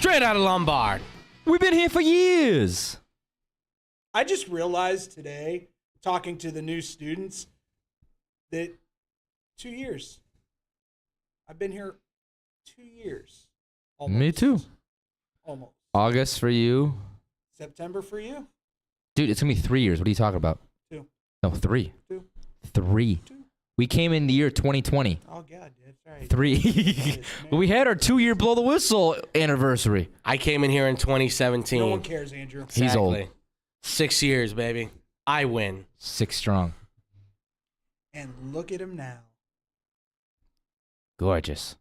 Straight out of Lombard. We've been here for years. I just realized today, talking to the new students, that 2 years. I've been here 2 years. Almost. Me too. Almost. August for you. September for you? Dude, it's going to be 3 years. What are you talking about? 2. No, 3. 2. 3. 2. We came in the year 2020. Oh, God. That's right. 3. We had our 2-year blow the whistle anniversary. I came in here in 2017. No one cares, Andrew. Exactly. He's old. 6 years, baby. I win. 6 strong. And look at him now. Gorgeous.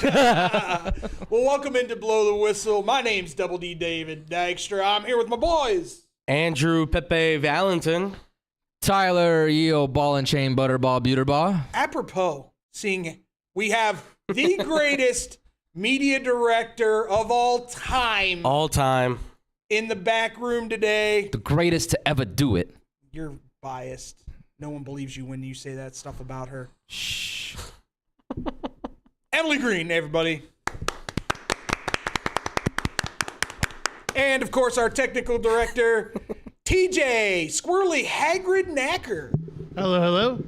Well, welcome into Blow the Whistle. My name's Double D David Dykstra. I'm here with my boys. Andrew Pepe Valentin. Tyler Yeo Ball and Chain Butterball Buterball. Apropos, seeing we have the greatest media director of all time All time. in the back room today. The greatest to ever do it. You're biased. No one believes you when you say that stuff about her. Shh. Emily Green, everybody. And, of course, our technical director, TJ Squirrely Hagrid Knacker. Hello, hello.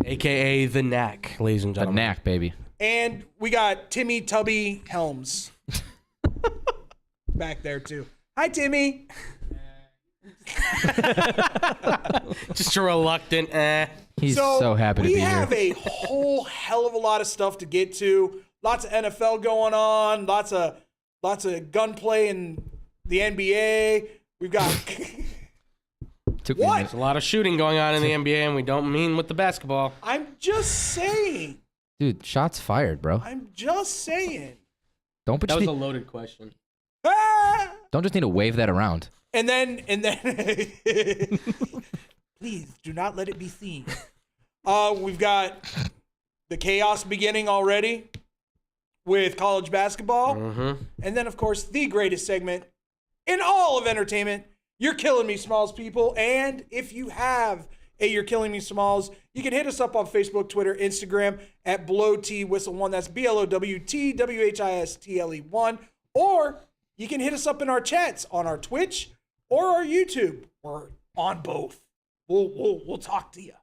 A.K.A. The Knack, ladies and A gentlemen. knack, baby. And we got Timmy Tubby Helms back there, too. Hi, Timmy. Just a reluctant He's so happy to be we here. have a whole hell of a lot of stuff to get to. Lots of NFL going on. Lots of gunplay in the NBA. We've got Took What? Me There's a lot of shooting going on in the NBA, and we don't mean with the basketball. I'm just saying. Dude, shots fired, bro. I'm just saying. Don't That just was a need, loaded question. Ah! don't just need to wave that around. And then please do not let it be seen. We've got the chaos beginning already with college basketball. Mm-hmm. And then, of course, the greatest segment in all of entertainment, You're Killing Me Smalls, people. And if you have a You're Killing Me Smalls, you can hit us up on Facebook, Twitter, Instagram at BlowTWhistle1. That's BLOWTWHISTLE1. Or you can hit us up in our chats on our Twitch or our YouTube. Or on both. We'll talk to you.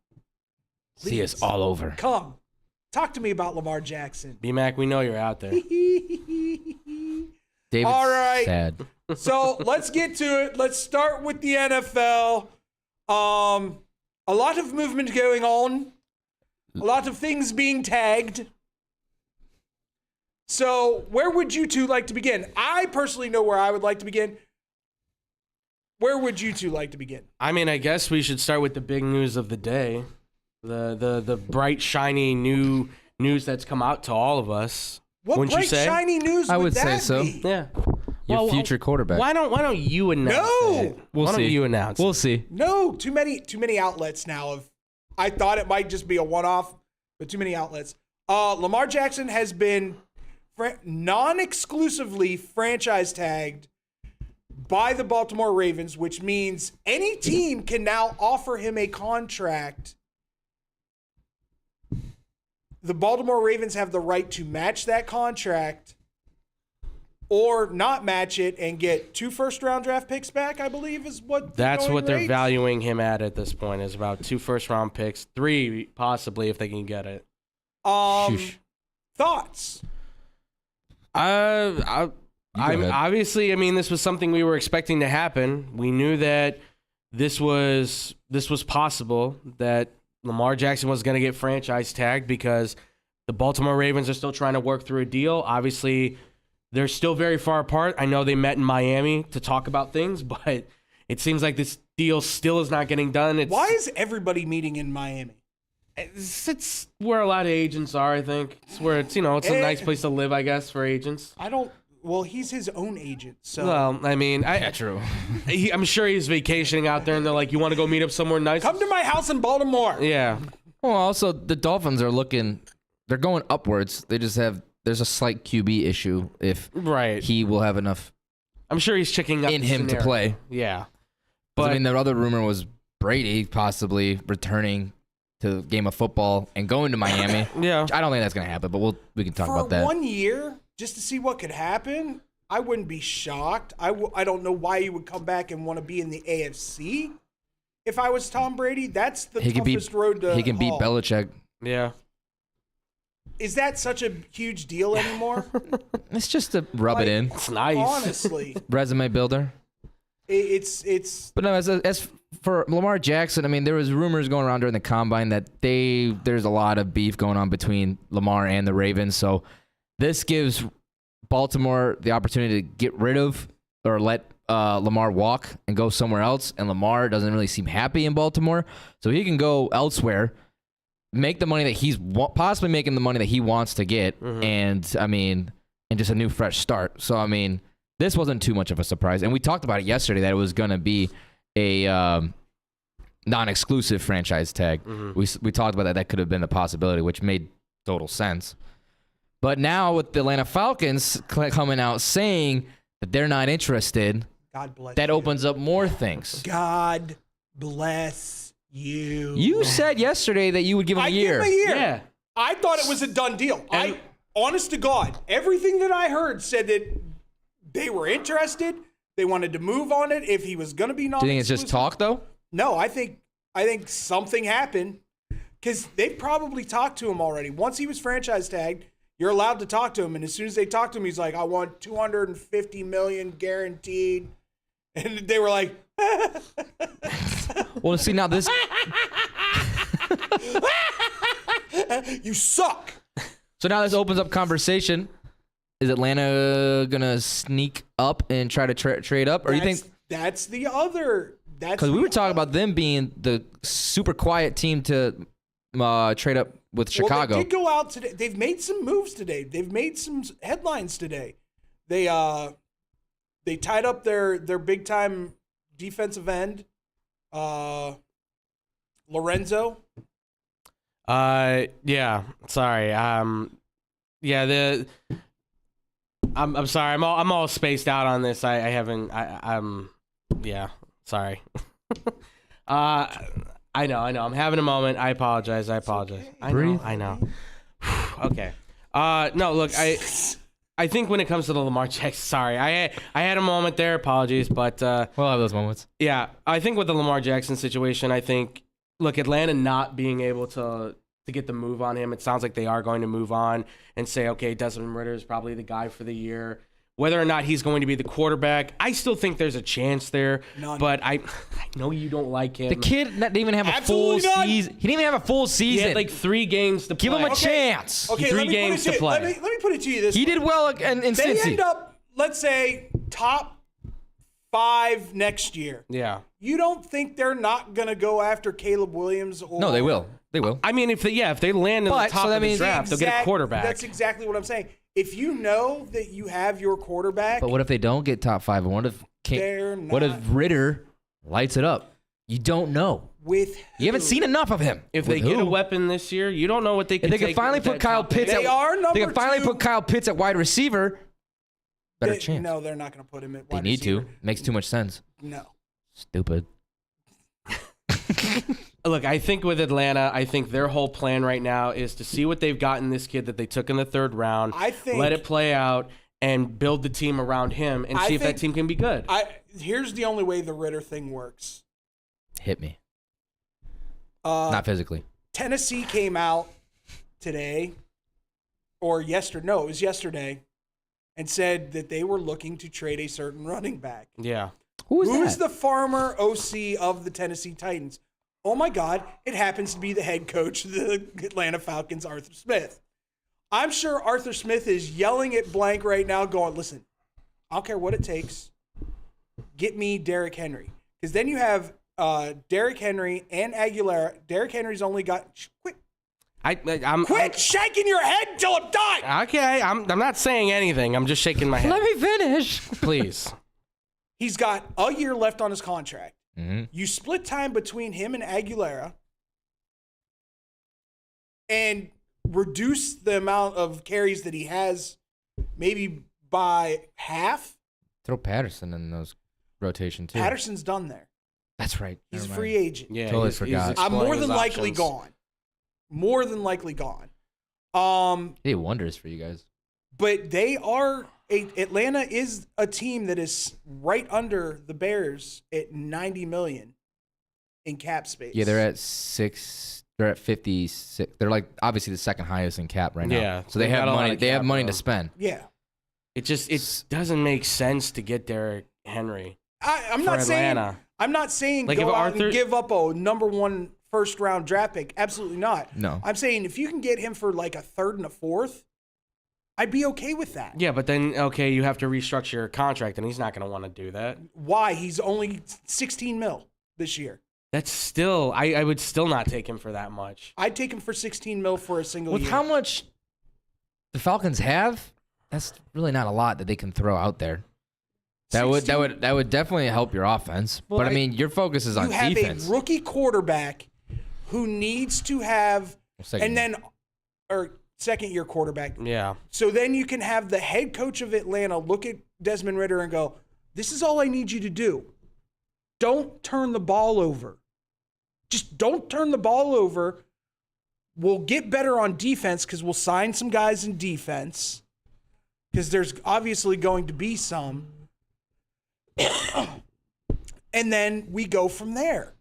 See us all over. Come. Talk to me about Lamar Jackson. B-Mac, we know you're out there. David's All right. sad. So let's get to it. Let's start with the NFL. A lot of movement going on. A lot of things being tagged. So where would you two like to begin? I personally know where I would like to begin. Where would you two like to begin? I mean, I guess we should start with the big news of the day. The bright, shiny new news that's come out to all of us. What Wouldn't bright, you say? shiny news I would would say that so. be? Yeah. Your future quarterback. Why don't you announce No! it? We'll Why see. don't you announce We'll it? see. No, too many outlets now. I thought it might just be a one-off, but too many outlets. Lamar Jackson has been non-exclusively franchise tagged by the Baltimore Ravens, which means any team can now offer him a contract. The Baltimore Ravens have the right to match that contract or not match it and get 2 first-round draft picks back, I believe is what That's going what they're rate. valuing him at this point, is about 2 first-round picks, 3 possibly if they can get it. Shoosh. Thoughts? Obviously, I mean, this was something we were expecting to happen. We knew that this was possible, that Lamar Jackson was going to get franchise tagged because the Baltimore Ravens are still trying to work through a deal. Obviously, they're still very far apart. I know they met in Miami to talk about things, but it seems like this deal still is not getting done. Why is everybody meeting in Miami? It's where a lot of agents are, I think. It's where it's a nice place to live, I guess, for agents. Well, he's his own agent, so. Well, I mean, True. I'm sure he's vacationing out there, and they're like, "You want to go meet up somewhere nice?" Come to my house in Baltimore. Yeah. Well, also, the Dolphins are they're going upwards. There's a slight QB issue if Right. he will have enough I'm sure he's checking up in the him to scenario. play. Yeah. But But I mean, the other rumor was Brady possibly returning to the game of football and going to Miami. yeah. I don't think that's going to happen, but we can talk For about that. 1 year, just to see what could happen. I wouldn't be shocked. I don't know why he would come back and want to be in the AFC. If I was Tom Brady, that's the toughest road to He can beat haul. Belichick. Yeah. Is that such a huge deal anymore? It's just to rub it in. It's nice. Honestly, Resume builder. it's. But no, as for Lamar Jackson, I mean, there was rumors going around during the combine that there's a lot of beef going on between Lamar and the Ravens. So this gives Baltimore the opportunity to get rid of or let Lamar walk and go somewhere else. And Lamar doesn't really seem happy in Baltimore, so he can go elsewhere, make the money that he's possibly making the money that he wants to get, and just a new fresh start. So I mean, this wasn't too much of a surprise, and we talked about it yesterday that it was going to be a non-exclusive franchise tag. We talked about that could have been a possibility, which made total sense. But now with the Atlanta Falcons coming out saying that they're not interested, God bless that you. opens up more things. God bless you. You said yesterday that you would give him a year. Give him a year. Yeah. I thought it was a done deal. Honest to God, everything that I heard said that they were interested. They wanted to move on it if he was going to be Do you think it's non-exclusive. just talk though? No, I think something happened because they've probably talked to him already. Once he was franchise tagged, you're allowed to talk to him, and as soon as they talk to him, he's like, "I want $250 million guaranteed," and they were like, Well, see now this. "You suck." So now this opens up conversation. Is Atlanta gonna sneak up and try to trade up, or you think? That's the other? Because we were talking about them being the super quiet team to trade up with Chicago. Well, they did go out today. They've made some moves today. They've made some headlines today. They tied up their big time defensive end, Lorenzo. Yeah. Sorry. Yeah. I'm sorry. I'm all spaced out on this. I haven't. Yeah. Sorry. I know. I'm having a moment. I apologize. Okay. I know. Okay. No, look, I think when it comes to the Lamar Jackson, sorry, I had a moment there. Apologies, but We'll have those moments. yeah, I think with the Lamar Jackson situation, I think look, Atlanta not being able to get the move on him, it sounds like they are going to move on and say, okay, Desmond Ridder is probably the guy for the year. Whether or not he's going to be the quarterback, I still think there's a chance there. None. But I know you don't like him. The kid didn't even have a full Absolutely not. season. He didn't even have a full He season. had like 3 games to play. Give him a chance. Okay, Three let me games put it to play. Let me put it to you this He way. did well in They Cincy. end up, let's say, top 5 next year. Yeah. You don't think they're not going to go after Caleb Williams? Or No, they will. They will. I mean, if they land in But, the top so that of the means- draft, they'll get a quarterback. That's exactly what I'm saying. If you know that you have your quarterback, But what if they don't get top 5? And They're what if not. Ritter lights it up? You don't know. with You haven't who? seen enough of him. if With they get a who? weapon this year, you don't know what they can If they take can finally with put that Kyle top pick. Pitts They at, are they number can finally 2. put Kyle Pitts at wide receiver. Better chance. No, they're not going to put him at They wide need receiver. to. Makes too much sense. No. Stupid. Look, I think with Atlanta, I think their whole plan right now is to see what they've got in this kid that they took in the 3rd round, I think- let it play out, and build the team around him and I see if that think- team can be good. Here's the only way the Ritter thing works. Hit me. Not physically. Tennessee came out today, or yesterday. No, it was yesterday, and said that they were looking to trade a certain running back. Yeah. Who's the former OC of the Tennessee Titans? Oh my God, it happens to be the head coach of the Atlanta Falcons, Arthur Smith. I'm sure Arthur Smith is yelling at blank right now going, listen, I don't care what it takes. Get me Derrick Henry. Because then you have Derrick Henry and Aguilera. Derrick Henry's only got... Quit shaking your head until I'm done! Okay, I'm not saying anything. I'm just shaking my head. Let me finish. Please. He's got a year left on his contract. Mm-hmm. You split time between him and Aguilera and reduce the amount of carries that he has maybe by half. Throw Patterson in those rotation too. Patterson's done there. That's right. He's a Never free mind. agent. Yeah, Totally he's forgot. I'm more exploring than his likely options. gone. More than likely gone. He did wonders for you guys. But Atlanta is a team that is right under the Bears at $90 million in cap space. Yeah, they're at 6. They're at 56. They're like obviously the second highest in cap right now. Yeah, so they have money. They have money to room. spend. Yeah. It doesn't make sense to get Derrick Henry. I'm for not Atlanta. saying I'm not saying Like, go if out Arthur- and give up a number 1 first round draft pick. Absolutely not. No. I'm saying if you can get him for like a third and a fourth, I'd be okay with that. Yeah, but then you have to restructure your contract, and he's not going to want to do that. Why? He's only 16 mil this year. That's still, I would still not take him for that much. I'd take him for 16 mil for a single With year. how much the Falcons have, that's really not a lot that they can throw out there. That would definitely help your offense. Well, but I mean, your focus is on you have defense. a rookie quarterback who needs to have, second year quarterback. Yeah. So then you can have the head coach of Atlanta look at Desmond Ridder and go, this is all I need you to do. Don't turn the ball over. Just don't turn the ball over. We'll get better on defense because we'll sign some guys in defense because there's obviously going to be some. And then we go from there.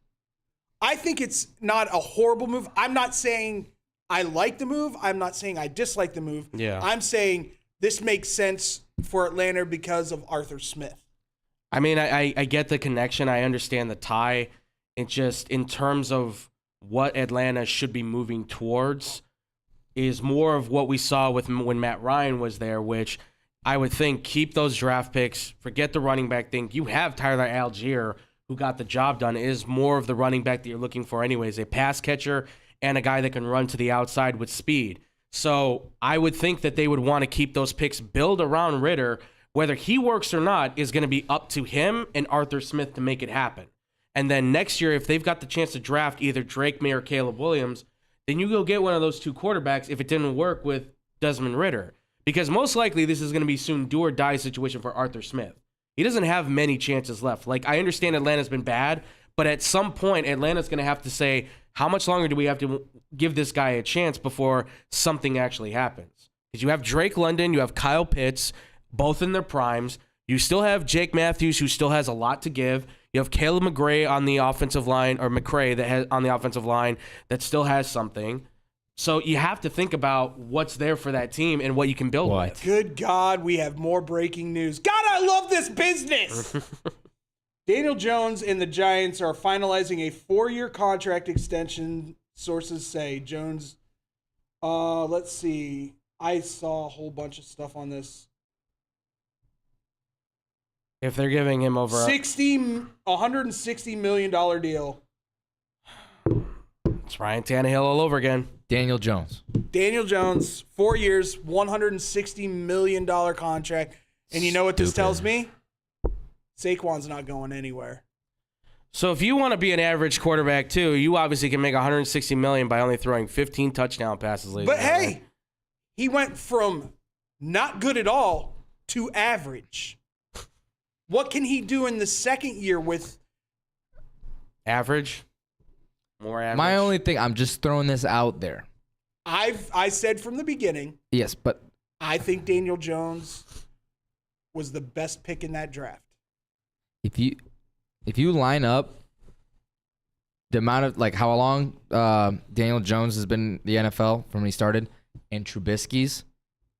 I think it's not a horrible move. I'm not saying I like the move. I'm not saying I dislike the move. Yeah. I'm saying this makes sense for Atlanta because of Arthur Smith. I mean, I get the connection. I understand the tie. It just, in terms of what Atlanta should be moving towards, is more of what we saw with when Matt Ryan was there, which I would think keep those draft picks, forget the running back thing. You have Tyler Algier, who got the job done, is more of the running back that you're looking for anyways, a pass catcher and a guy that can run to the outside with speed. So I would think that they would want to keep those picks, build around Ridder. Whether he works or not is going to be up to him and Arthur Smith to make it happen. And then next year, if they've got the chance to draft either Drake May or Caleb Williams, then you go get one of those two quarterbacks if it didn't work with Desmond Ridder. Because most likely this is going to be soon do or die situation for Arthur Smith. He doesn't have many chances left. Like, I understand Atlanta's been bad, but at some point, Atlanta's going to have to say, how much longer do we have to give this guy a chance before something actually happens? Because you have Drake London, you have Kyle Pitts, both in their primes. You still have Jake Matthews, who still has a lot to give. You have Caleb McRae on the offensive line, or McRae that has on the offensive line that still has something. So you have to think about what's there for that team and what you can build with. Good God, we have more breaking news. God, I love this business. Daniel Jones and the Giants are finalizing a 4-year contract extension, sources say. Jones, let's see. I saw a whole bunch of stuff on this. If they're giving him over $160 million deal. It's Ryan Tannehill all over again. Daniel Jones. Daniel Jones, 4 years, $160 million contract. And you know what this tells me? Saquon's not going anywhere. So if you want to be an average quarterback too, you obviously can make $160 million by only throwing 15 touchdown passes. But hey, he went from not good at all to average. What can he do in the second year with average? More average. My only thing, I'm just throwing this out there. I said from the beginning. Yes, but I think Daniel Jones was the best pick in that draft. If you line up the amount of, like, how long Daniel Jones has been in the NFL from when he started, and Trubisky's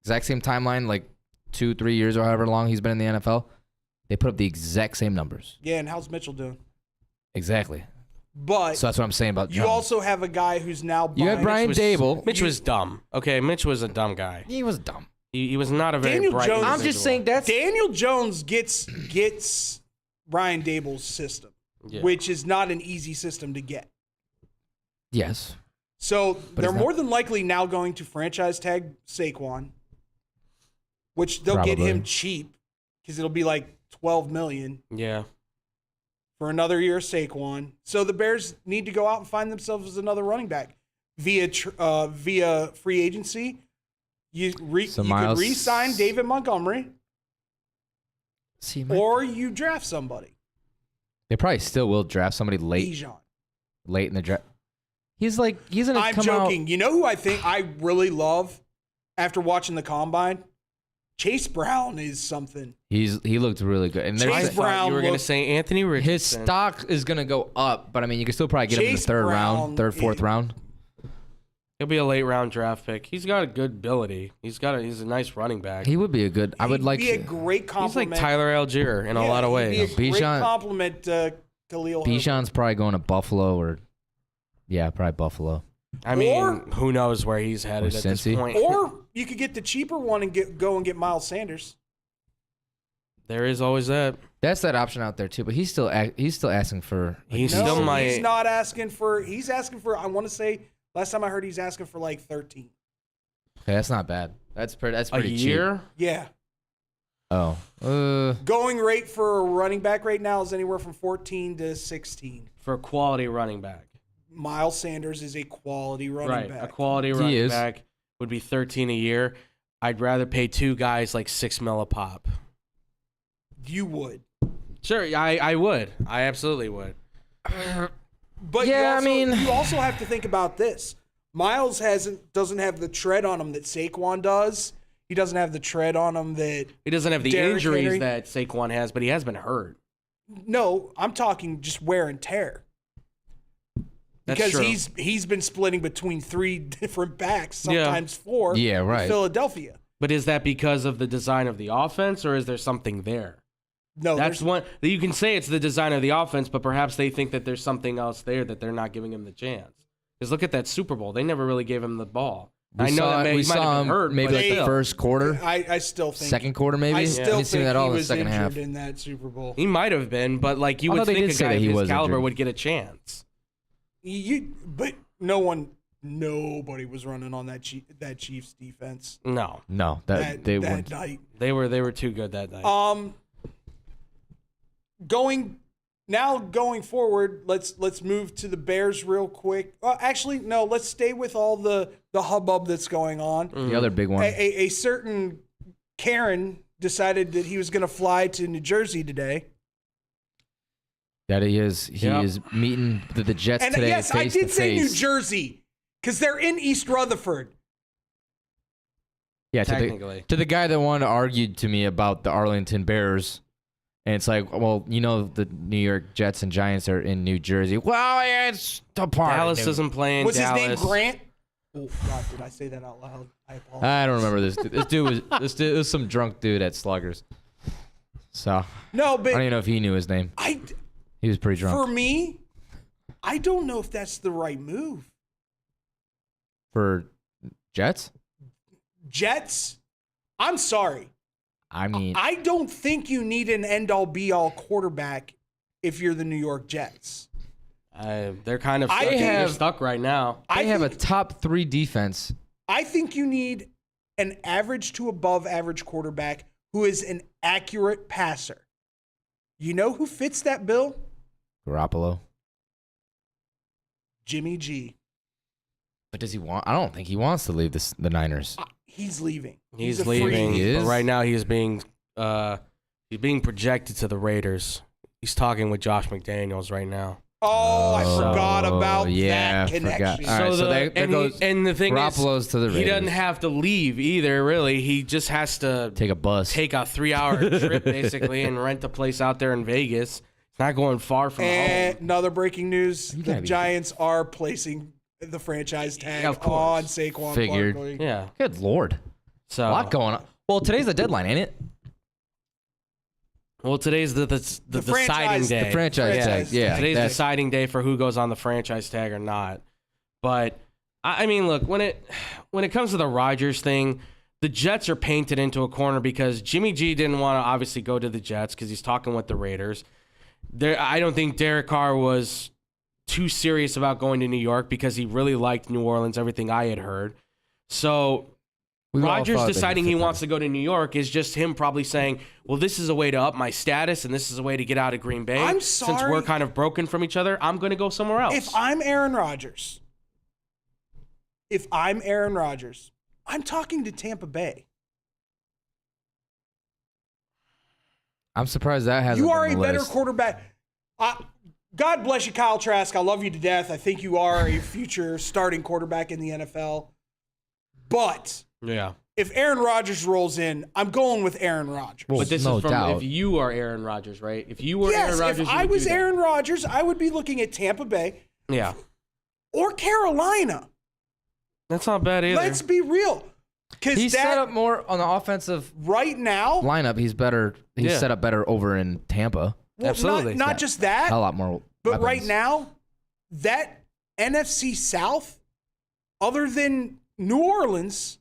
exact same timeline, like 2-3 years or however long he's been in the NFL, they put up the exact same numbers. Yeah, and how's Mitchell doing? Exactly. But so that's what I'm saying about Jones. You also have a guy who's now you had Brian Dable. Mitch was dumb. Okay, Mitch was a dumb guy. He was dumb. He was not a very Daniel bright Jones, individual. I'm just saying that's Daniel Jones gets Brian Dable's system, which is not an easy system to get. Yes. So But they're more than likely now going to franchise tag Saquon, which they'll get him cheap because it'll be like $12 million. Yeah. For another year of Saquon. So the Bears need to go out and find themselves another running back via free agency. You could re-sign David Montgomery, or you draft somebody. They probably still will draft somebody late in the draft. He's gonna I'm come joking. out. You know who I think I really love after watching the combine? Chase Brown is something. He looked really good. And Chase Brown. You were going to say Anthony Richardson. his stock is gonna go up, but I mean, you can still probably get him in the Chase third Brown round, third, fourth round. He'll be a late round draft pick. He's got a good ability. He's a nice running back. He would be a good. I would like. He'd be a great He's compliment. like Tyler Algier in a lot of ways. He'd be a great Bijan- compliment to Khalil Herbert. Bijan's probably going to Buffalo or, probably Buffalo. I mean, Or- who knows where he's headed at this Cincy. point. Or you could get the cheaper one and go and get Miles Sanders. There is always that. That's that option out there too. But he's still asking for. He's No, still my. he's not asking for. He's asking for. I want to say last time I heard he's asking for like 13. Okay, that's not bad. That's pretty. That's a pretty year. cheap. Yeah. Oh. Going rate for a running back right now is anywhere from 14 to 16. For a quality running back. Miles Sanders is a quality running back. A quality running back would be 13 a year. I'd rather pay two guys like $6 million a pop. You would. Sure, I would. I absolutely would. But Yeah, you also have to think about this. Miles doesn't have the tread on him that Saquon does. He doesn't have the tread on him that He doesn't have the Derrick injuries Henry. that Saquon has, but he has been hurt. No, I'm talking just wear and tear. That's Because true. he's been splitting between 3 different backs, sometimes 4. Yeah, right. In Philadelphia. But is that because of the design of the offense, or is there something there? No, That's there's one. You can say it's the design of the offense, but perhaps they think that there's something else there that they're not giving him the chance. Because look at that Super Bowl; they never really gave him the ball. I know that he might have been hurt, maybe but like the still. first quarter, I still think second quarter, maybe. I I still didn't see think that all he in the was second injured half. in that Super Bowl. He might have been, but like you Although would they think did a say guy that of he his was caliber injured. would get a chance. But nobody was running on that Chiefs defense No, that they that wouldn't. night. they were too good that night. Going forward, let's move to the Bears real quick. Actually, no, let's stay with all the hubbub that's going on. The other big one. A certain Karen decided that he was going to fly to New Jersey today. That he is Yep. meeting the Jets And today. yes, I face did to say New face. Jersey because they're in East Rutherford. Yeah, Technically. to the guy that wanted to argue to me about the Arlington Bears. And it's like, well, the New York Jets and Giants are in New Jersey. Well, it's the part. Dallas doesn't play in Was Dallas. his name Grant? Oh God, did I say that out loud? I apologize. I don't remember this dude. This dude was some drunk dude at Sluggers. So No, I but don't even know if he knew his name. He was pretty drunk. For me, I don't know if that's the right move. For Jets? Jets, I'm sorry. I mean, I don't think you need an end-all be-all quarterback if you're the New York Jets. They're kind of I stuck, they're have- stuck right now. they I have a think, top 3 defense. I think you need an average to above average quarterback who is an accurate passer. You know who fits that bill? Garoppolo. Jimmy G. But does he want? I don't think he wants to leave the Niners. He's leaving. He's a leaving. free- He is? But right now he's being projected to the Raiders. He's talking with Josh McDaniels right now. Oh, I forgot about yeah, that I forgot. connection. All right, so there and, goes and the thing Garoppolo's to the is, he doesn't Raiders. have to leave either. Really, he just has to Take a bus. take a 3-hour trip basically and rent a place out there in Vegas. It's not going far from And home. another breaking news: You the gotta be- Giants are placing the franchise tag of course. on Saquon Figured. Barkley. Yeah. Good Lord. So A lot going on. Well, today's the deadline, ain't it? Well, today's the deciding franchise- day. The franchise tag. Franchise Yeah. tag. Today's that's- deciding day for who goes on the franchise tag or not. But I mean, look, when it comes to the Rodgers thing, the Jets are painted into a corner because Jimmy G didn't want to obviously go to the Jets because he's talking with the Raiders. I don't think Derek Carr was too serious about going to New York because he really liked New Orleans, everything I had heard. So We all Rodgers thought they deciding could he fit wants to go to New York is just him probably saying, well, this is a way to up my status and this is a way to get out of Green Bay. I'm Since sorry. we're kind of broken from each other, I'm going to go somewhere else. If I'm Aaron Rodgers, I'm talking to Tampa Bay. I'm surprised that hasn't You are been a the better list. quarterback. God bless you, Kyle Trask. I love you to death. I think you are a future starting quarterback in the NFL. But yeah. if Aaron Rodgers rolls in, I'm going with Aaron Rodgers. Well, But this no is from doubt. if you are Aaron Rodgers, right? If you were Aaron Rodgers, if you I would was do that. Aaron Rodgers, I would be looking at Tampa Bay Yeah, or Carolina. that's not bad either. Let's be real. Because He's set up more on the offensive right now, lineup. He's better. He's Yeah. set up better over in Tampa. well, Absolutely. not just that, A lot more. but weapons. right now, that NFC South, other than New Orleans,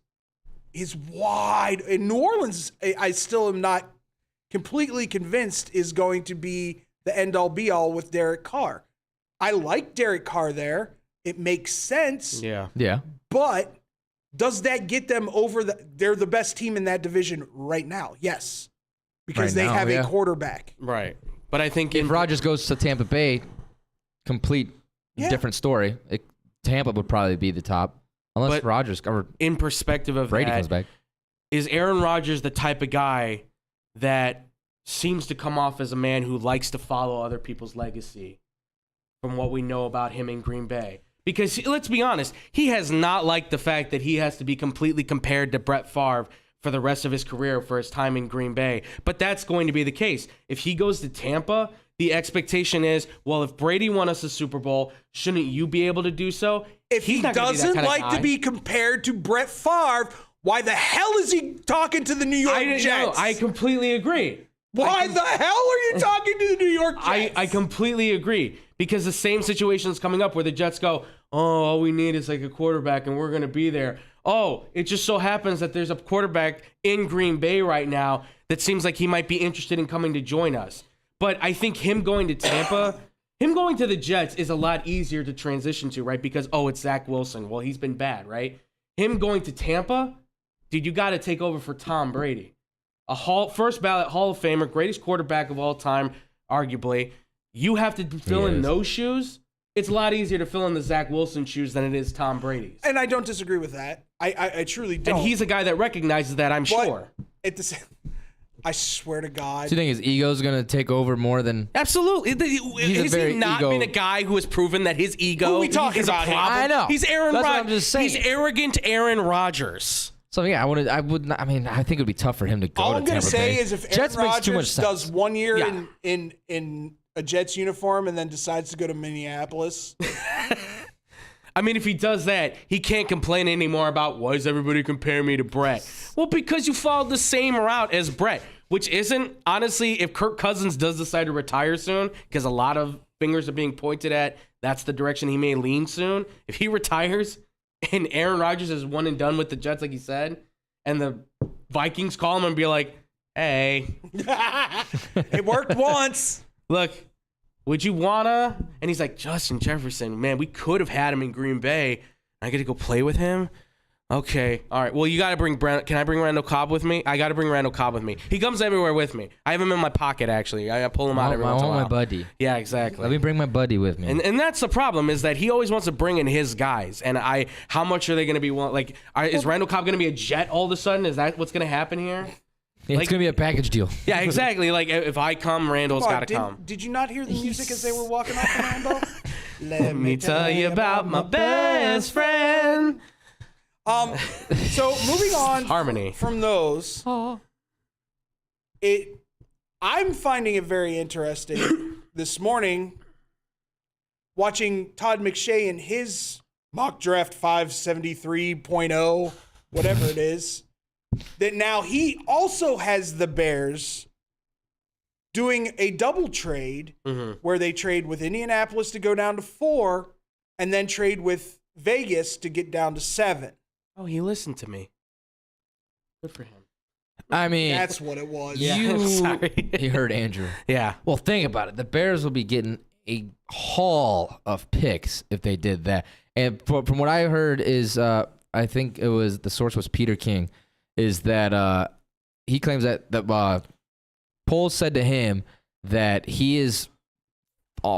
is wide. And New Orleans, I still am not completely convinced is going to be the end-all be-all with Derek Carr. I like Derek Carr there. It makes sense. Yeah. Yeah. But does that get them over they're the best team in that division right now? Yes. Because Right they now, have yeah. a quarterback. Right. But I think If Rodgers goes to Tampa Bay, complete different story. Tampa would probably be the top, unless But Rodgers or in perspective of Brady that, comes back. is Aaron Rodgers the type of guy that seems to come off as a man who likes to follow other people's legacy from what we know about him in Green Bay? Because let's be honest, he has not liked the fact that he has to be completely compared to Brett Favre for the rest of his career for his time in Green Bay. But that's going to be the case. If he goes to Tampa, the expectation is, well, if Brady won us a Super Bowl, shouldn't you be able to do so? If he not gonna be that doesn't kind of like guy. to be compared to Brett Favre, why the hell is he talking to the New York I didn't know. Jets? I completely agree. Why the hell are you talking to the New York Jets? I completely agree because the same situation is coming up where the Jets go, oh, all we need is like a quarterback and we're going to be there. Oh, it just so happens that there's a quarterback in Green Bay right now that seems like he might be interested in coming to join us. But I think him going to Tampa, him going to the Jets is a lot easier to transition to, right? Because, oh, it's Zach Wilson. Well, he's been bad, right? Him going to Tampa, dude, you got to take over for Tom Brady. First ballot Hall of Famer, greatest quarterback of all time, arguably. You have to fill in those shoes. It's a lot easier to fill in the Zach Wilson shoes than it is Tom Brady's. And I don't disagree with that. I truly don't. And he's a guy that recognizes that, I'm sure. At the same, I swear to God. Do you think his ego's going to take over more than? Absolutely. Has very he not been a guy who has proven that his ego Who are we talking is a about here? problem? I know. He's Aaron That's what Rodgers. I'm just saying. He's arrogant Aaron Rodgers. So yeah, I would not. I mean, I think it would be tough for him to go All to I'm going Tampa to say Bay. is if Jets Aaron makes too much Rodgers sense. does 1 year Yeah. in a Jets uniform and then decides to go to Minneapolis, I mean, if he does that, he can't complain anymore about why does everybody compare me to Brett? Well, because you followed the same route as Brett, which isn't, honestly, if Kirk Cousins does decide to retire soon, because a lot of fingers are being pointed at, that's the direction he may lean soon. If he retires and Aaron Rodgers is one and done with the Jets, like he said, and the Vikings call him and be like, hey, it worked once. look, would you wanna? And he's like, Justin Jefferson, man, we could have had him in Green Bay. I get to go play with him? Okay, all right. Well, you got to bring Can I bring Randall Cobb with me? I got to bring Randall Cobb with me. He comes everywhere with me. I have him in my pocket, actually. I pull him out every once in a while. my buddy. Yeah, exactly. Let me bring my buddy with me. And that's the problem is that he always wants to bring in his guys. And how much are they going to be? Like, is Randall Cobb going to be a Jet all of a sudden? Is that what's going to happen here? It's gonna be a package deal. Yeah, exactly. Like if I come, Randall's got to come. Did you not hear the music as they were walking off the Lambo? Let me tell you about my best friend. So moving on Harmony. from those, I'm finding it very interesting this morning watching Todd McShay in his mock draft 573.0, whatever it is, that now he also has the Bears doing a double trade where they trade with Indianapolis to go down to 4 and then trade with Vegas to get down to 7. Oh, he listened to me. Good for him. I mean, That's what it was. Yeah. Sorry. he heard Andrew. Yeah. Well, think about it. The Bears will be getting a haul of picks if they did that. And from what I heard is, I think it was the source was Peter King, is that he claims that Poles said to him that he is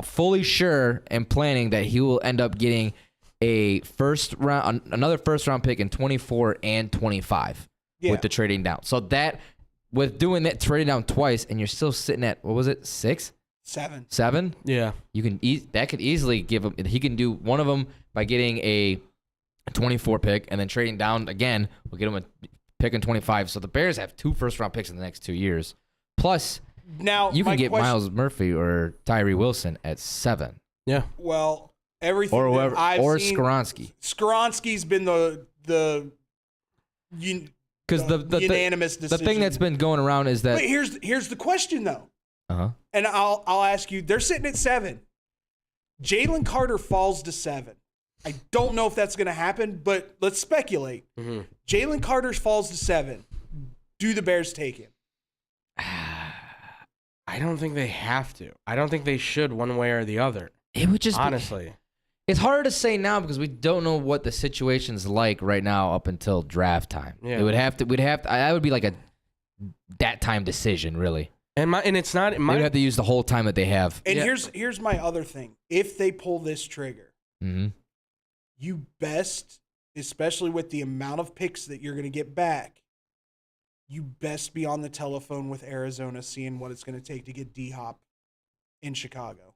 fully sure and planning that he will end up getting another first round pick in 24 and 25 with the trading down. So that with doing that trading down twice, and you're still sitting at what was it, 6? 7? Yeah. You can that could easily give him. He can do one of them by getting a 24 pick, and then trading down again will get him a pick in 25. So the Bears have 2 first-round picks in the next 2 years. Plus, now you can get Miles Murphy or Tyree Wilson at 7. Yeah. Well, everything Or whoever, or seen, Skoronski. Skoronski's been the unanimous decision. The thing that's been going around is that. But here's the question though. And I'll ask you. They're sitting at 7. Jalen Carter falls to 7. I don't know if that's going to happen, but let's speculate. Mm-hmm. Jalen Carter falls to 7. Do the Bears take him? I don't think they have to. I don't think they should one way or the other. It would just honestly. It's hard to say now because we don't know what the situation's like right now up until draft time. Yeah. It would have to. That would be like a that time decision, really. And it's not. They would have to use the whole time that they have. And here's my other thing. If they pull this trigger, you best, especially with the amount of picks that you're going to get back, you best be on the telephone with Arizona, seeing what it's going to take to get D-Hop in Chicago.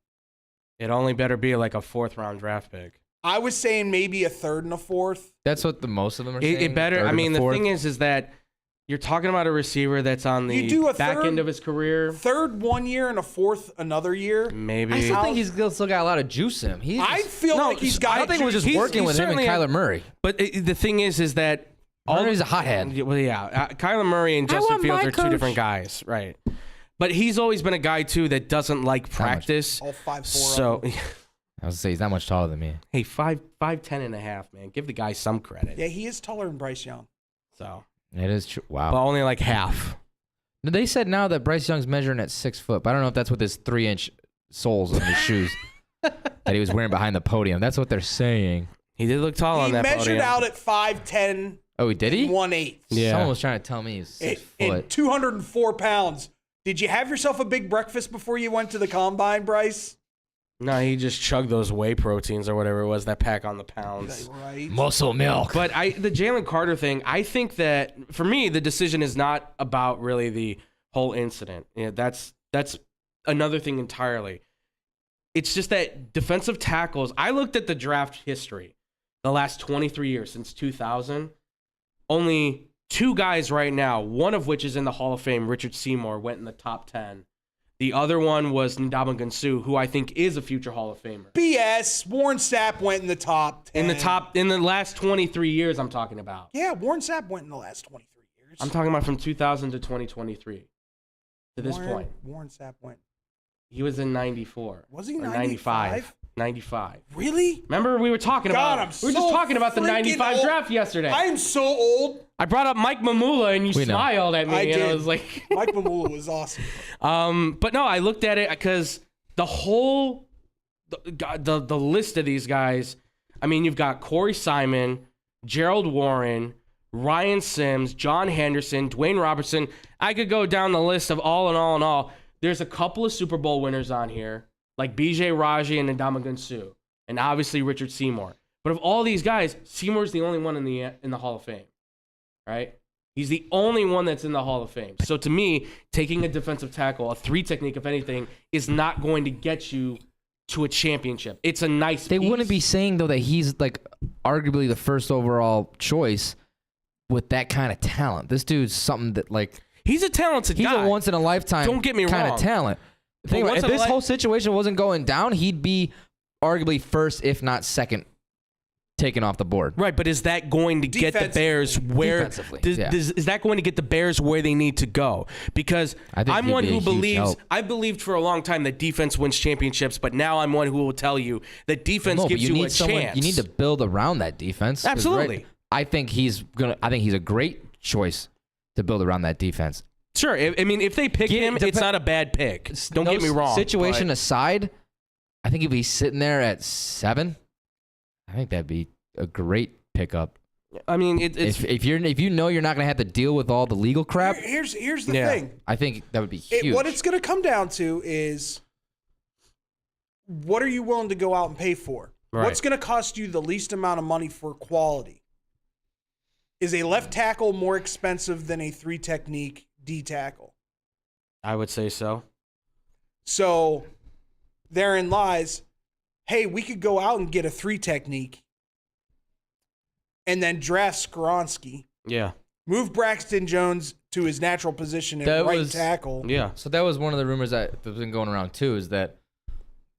It only better be like a 4th-round draft pick. I was saying maybe a 3rd and a 4th. That's what most of them are saying. It better. I mean, the thing is that you're talking about a receiver that's on the back end of his career. 3rd 1 year and a 4th another year. Maybe. I still think he's still got a lot of juice in him. I feel like he's got. I don't think it was just working with him and Kyler Murray. But the thing is that Murray's a hothead. Well, yeah, Kyler Murray and Justin Fields are 2 different guys, right? But he's always been a guy too that doesn't like practice. All 5'4". So I was to say he's not much taller than me. Hey, 5'10" and a half, man. Give the guy some credit. Yeah, he is taller than Bryce Young. So it is true. Wow. But only like half. They said now that Bryce Young's measuring at 6 foot, but I don't know if that's with his 3-inch soles on his shoes that he was wearing behind the podium. That's what they're saying. He did look tall on that podium. He measured out at 5'10". Oh, did he? 1/8. Yeah. Someone was trying to tell me he's 6 foot. And 204 pounds. Did you have yourself a big breakfast before you went to the combine, Bryce? No, he just chugged those whey proteins or whatever it was that pack on the pounds. Right. Muscle milk. But the Jalen Carter thing, I think that for me, the decision is not about really the whole incident. Yeah, that's another thing entirely. It's just that defensive tackles, I looked at the draft history the last 23 years since 2000. Only 2 guys right now, one of which is in the Hall of Fame, Richard Seymour, went in the top 10. The other one was Ndamukong Suh, who I think is a future Hall of Famer. BS. Warren Sapp went in the top 10. In the last 23 years, I'm talking about. Yeah, Warren Sapp went in the last 23 years. I'm talking about from 2000 to 2023. To this point. Warren Sapp went. He was in 94. Was he 95? 95. Really? Remember we were talking about just talking about the 95 draft yesterday. I am so old. I brought up Mike Mamula and you smiled at me. I did. I was like Mike Mamula was awesome. But no, I looked at it because the whole the list of these guys, I mean, you've got Corey Simon, Gerald Warren, Ryan Sims, John Henderson, Dwayne Robertson. I could go down the list of all in all. There's a couple of Super Bowl winners on here, like B.J. Raji and Ndamukong Suh, and obviously Richard Seymour. But of all these guys, Seymour's the only one in the Hall of Fame, right? He's the only one that's in the Hall of Fame. So to me, taking a defensive tackle, a 3 technique, if anything, is not going to get you to a championship. It's a nice They piece. wouldn't be saying, though, that he's like arguably the first overall choice with that kind of talent. This dude's something that like he's a talented guy. He's a once in a lifetime Don't get me kind wrong. of talent. Think about, if this whole situation wasn't going down, he'd be arguably first, if not second, taken off the board. Right, but is that going to get the Bears where is that going to get the Bears where they need to go? Because I'm one who believes I believed for a long time that defense wins championships, but now I'm one who will tell you that defense gives you a chance. You need to build around that defense. Absolutely. Right, I think he's a great choice to build around that defense. Sure. I mean, if they pick him, it's not a bad pick. Don't get me wrong. Situation aside, I think if he's sitting there at 7, I think that'd be a great pickup. I mean, it's if you know you're not going to have to deal with all the legal crap. Here's the thing. I think that would be huge. What it's going to come down to is what are you willing to go out and pay for? Right. What's going to cost you the least amount of money for quality? Is a left tackle more expensive than a 3 technique D tackle? I would say so. So therein lies, hey, we could go out and get a 3 technique and then draft Skoronski. Yeah. move Braxton Jones to his natural position at right tackle. Yeah. So that was one of the rumors that's been going around too, is that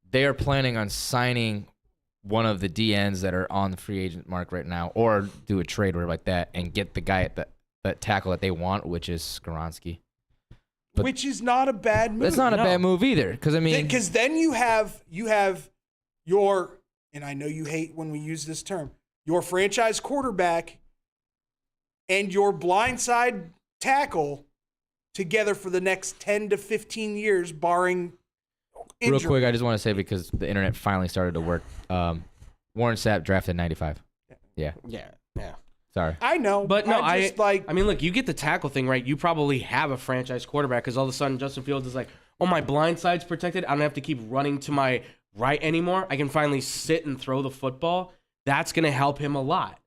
they are planning on signing one of the DNs that are on the free agent mark right now, or do a trade or like that, and get the guy at that tackle that they want, which is Skoronski. But which is not a bad move. That's not a bad move either, because I mean, because then you have your, and I know you hate when we use this term, your franchise quarterback and your blindside tackle together for the next 10 to 15 years, barring injury. Real quick, I just want to say, because the internet finally started to work, Warren Sapp drafted 95. Yeah. Sorry. I know, But no, I like. mean, look, you get the tackle thing right. You probably have a franchise quarterback because all of a sudden Justin Fields is like, oh, my blind side's protected. I don't have to keep running to my right anymore. I can finally sit and throw the football. That's going to help him a lot.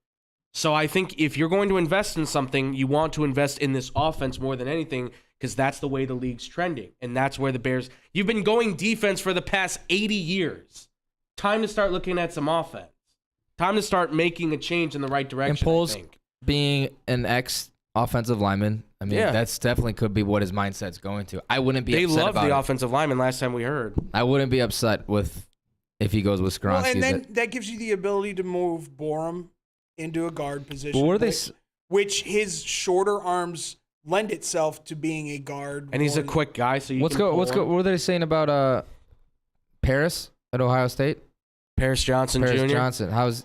So I think if you're going to invest in something, you want to invest in this offense more than anything, because that's the way the league's trending. And that's where the Bears, you've been going defense for the past 80 years. Time to start looking at some offense. Time to start making a change in the right direction, And Poles I think. being an ex-offensive lineman, I mean, that's definitely could be what his mindset's going to. I wouldn't be upset loved about the it. offensive lineman last time we heard. I wouldn't be upset if he goes with Skoronski. Well, and then that gives you the ability to move Borum into a guard position. But what are which his shorter arms lend itself to being a guard. And he's a quick guy, so you What were they saying about Paris at Ohio State? Paris Johnson Paris Jr. Johnson.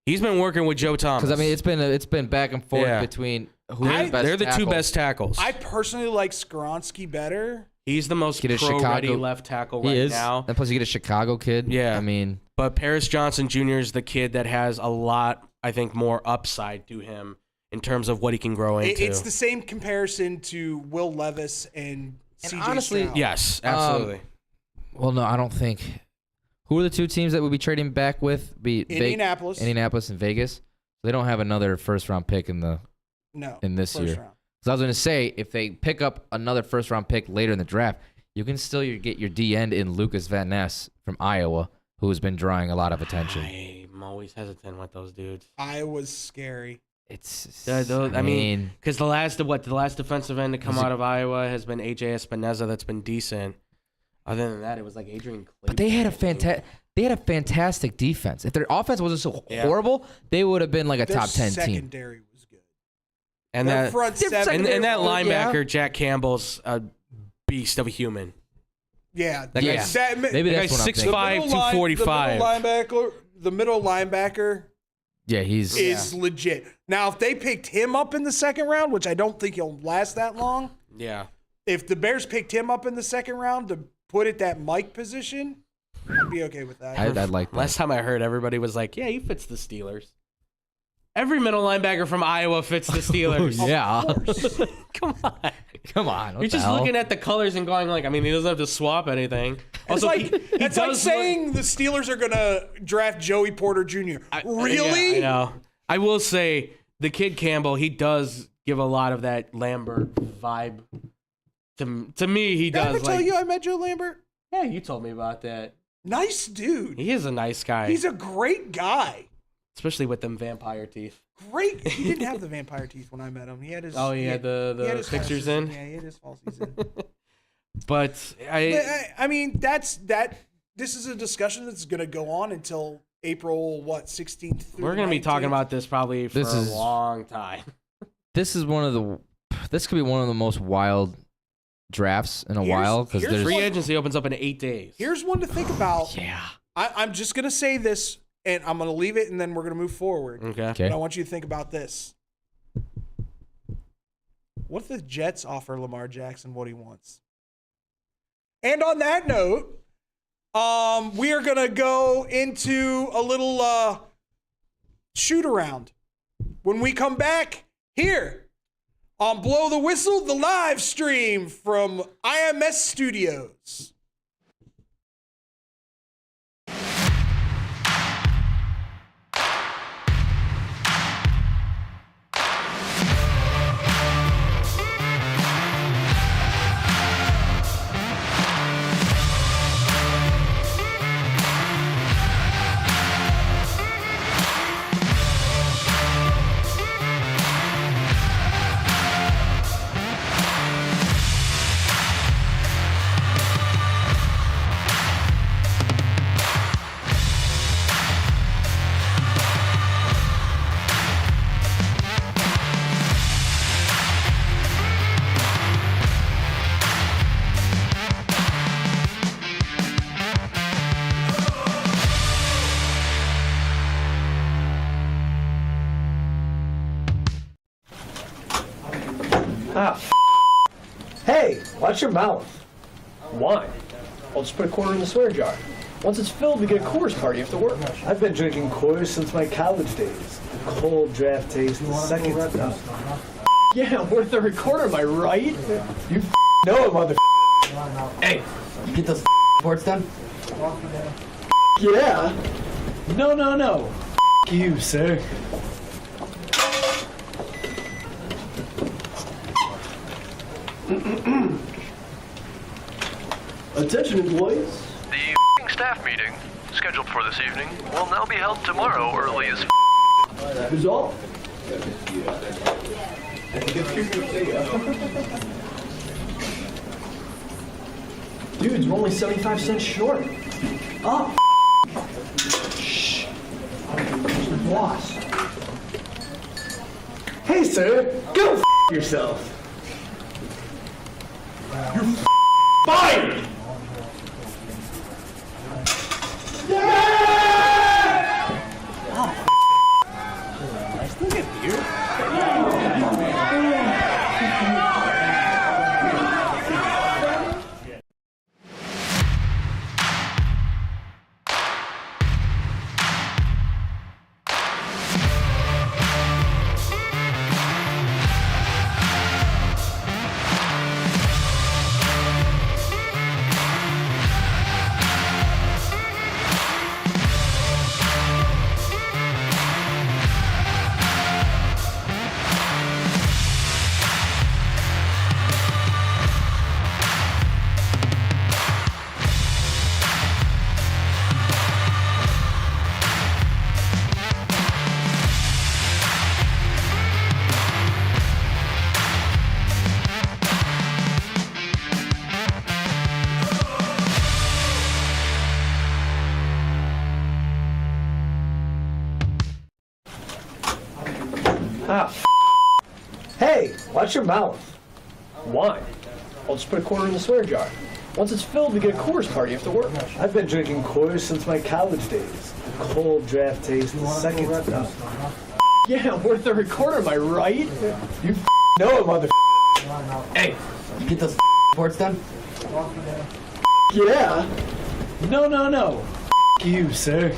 He's been working with Joe Thomas. Because I mean, it's been back and forth between who's the best. They're the two tackle. best tackles. I personally like Skoronski better. He's the most Get a pro-ready Chicago- left tackle He right is. now. And plus, you get a Chicago kid. Yeah. I mean, But Paris Johnson Jr. is the kid that has a lot, I think, more upside to him in terms of what he can grow into. It's the same comparison to Will Levis and CJ honestly, Stroud. Yes, absolutely. well, no, I don't think. Who are the two teams that would be trading back with? Indianapolis. Indianapolis and Vegas. They don't have another first-round pick in this first year. round. So I was going to say, if they pick up another first-round pick later in the draft, you can still get your D end in Lucas Van Ness from Iowa, who has been drawing a lot of attention. I'm always hesitant with those dudes. Iowa's scary. I mean, because the last defensive end to come out of Iowa has been AJ Espinoza. That's been decent. Other than that, it was like Adrian Clayton. But they had a fantastic defense. If their offense wasn't so horrible, they would have been like a Their top 10 team. secondary was good. And Their that front seven. and that linebacker, yeah. Jack Campbell's a beast of a human. Yeah. That Yeah. guy's, Maybe that that's guy's what I'm thinking. 6'5", 245. The middle linebacker Yeah, he's is legit. Now, if they picked him up in the second round, which I don't think he'll last that long, Yeah. if the Bears picked him up in the second round to put at that Mike position, I'd be okay with that. I'd like that. Last time I heard, everybody was like, yeah, he fits the Steelers. Every middle linebacker from Iowa fits the Steelers. Yeah. Of course. Come on. Come on. You're just looking at the colors and going like, I mean, he doesn't have to swap anything. It's Also, like, he it's like does saying the Steelers are going to draft Joey Porter Jr. Really? Yeah, I know. I will say, the kid Campbell, he does give a lot of that Lambert vibe. To me, he Did I does. ever tell you I met Joe Lambert? Yeah, you told me about that. Nice dude. He is a nice guy. He's a great guy. Especially with them vampire teeth. Great. He didn't have the vampire teeth when I met him. He had his. Oh, he had the he had his fixers falsies in? Yeah, he had his falsies in. But I mean, that's. This is a discussion that's going to go on until April 16th. we're going to be talking about this probably for a long time. This could be one of the most wild drafts in a while, because here's there's Free agency opens up in 8 days. Here's one to think about. yeah. I'm just going to say this, and I'm going to leave it, and then we're going to move forward. Okay. But I want you to think about this. What if the Jets offer Lamar Jackson what he wants? And on that note, we are going to go into a little shoot around. When we come back here on Blow the Whistle, the live stream from IMS Studios. Hey, watch your mouth. Why? I'll just put a quarter in the swear jar. Once it's filled, we get a Coors party after work. I've been drinking Coors since my college days. The cold draft taste is second to none. Yeah, worth a recorder, am I right? You know it, mother. Hey, you get those reports done? Yeah. No. You, sir. Attention, employees. The staff meeting, scheduled for this evening, will now be held tomorrow early as Who's all? Dudes, we're only 75 cents short. Oh, shh. Boss. Hey, sir, go yourself. You're fired! Hey, watch your mouth. Why? I'll just put a quarter in the swear jar. Once it's filled, we get a Coors party after work. I've been drinking Coors since my college days. The cold draft taste is second to none. Yeah, worth a recorder, am I right? You know it, mother. Hey, you get those reports done? Yeah. No. You, sir.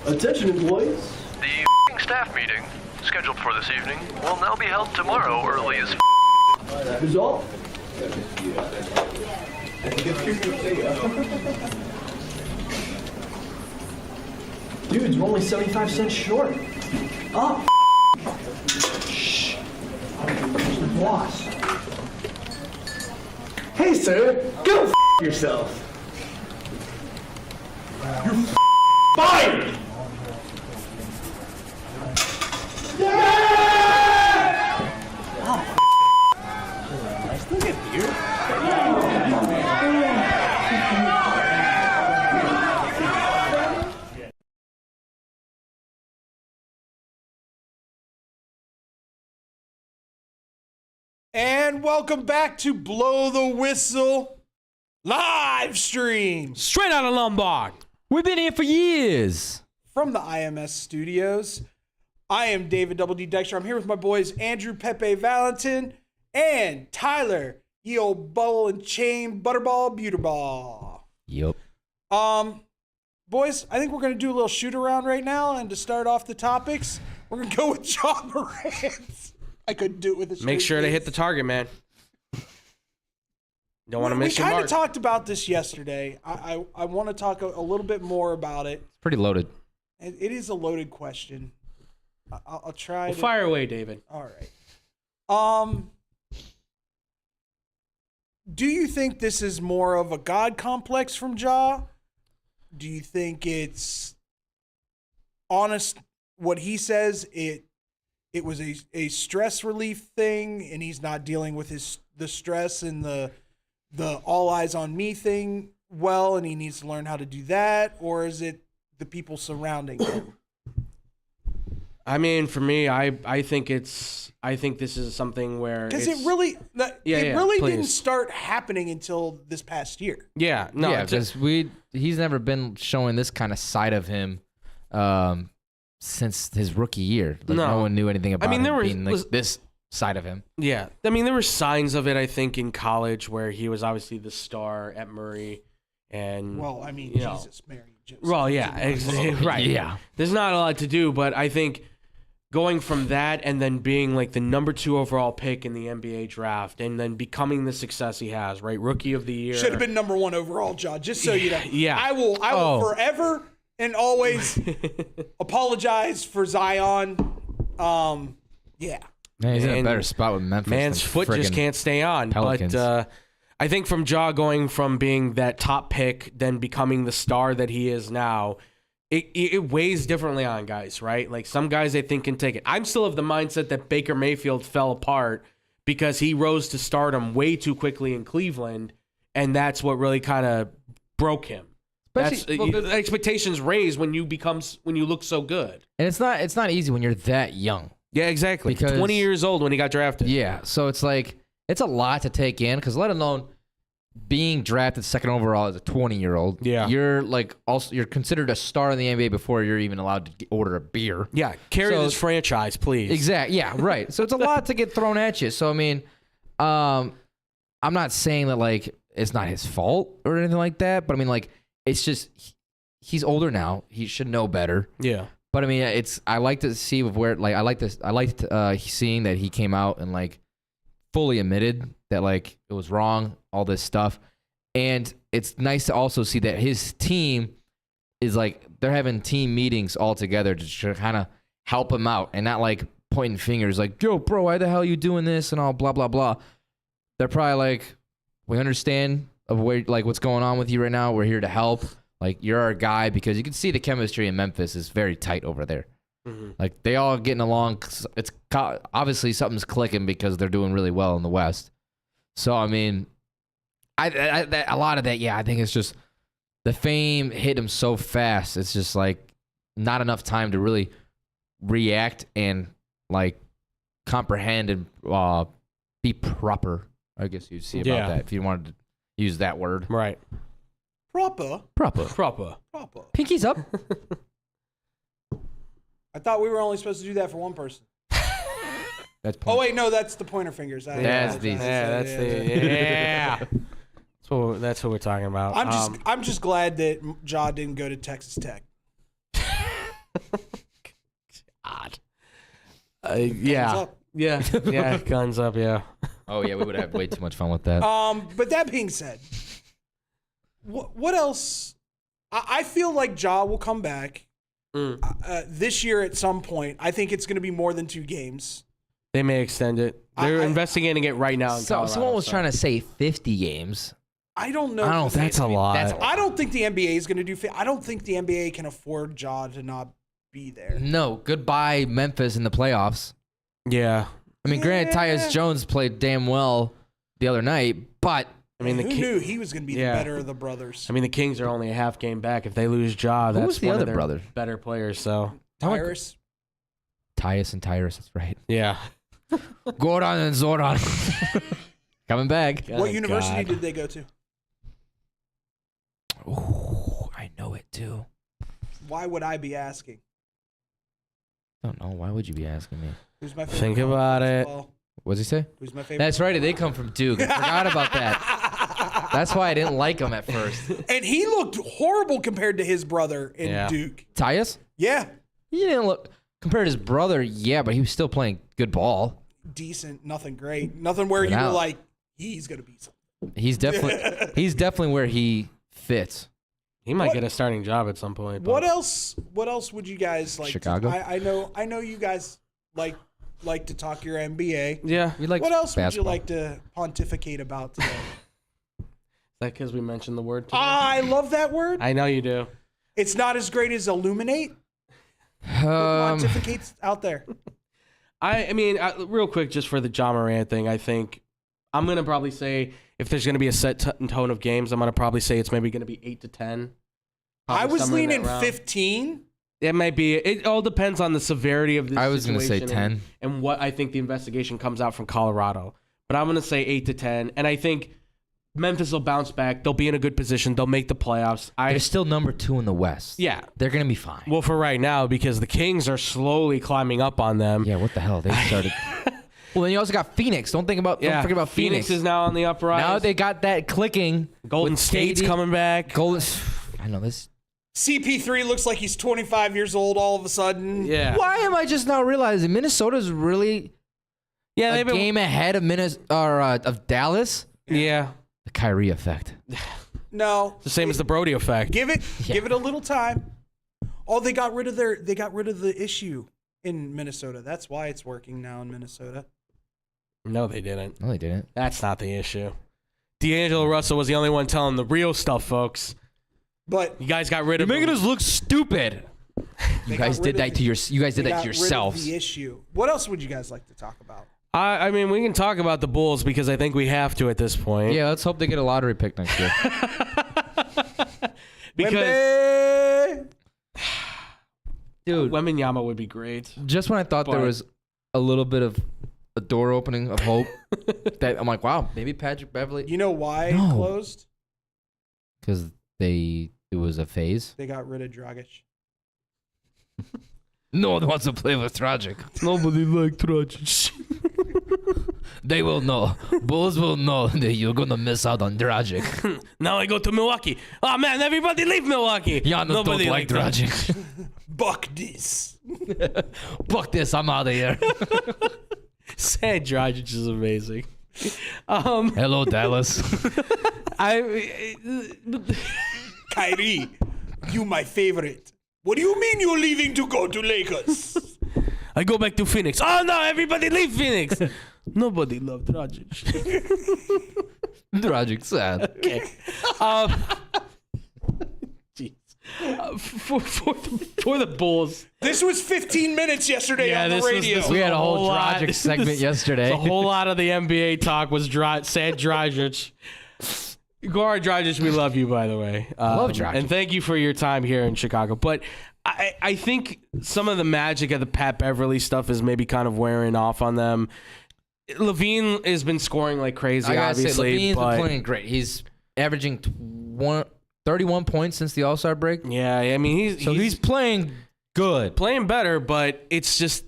Attention, employees. the staff meeting, scheduled for this evening, will now be held tomorrow early as Who's all? Dudes, we're only 75 cents short. Oh, shh. Boss. Hey, sir, go yourself. You're fired! And welcome back to Blow the Whistle live stream Straight out of Lombard. We've been here for years. from the IMS studios. I am David Double D Dexter. I'm here with my boys Andrew Pepe Valentin and Tyler, ye old ball and chain butterball buterball. Yep. Boys, I think we're gonna do a little shoot around right now, and to start off the topics, we're gonna go with John Morant. I couldn't do it with a Make straight sure to face. hit the target, man. Don't want to miss We your kind mark. of talked about this yesterday. I want to talk a little bit more about it. Pretty loaded. It is a loaded question. I'll try. Well, to, fire away, David. All right. Do you think this is more of a God complex from Ja? Do you think it's honest what he says? It was a stress relief thing, and he's not dealing with the stress and the all eyes on me thing well, and he needs to learn how to do that? Or is it the people surrounding him? I mean, for me, I think this is something where Because it really please. didn't start happening until this past year. Yeah, no, yeah, because he's never been showing this kind of side of him since his rookie year. Like, no one knew anything about him being like this side of him. Yeah, I mean, there were signs of it, I think, in college where he was obviously the star at Murray, and Well, I mean, Jesus, Mary, Joseph. well, yeah, right, Yeah. There's not a lot to do, but I think going from that and then being like the number 2 overall pick in the NBA draft, and then becoming the success he has, right, rookie of the year, Should have been number 1 overall, John. Just so you know. Yeah. I will forever and always apologize for Zion. Yeah. Man, he's in a better spot with Memphis. Man's than foot just friggin' can't stay on. Pelicans. But I think from Ja going from being that top pick, then becoming the star that he is now, it weighs differently on guys, right? Like some guys I think can take it. I'm still of the mindset that Baker Mayfield fell apart because he rose to stardom way too quickly in Cleveland, and that's what really kind of broke him. Expectations raise when you look so good. And it's not easy when you're that young. Yeah, exactly. Because 20 years old when he got drafted. Yeah, so it's like it's a lot to take in because let alone being drafted 2nd overall as a 20-year-old. Yeah, you're considered a star in the NBA before you're even allowed to order a beer. Yeah, carry this franchise, please. Exactly. Yeah, right. So it's a lot to get thrown at you. So I mean, I'm not saying that like it's not his fault or anything like that, but I mean like it's just he's older now. He should know better. Yeah. But I mean, I like to see where like I liked seeing that he came out and like fully admitted that like it was wrong, all this stuff, and it's nice to also see that his team is like they're having team meetings all together to kind of help him out and not like pointing fingers like, yo, bro, why the hell are you doing this and all blah blah blah. They're probably like, we understand of where like what's going on with you right now. We're here to help. Like, you're our guy, because you can see the chemistry in Memphis is very tight over there. Mm-hmm. Like, they all getting along. It's obviously something's clicking because they're doing really well in the West. So, I mean, a lot of that, yeah, I think it's just the fame hit him so fast. It's just, like, not enough time to really react and, like, comprehend and be proper, I guess you'd see about that if you wanted to use that word. Right. Proper. Pinkies up. I thought we were only supposed to do that for one person. That's oh wait, no, that's the pointer fingers. That's what we're talking about. I'm just glad that Ja didn't go to Texas Tech. Odd. Yeah, guns up. Yeah. Oh yeah, we would have way too much fun with that. But that being said. What else? I feel like Ja will come back this year at some point. I think it's going to be more than 2 games. They may extend it. They're investigating it right now in Colorado. Someone was trying to say 50 games. I don't know. I don't. That's a lot. I don't think the NBA is going to do. I don't think the NBA can afford Ja to not be there. No. Goodbye, Memphis in the playoffs. Yeah. I mean, granted, Tyus Jones played damn well the other night, but. I mean, who knew he was going to be the better of the brothers? I mean, the Kings are only a half game back. If they lose Ja, that's was the one other of their brother? Better players. So Tyrus. Tyus and Tyrus, that's right. Yeah. Gordon and Zoran. Coming back. What university did they go to? Oh, I know it too. Why would I be asking? I don't know. Why would you be asking me? Who's my favorite? Think about it. What's he say? Who's my favorite? That's right. They come from Duke. I forgot about that. That's why I didn't like him at first. And he looked horrible compared to his brother in Duke. Tyus? Yeah. He didn't look compared to his brother. Yeah, but he was still playing good ball. Decent, nothing great, nothing where you were like, he's gonna be something. He's definitely where he fits. He might get a starting job at some point. What else? What else would you guys like? Chicago. I know you guys like to talk your NBA. Yeah, we like. What else basketball. would you like to pontificate about today? Is that because we mentioned the word today? I love that word. I know you do. It's not as great as illuminate. Pontificate's out there. I mean, real quick, just for the Ja Morant thing, I think I'm going to probably say if there's going to be a set tone of games, I'm going to probably say it's maybe going to be 8 to 10. I was leaning 15. It might be. It all depends on the severity of this I was going to say situation 10. and what I think the investigation comes out from Colorado. But I'm going to say 8 to 10. And I think Memphis will bounce back. They'll be in a good position. They'll make the playoffs. They're still number 2 in the West. Yeah. They're going to be fine. Well, for right now, because the Kings are slowly climbing up on them. Yeah, what the hell? They started. Well, then you also got Phoenix. Don't forget about Phoenix. Phoenix is now on the uprise. Now they got that clicking. Golden State's coming back. I know this. CP3 looks like he's 25 years old all of a sudden. Yeah. Why am I just now realizing Minnesota's really a game ahead of of Dallas? Yeah. The Kyrie effect. No. It's the same as the Brody effect. Give it a little time. Oh, they got rid of the issue in Minnesota. That's why it's working now in Minnesota. No, they didn't. No, they didn't. That's not the issue. D'Angelo Russell was the only one telling the real stuff, folks. But you guys got rid of. You're making us look stupid. You guys did that to yourselves. Rid of the issue. What else would you guys like to talk about? I mean, we can talk about the Bulls because I think we have to at this point. Yeah, let's hope they get a lottery pick next year. Because, dude, Wembanyama would be great. Just when I thought there was a little bit of a door opening of hope, that I'm like, wow, maybe Patrick Beverley. You know why it closed? Because it was a phase. They got rid of Dragic. No one wants to play with Dragic. Nobody liked Rodgers. They will know. Bulls will know that you're going to miss out on Dragic. Now I go to Milwaukee. Oh, man, everybody leave Milwaukee. Giannis Nobody don't like Dragic. Buck this. Fuck this. I'm out of here. Sad Dragic is amazing. Hello, Dallas. Kyrie, you my favorite. What do you mean you're leaving to go to Lakers? I go back to Phoenix. Oh, no, everybody leave Phoenix. Nobody loved Dragic. Dragic sad. Okay. Jeez. For the Bulls. This was 15 minutes yesterday on the radio. We had a whole Dragic segment yesterday. A whole lot of the NBA talk was sad Dragic. Goran Dragic, we love you, by the way. Love Dragic. And thank you for your time here in Chicago. But I think some of the magic of the Pat Beverley stuff is maybe kind of wearing off on them. Levine has been scoring like crazy, obviously. Levine's been playing great. He's averaging 31 points since the All-Star break. Yeah, I mean, he's playing good. Playing better, but it's just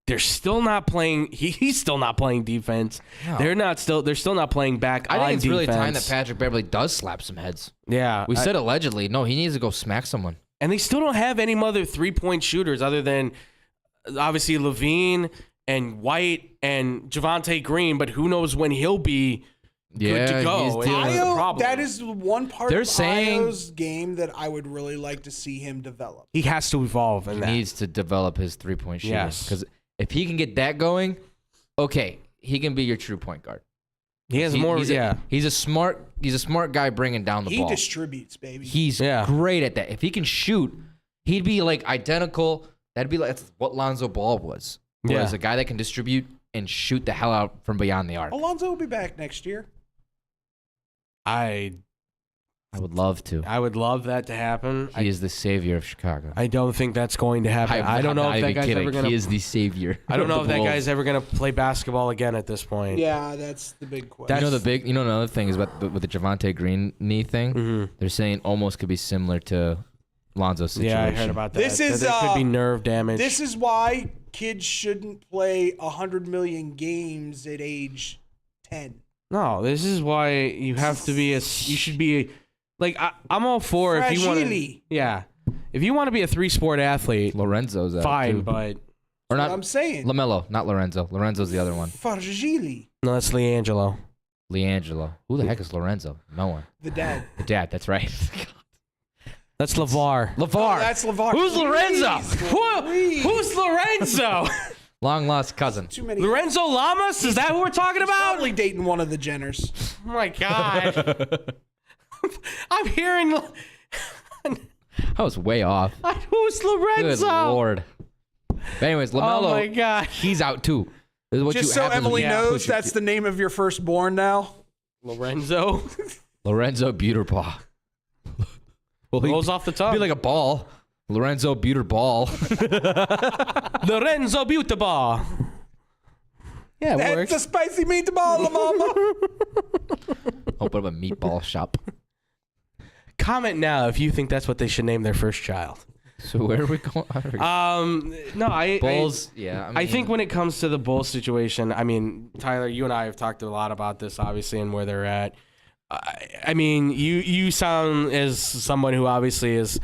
they're still not playing. He's still not playing defense. No. They're still not playing back. I think it's defense. really time that Patrick Beverley does slap some heads. Yeah, we said allegedly. No, he needs to go smack someone. And they still don't have any other 3-point shooters other than obviously Levine and White and Javonte Green. But who knows when he'll be good to go? That is one part of Ayo's game that I would really like to see him develop. He has to evolve in that. He needs to develop his 3-point shooting. Yes. Because if he can get that going, okay, he can be your true point guard. He has He's a smart guy bringing down the ball. He distributes, baby. He's great at that. If he can shoot, he'd be like identical. That'd be like what Lonzo Ball was. Yeah. A guy that can distribute and shoot the hell out from beyond the arc. Alonzo will be back next year. I would love to. I would love that to happen. He is the savior of Chicago. I don't think that's going to happen. I don't know if that guy's ever going to. He is the savior. I don't know if that guy's ever going to play basketball again at this point. Yeah, that's the big question. Another thing is with the Javonte Green knee thing. Mm-hmm. They're saying almost could be similar to Lonzo's situation. Yeah, I heard about that. There could be nerve damage. This is why kids shouldn't play 100 million games at age 10. No, this is why you have to be you should be like I'm all for if you want to. Yeah, if you want to be a 3-sport athlete, Lorenzo's fine, too. but or not. I'm saying LaMelo, not Lorenzo. Lorenzo's the other one. Fragili. No, that's LiAngelo. Who the heck is Lorenzo? No one. The dad. The dad. That's right. That's LeVar. Oh, that's LeVar. Who's Lorenzo? Who's Lorenzo? Long lost cousin. Too many. Lorenzo Lamas? Is that who we're talking about? Probably dating one of the Jenners. Oh my God. I'm hearing. I was way off. Who's Lorenzo? Good Lord. But anyways, LaMelo. Oh my God. He's out too. This is what Just so Emily knows, that's the name of your firstborn now. Lorenzo. Lorenzo Buterpaw. Rolls off the tongue. Be like a ball. Lorenzo Buterball. Lorenzo Buterball. Yeah, it That's works. a spicy meatball, La Mama. Open up a meatball shop. Comment now if you think that's what they should name their first child. So where are we going? No, Bulls. Yeah, I think when it comes to the Bulls situation, I mean, Tyler, you and I have talked a lot about this, obviously, and where they're at. I mean, you sound as someone who obviously is.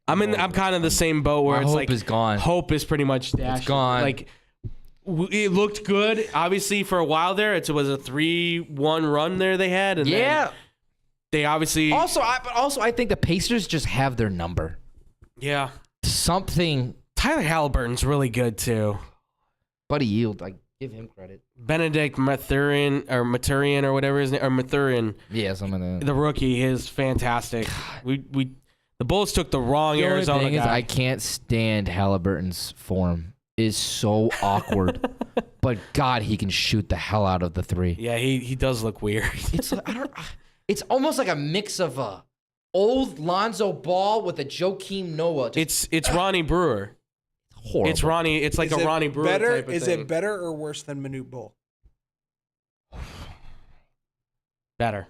I'm kind of the same boat where it's hope like is gone. Hope is pretty much dashed. It's gone. Like it looked good, obviously, for a while there. It was a 3-1 run there they had, and then they obviously Also, I think the Pacers just have their number. Yeah. Something. Tyler Halliburton's really good too. Buddy Yield, I give him credit. Benedict Mathurin or whatever his name, or Mathurin. Yeah, some of the. The rookie is fantastic. The Bulls took the wrong The only Arizona thing is, guy. I can't stand Halliburton's form. Is so awkward, but God, he can shoot the hell out of the three. Yeah, he does look weird. It's almost like a mix of a old Lonzo Ball with a Joakim Noah. It's Ronnie Brewer. Horrible. It's Ronnie. It's like Is a it Ronnie Brewer better, type of Is thing. it better or worse than Manute Bol? Better?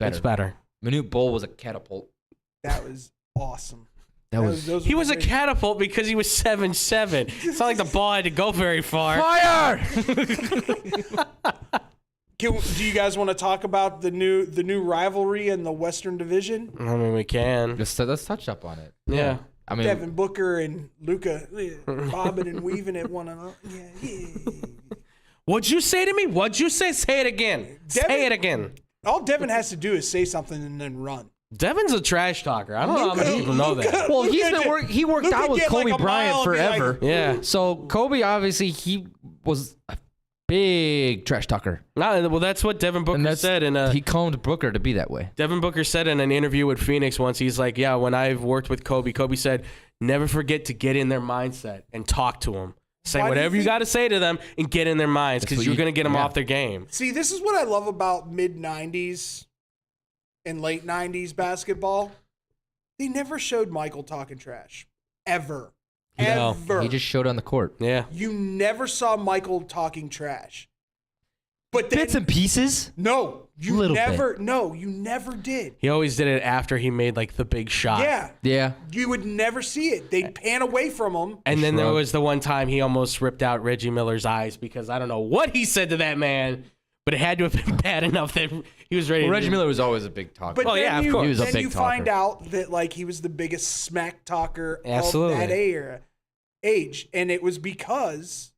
It's better. Manute Bol was a catapult. That was awesome. Those He were was a great. catapult because he was 7'7". It's not like the ball had to go very far. fire. Do you guys want to talk about the new rivalry in the Western Division? I mean, we can. Let's touch up on it. Yeah. I mean, Devin Booker and Luka bobbing and weaving at one another. Yeah. What'd you say to me? What'd you say? Say it again. Say it again. All Devin has to do is say something and then run. Devin's a trash talker. I don't know how many people know that. well, Luka he worked Luka out with get like Kobe a Bryant mile and be like, forever. Yeah. So Kobe, obviously, he was a big trash talker. Well, that's what Devin Booker said. He combed Booker to be that way. Devin Booker said in an interview with Phoenix once, he's like, yeah, when I've worked with Kobe said, never forget to get in their mindset and talk to them. Say Why do you whatever you think- got to say to them and get in their minds That's because what you're you- going to get them yeah. off their game. See, this is what I love about mid-'90s and late 90s basketball. They never showed Michael talking trash. Ever. No. Ever. He just showed on the court. Yeah. You never saw Michael talking trash. But then, Bits and pieces. no, you Little never. No, you never did. He always did it after he made like the big shot. Yeah, Yeah. you would never see it. They'd pan away from him. And then there Shrug. was the one time he almost ripped out Reggie Miller's eyes because I don't know what he said to that man, but it had to have been bad enough that he was ready Well, to Reggie Miller was always a big talker. But Oh, then yeah, of you, course. He was a then big you find talker. out that like he was the biggest smack talker Absolutely. of that age, and it was because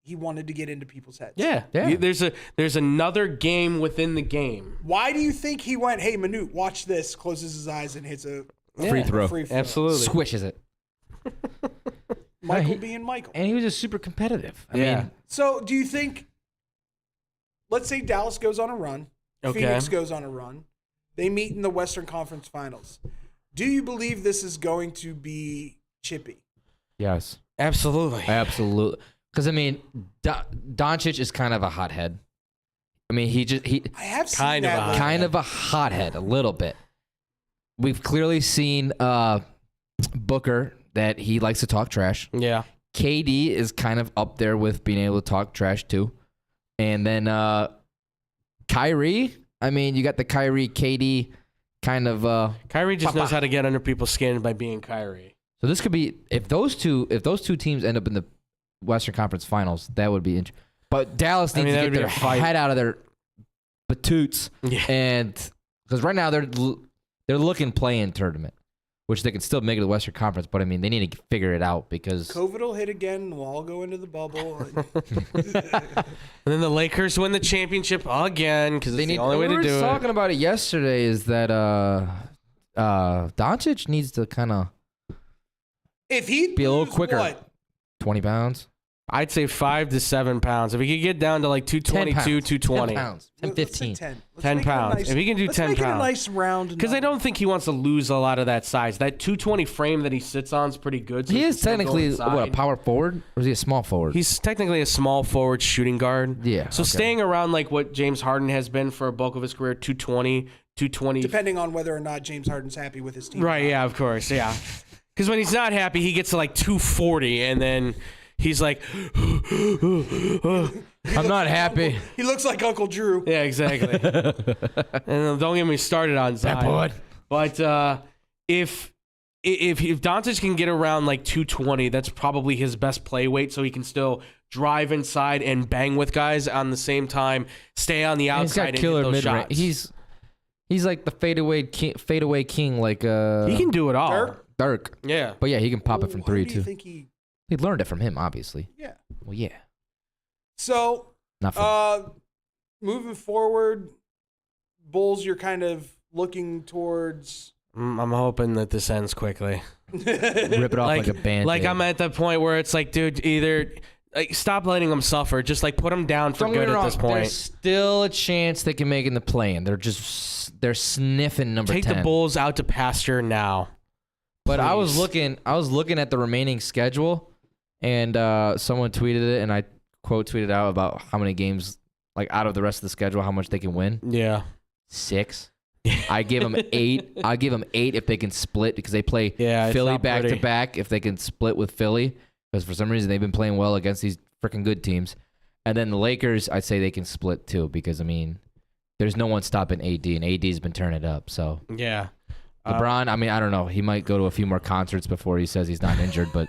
he wanted to get into people's heads. Yeah. Yeah. There's another game within the game. Why do you think he went, hey, Manute, watch this, closes his eyes and hits a Free throw. free throw? Absolutely. Squishes it. Michael he- being Michael. And he was just super competitive. I Yeah. mean, So do you think, let's say Dallas goes on a run, Okay. Phoenix goes on a run, they meet in the Western Conference Finals. Do you believe this is going to be chippy? yes. Absolutely. Absolutely. Because, I mean, Doncic is kind of a hothead. I mean, he I have seen Kind of that a lately. kind of a hothead, a little bit. We've clearly seen Booker that he likes to talk trash. Yeah. KD is kind of up there with being able to talk trash too. And then Kyrie, I mean, you got the Kyrie KD kind of Kyrie just Papa. knows how to get under people's skin by being Kyrie. so this could be if those two teams end up in the Western Conference Finals, that would be interesting. But Dallas needs that to would get be their a fight. head out of their batoots Yeah. and because right now they're looking play-in tournament, which they can still make it to the Western Conference, but I mean they need to figure it out because COVID will hit again, and we'll all go into the bubble. And then the Lakers win the championship again because it's the only way we to were do talking it. about it yesterday is that Doncic needs to kind of If he Be a little quicker. what? 20 pounds. I'd say 5 to 7 pounds. If he could get down to like 222, 220. 10 pounds. 10, Let's say 15. 10. Let's 10 make it a pounds. nice- If he can do let's 10 make it a pounds. nice round. Because I don't think he wants to lose a lot of that size. That 220 frame that he sits on is pretty good. so He can is still go technically inside. what, a power forward or is he a small forward? He's technically a small forward shooting guard. Yeah, So okay. staying around like what James Harden has been for a bulk of his career, 220. Depending on whether or not James Harden's happy with his team. Right, yeah, of course, yeah. Because when he's not happy, he gets to like 240, and then he's like, I'm not happy. He looks like Uncle Drew. yeah, exactly. And don't get me started on Zion. But if Doncic can get around like 220, that's probably his best play weight, so he can still drive inside and bang with guys on the same time, stay on the outside and killer hit those shots. He's like the fadeaway king, like He can do it all. Dirk. Yeah. But yeah, he can pop it from three Who do you too. think He learned it from him, obviously. Yeah. Well, yeah. So, Not fun. moving forward, Bulls, you're kind of looking towards. I'm hoping that this ends quickly. Rip it off like a band. Like I'm at the point where it's like, dude, either stop letting them suffer. Just like put them down for good at this point. There's still a chance they can make in the play-in. They're sniffing number 10. Take the Bulls out to pasture now. But I was Please. looking at the remaining schedule, and someone tweeted it, and I quote tweeted out about how many games, like out of the rest of the schedule, how much they can win. Yeah. 6. I give them 8. I give them 8 if they can split, because they play it's Philly not back pretty. to back. If they can split with Philly, because for some reason they've been playing well against these freaking good teams. And then the Lakers, I'd say they can split too, because I mean, there's no one stopping AD, and AD's been turning it up. So Yeah. LeBron, I mean, I don't know. He might go to a few more concerts before he says he's not injured, but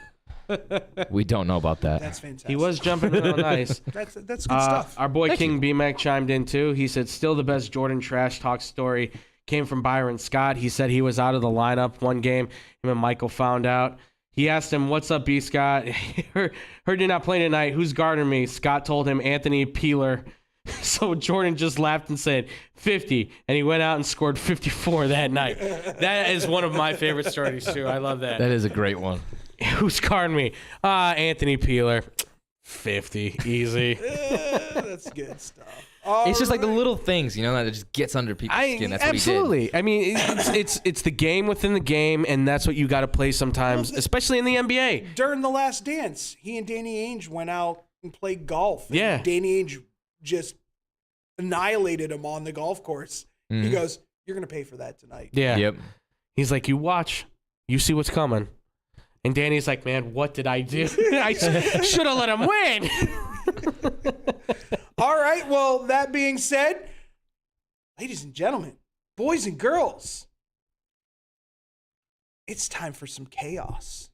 we don't know about that. That's fantastic. He was jumping around nice. That's good stuff. Our boy King B-Mac chimed in too. He said, still the best Jordan trash talk story came from Byron Scott. He said he was out of the lineup one game. Him and Michael found out. He asked him, what's up, B. Scott? Heard you're not playing tonight. Who's guarding me? Scott told him Anthony Peeler. So Jordan just laughed and said 50, and he went out and scored 54 that night. That is one of my favorite stories too. I love that. That is a great one. Who's guarding me? Anthony Peeler. 50, easy. That's good stuff. It's just like the little things, you know, that it just gets under people's skin. That's absolutely. what he did. I mean, it's the game within the game, and that's what you got to play sometimes, especially in the NBA. During The Last Dance, he and Danny Ainge went out and played golf. And Yeah. Danny Ainge just annihilated him on the golf course. He goes, you're going to pay for that tonight. Yeah. Yep. He's like, you watch, you see what's coming. And Danny's like, man, what did I do? I should have let him win. All right. Well, that being said, ladies and gentlemen, boys and girls, it's time for some chaos.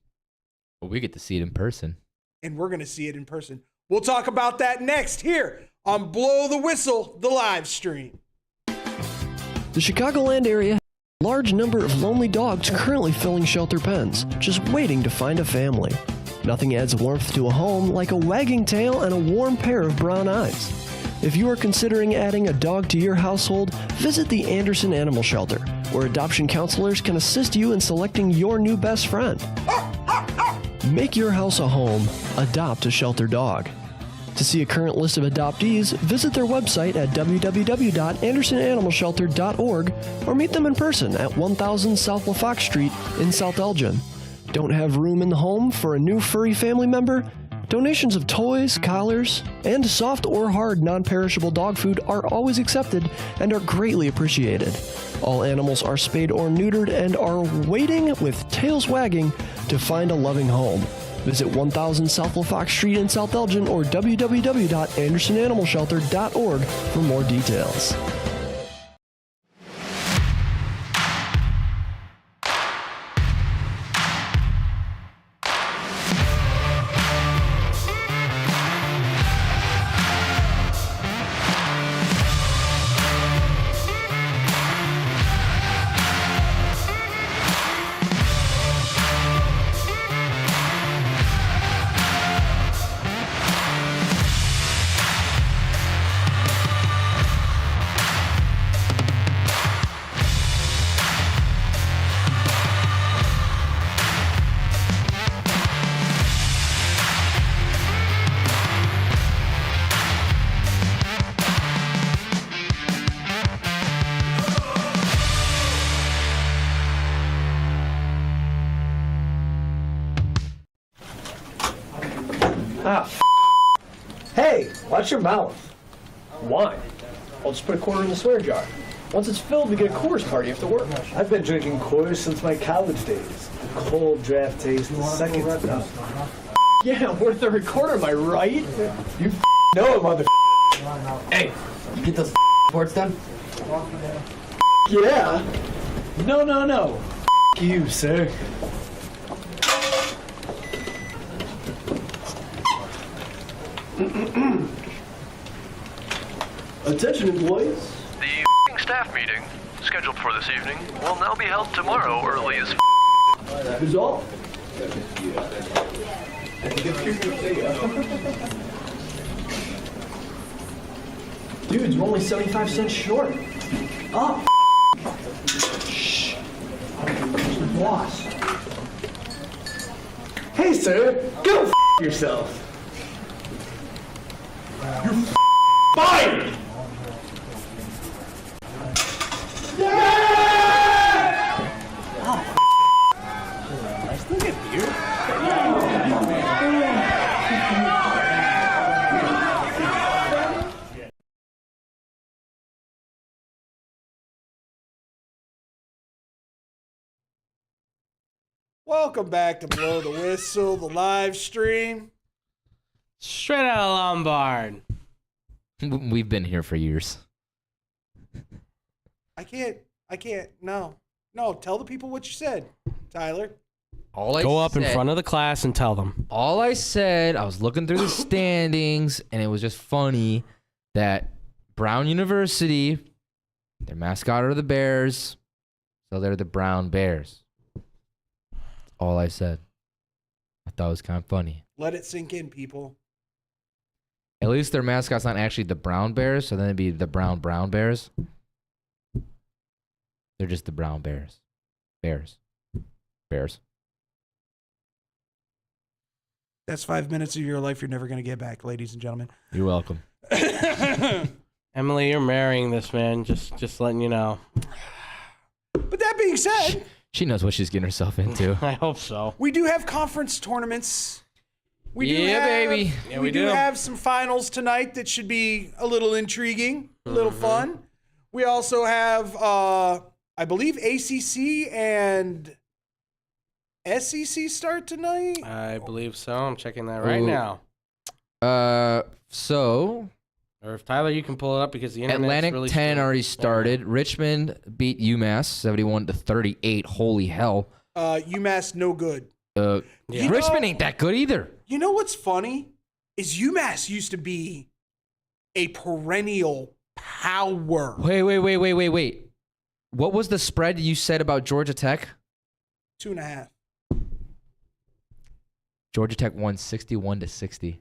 Well, we get to see it in person. And we're going to see it in person. We'll talk about that next here on Blow the Whistle, the live stream. The Chicagoland area has a large number of lonely dogs currently filling shelter pens, just waiting to find a family. Nothing adds warmth to a home like a wagging tail and a warm pair of brown eyes. If you are considering adding a dog to your household, visit the Anderson Animal Shelter, where adoption counselors can assist you in selecting your new best friend. Make your house a home. Adopt a shelter dog. To see a current list of adoptees, visit their website at www.andersonanimalshelter.org or meet them in person at 1000 South LaFox Street in South Elgin. Don't have room in the home for a new furry family member? Donations of toys, collars, and soft or hard non-perishable dog food are always accepted and are greatly appreciated. All animals are spayed or neutered and are waiting with tails wagging to find a loving home. Visit 1000 South LaFox Street in South Elgin or www.andersonanimalshelter.org for more details. Hey, watch your mouth. Why? I'll just put a quarter in the swear jar. Once it's filled, we get a Coors party after work. I've been drinking Coors since my college days. Cold draft taste, the second. Yeah, worth a recorder, am I right? You know it, mother. Hey, get those reports done. Yeah. No. You, sir. Attention, employees. The staff meeting, scheduled for this evening, will now be held tomorrow early as Who's all? Dudes, we're only 75 cents short. Oh, shh. Boss. Hey, sir, go yourself. You're fired! Welcome back to Blow the Whistle, the live stream. Straight out of Lombard. We've been here for years. I can't. No, tell the people what you said, Tyler. Go up in front of the class and tell them. All I said, I was looking through the standings, and it was just funny that Brown University, their mascot are the Bears, so they're the Brown Bears. That's all I said. I thought it was kind of funny. Let it sink in, people. At least their mascot's not actually the Brown Bears, so then it'd be the Brown Bears. They're just the Brown Bears. Bears. That's 5 minutes of your life you're never going to get back, ladies and gentlemen. You're welcome. Emily, you're marrying this man. Just letting you know. But that being said, She knows what she's getting herself into. I hope so. we do have conference tournaments. Yeah, baby. Yeah, we we do do. have some finals tonight that should be a little intriguing, a little fun. We also have, I believe, ACC and SEC start tonight. I believe so. I'm checking that right Ooh. now. So Or if Tyler, you can pull it up because the internet's Atlantic really 10 slow. already started. Richmond beat UMass 71-38. Holy hell. UMass no good. Yeah. Richmond ain't that good either. You know what's funny is UMass used to be a perennial power. Wait. What was the spread you said about Georgia Tech? 2.5. Georgia Tech won 61-60.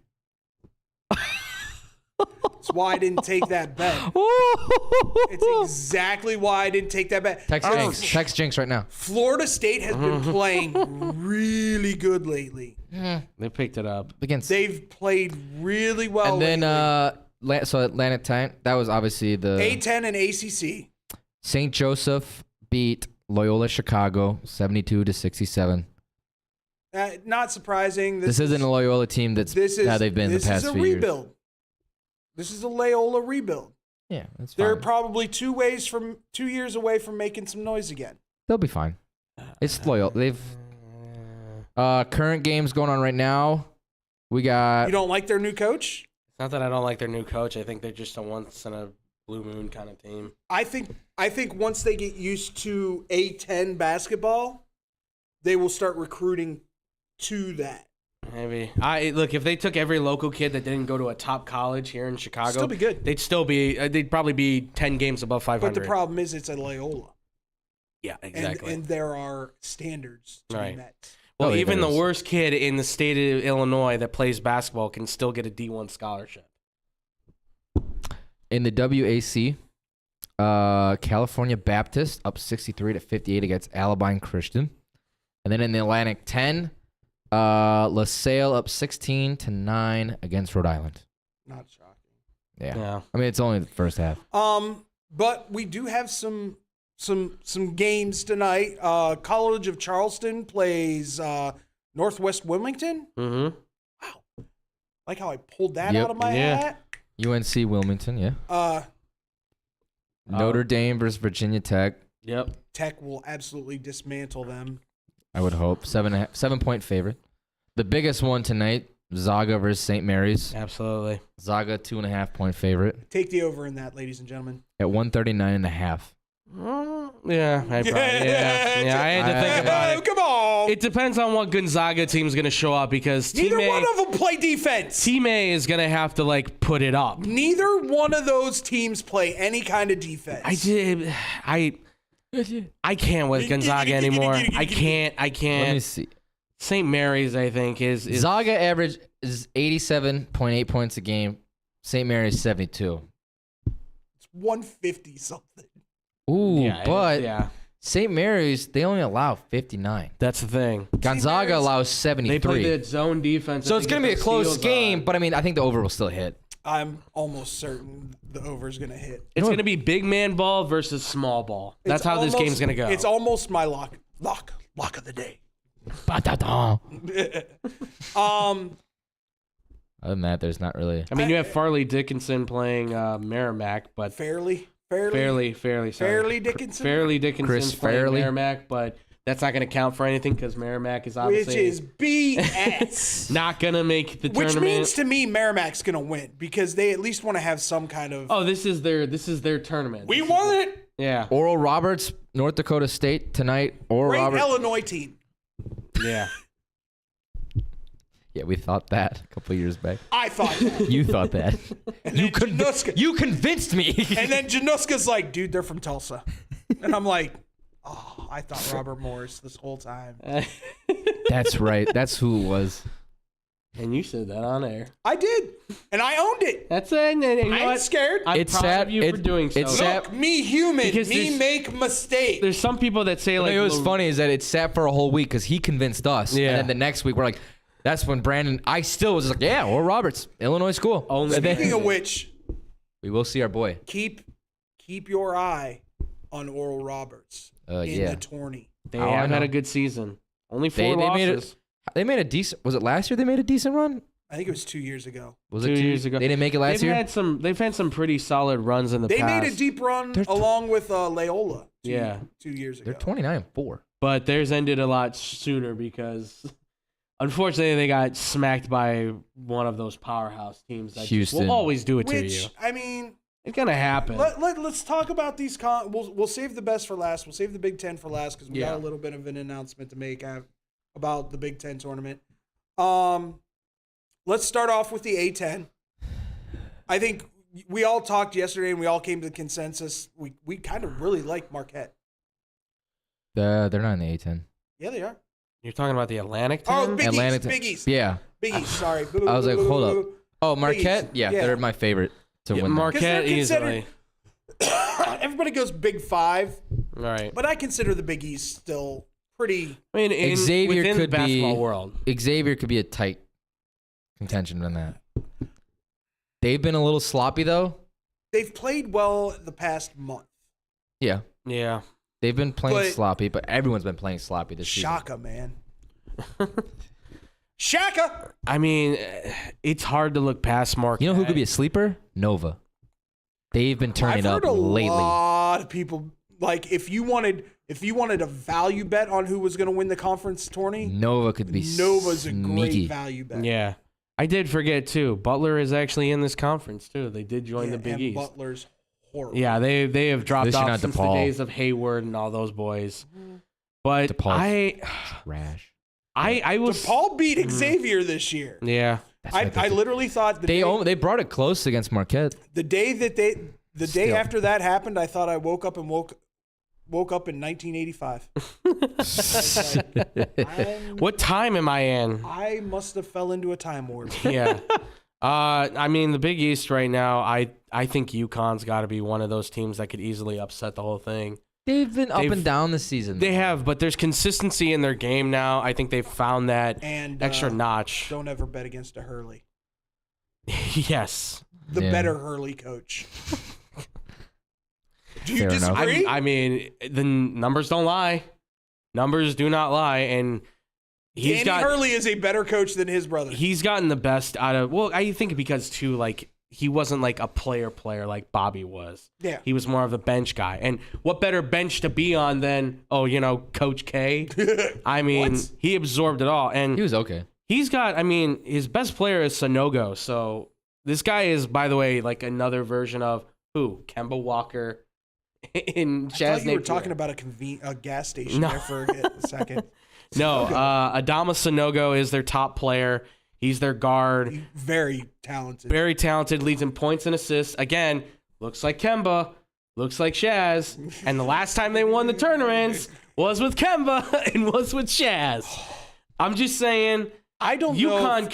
That's why I didn't take that bet. It's exactly why I didn't take that bet. Text Jinx right now. Florida State has been playing really good lately. They picked it up. Against They've played really well. and then lately. so Atlantic 10, that was obviously the A10 and ACC. St. Joseph beat Loyola Chicago 72-67. Not surprising. This isn't a Loyola team that's how they've been the past few This is a years. rebuild. This is a Loyola rebuild. Yeah, that's fine. They're probably 2 years away from making some noise again. They'll be fine. It's Loyola. They've current games going on right now. We got You don't like their new coach? It's not that I don't like their new coach. I think they're just a once in a blue moon kind of team. I think once they get used to A10 basketball, they will start recruiting to that. Maybe. Look, if they took every local kid that didn't go to a top college here in Chicago, Still be good. They'd probably be 10 games above 500. But the problem is it's a Loyola. Yeah, exactly. And there are standards to be met. Well, Oh, yeah, even there the is. worst kid in the state of Illinois that plays basketball can still get a D1 scholarship. in the WAC. California Baptist up 63-58 against Alabama Christian, and then in the Atlantic 10. LaSalle up 16-9 against Rhode Island. Not shocking. Yeah. I mean, it's only the first half. But we do have some games tonight. College of Charleston plays Northwest Wilmington. Mm-hmm. Wow. Like how I pulled that Yep. out of my hat. UNC Wilmington, yeah. Notre Dame versus Virginia Tech. Yep. Tech will absolutely dismantle them. I would hope. 7-point favorite. The biggest one tonight, Zaga versus St. Mary's. Absolutely. Zaga 2.5-point favorite Take the over in that, ladies and gentlemen. at 139.5. Yeah, I had to think about it. Come on. It depends on what Gonzaga team's going to show up because Neither Team one A, of them play defense. Team A is going to have to like put it up. Neither one of those teams play any kind of defense. I can't with Gonzaga anymore. I can't. Let me see. St. Mary's, I think, is Zaga average is 87.8 points a game. St. Mary's 72. It's 150 something. Ooh, but yeah, St. Mary's, they only allow 59. that's the thing. Gonzaga allows 73. They play the zone defense. So it's going to be a close game, but I mean, I think the over will still hit. I'm almost certain the over is going to hit. It's going to be big man ball versus small ball. That's how this game's going to go. It's almost my lock of the day. Other than that, there's not really. I mean, you have Farley Dickinson playing Merrimack, but Fairly Dickinson. Fairleigh Dickinson Chris playing Fairley. Merrimack, but that's not going to count for anything because Merrimack is Which obviously is BS. not going to make the Which tournament. means to me Merrimack's going to win because they at least want to have some kind of. Oh, this is their tournament. We won it. Yeah. Oral Roberts, North Dakota State tonight. Oral Great Roberts. Illinois team. Yeah. Yeah, we thought that a couple years back. I thought that. You thought that. you, You convinced me. And then Januska's like, dude, they're from Tulsa. And I'm like, oh, I thought Robert Morris this whole time. That's right. That's who it was. And you said that on air. I did. And I owned it. That's it. And you know I ain't what? scared. I'm It's proud sad- of you for it- doing so. it's sad- Look, me human. Because Me there's- make mistakes. There's some people that say like, It was funny is that it sat for a whole week because he convinced us. Yeah. And then the next week, we're like, that's when Brandon, I still was like, yeah, Oral Roberts, Illinois school. Only And then- Speaking of which, we will see our boy. keep your eye on Oral Roberts in Yeah. the tourney. They I haven't had know. a good season. Only 4 They losses. made a decent, was it last year they made a decent run? I think it was 2 years ago. Was 2 it years ago. They didn't make it last year? They've had some pretty solid runs in the They past. made a deep run along with Loyola. Two years ago. They're 29-4. But theirs ended a lot sooner because, unfortunately, they got smacked by one of those powerhouse teams that just Houston. will always do it to Which, you. I mean, It's gonna happen. let's talk about these. We'll save the best for last. We'll save the Big Ten for last because we Yeah. got a little bit of an announcement to make about the Big Ten tournament. Let's start off with the A10. I think we all talked yesterday and we all came to the consensus. We kind of really like Marquette. They're not in the A10. Yeah, they are. You're talking about the Atlantic Oh, team? Big Atlantic East. team. Big East. Yeah. Big East. Sorry. I was like, hold up. Oh, Big Marquette? East. Yeah, Yeah. they're my favorite to win. that. Marquette they're easily. Everybody goes Big Five, Right. but I consider the Big East still pretty. I mean, Xavier within could the basketball be world. Xavier could be a tight contention on that. They've been a little sloppy though. They've played well the past month. Yeah. Yeah. They've been playing But- sloppy, but everyone's been playing sloppy this season. Shaka, man. Shaka. I mean, it's hard to look past Marquette. You know who could be a sleeper? Nova. They've been turning I've up heard a lately. lot of people like if you wanted a value bet on who was going to win the conference tourney, Nova could be Nova's a great sneaky. value bet. Yeah. I did forget, too. Butler is actually in this conference, too. They did join the Big and East. Butler's horrible. Yeah, they have dropped At least you're off not since the DePaul. days of Hayward and all those boys. But DePaul's trash. I was... DePaul beat Xavier this year. Yeah. I literally thought They brought it close against Marquette. the day Still. after that happened, I thought I woke up in 1985. What time am I in? I must have fell into a time warp. Yeah. I mean, the Big East right now, I think UConn's got to be one of those teams that could easily upset the whole thing. They've been up They've- and down this season. They have, but there's consistency in their game now. I think they've found that And extra notch. Don't ever bet against a Hurley. Yes. The Yeah. better Hurley coach. Do you Fair enough. disagree? I mean, the numbers don't lie. Numbers do not lie, and Danny Hurley is a better coach than his brother. he's gotten the best out of. Well, I think because too, like he wasn't like a player like Bobby was. Yeah. He was more of a bench guy. And what better bench to be on than, Coach K? I mean, What? he absorbed it all. And He was okay. he's got, his best player is Sanogo. So this guy is, by the way, like another version of who? Kemba Walker in Chaz I thought you were Napier. talking about a gas station No. there for a second. No, Adama Sanogo is their top player. He's their guard. Very talented. Very talented, leads in points and assists. Again, looks like Kemba, looks like Shaz. And the last time they won the tournaments was with Kemba and was with Shaz. I'm just saying, I don't know. UConn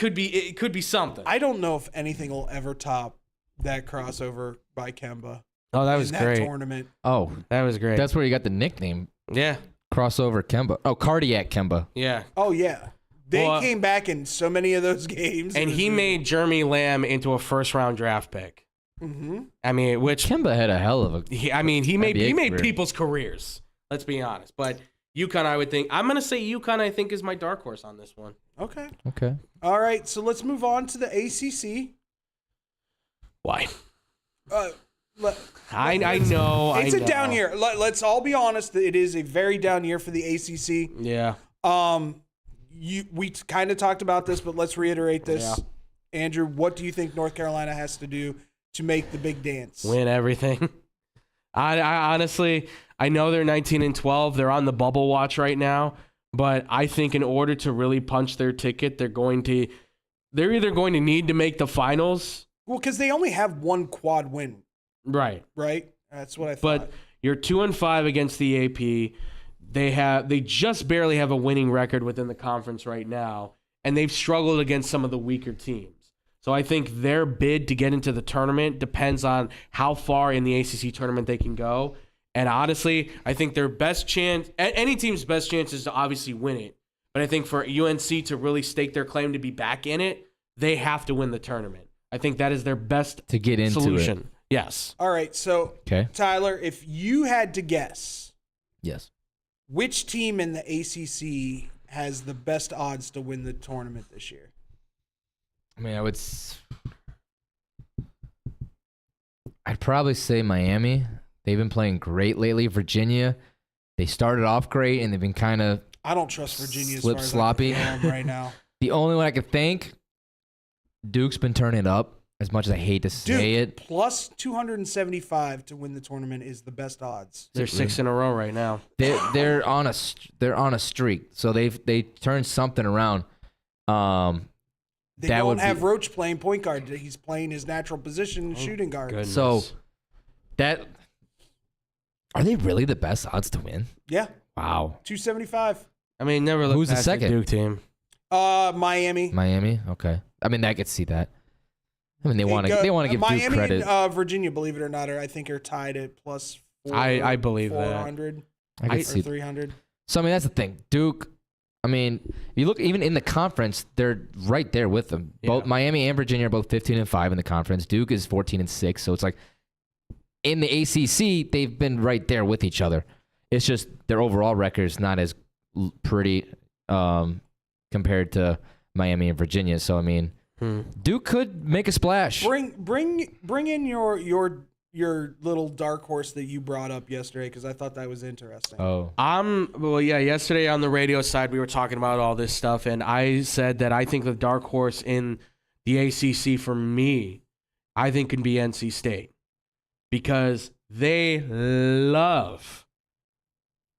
could be something. I don't know if anything will ever top that crossover by Kemba. Oh, that in was that great. tournament. Oh, That was great. that's where you got the nickname, yeah, crossover Kemba. Oh, cardiac Kemba. yeah. Oh yeah, they Well, came back in so many of those games, And he made Jeremy Lamb into a first-round draft pick. Mm-hmm. Which Kemba had a hell of a. he made NBA career. people's careers. Let's be honest. But UConn, I would think I'm gonna say UConn. I think is my dark horse on this one. Okay. Okay. All right. So let's move on to the ACC. Why? Let- I know. It's I a know. down year. Let's all be honest. It is a very down year for the ACC. Yeah. We kind of talked about this, but let's reiterate this. Yeah. Andrew, what do you think North Carolina has to do to make the big dance? Win everything. I honestly, I know they're 19-12. They're on the bubble watch right now, but I think in order to really punch their ticket, they're either going to need to make the finals. Well, because they only have one quad win, Right. right? That's what I thought. But you're 2-5 against the AP. They just barely have a winning record within the conference right now, and they've struggled against some of the weaker teams. So I think their bid to get into the tournament depends on how far in the ACC tournament they can go. And honestly, I think their best chance, any team's best chance is to obviously win it. But I think for UNC to really stake their claim to be back in it, they have to win the tournament. I think that is their best To get into solution. it. Yes. All right. So, Okay. Tyler, if you had to guess, Yes. which team in the ACC has the best odds to win the tournament this year? I mean, I'd probably say Miami. They've been playing great lately. Virginia, they started off great and they've been kind of I don't trust Virginia as Slip far as sloppy. I can throw 'em right now. the only one I could think. Duke's been turning it up. As much as I hate to say Duke it, plus 275 to win the tournament is the best odds. They're 6 in a row right now. they're on a streak. So they turned something around. They That don't would have be- Roach playing point guard. He's playing his natural position, shooting guard. Goodness. So that are they really the best odds to win? Yeah, Wow. 275. I mean, never look Who's the past second? Duke team. Miami. Miami. Okay. I mean, I could see that. I mean, they want to give Miami Duke credit. and Virginia, believe it or not, I think are tied at plus I believe that. 400 I could or see. 300. So I mean, that's the thing. Duke. I mean, if you look even in the conference, they're right there with them. Both Yeah. Miami and Virginia are both 15-5 in the conference. Duke is 14-6. So it's like in the ACC, they've been right there with each other. It's just their overall record is not as pretty compared to Miami and Virginia. So I mean, Duke could make a splash. Bring in your little dark horse that you brought up yesterday because I thought that was interesting. Oh, Yesterday on the radio side, we were talking about all this stuff, and I said that I think the dark horse in the ACC for me, I think can be NC State because they love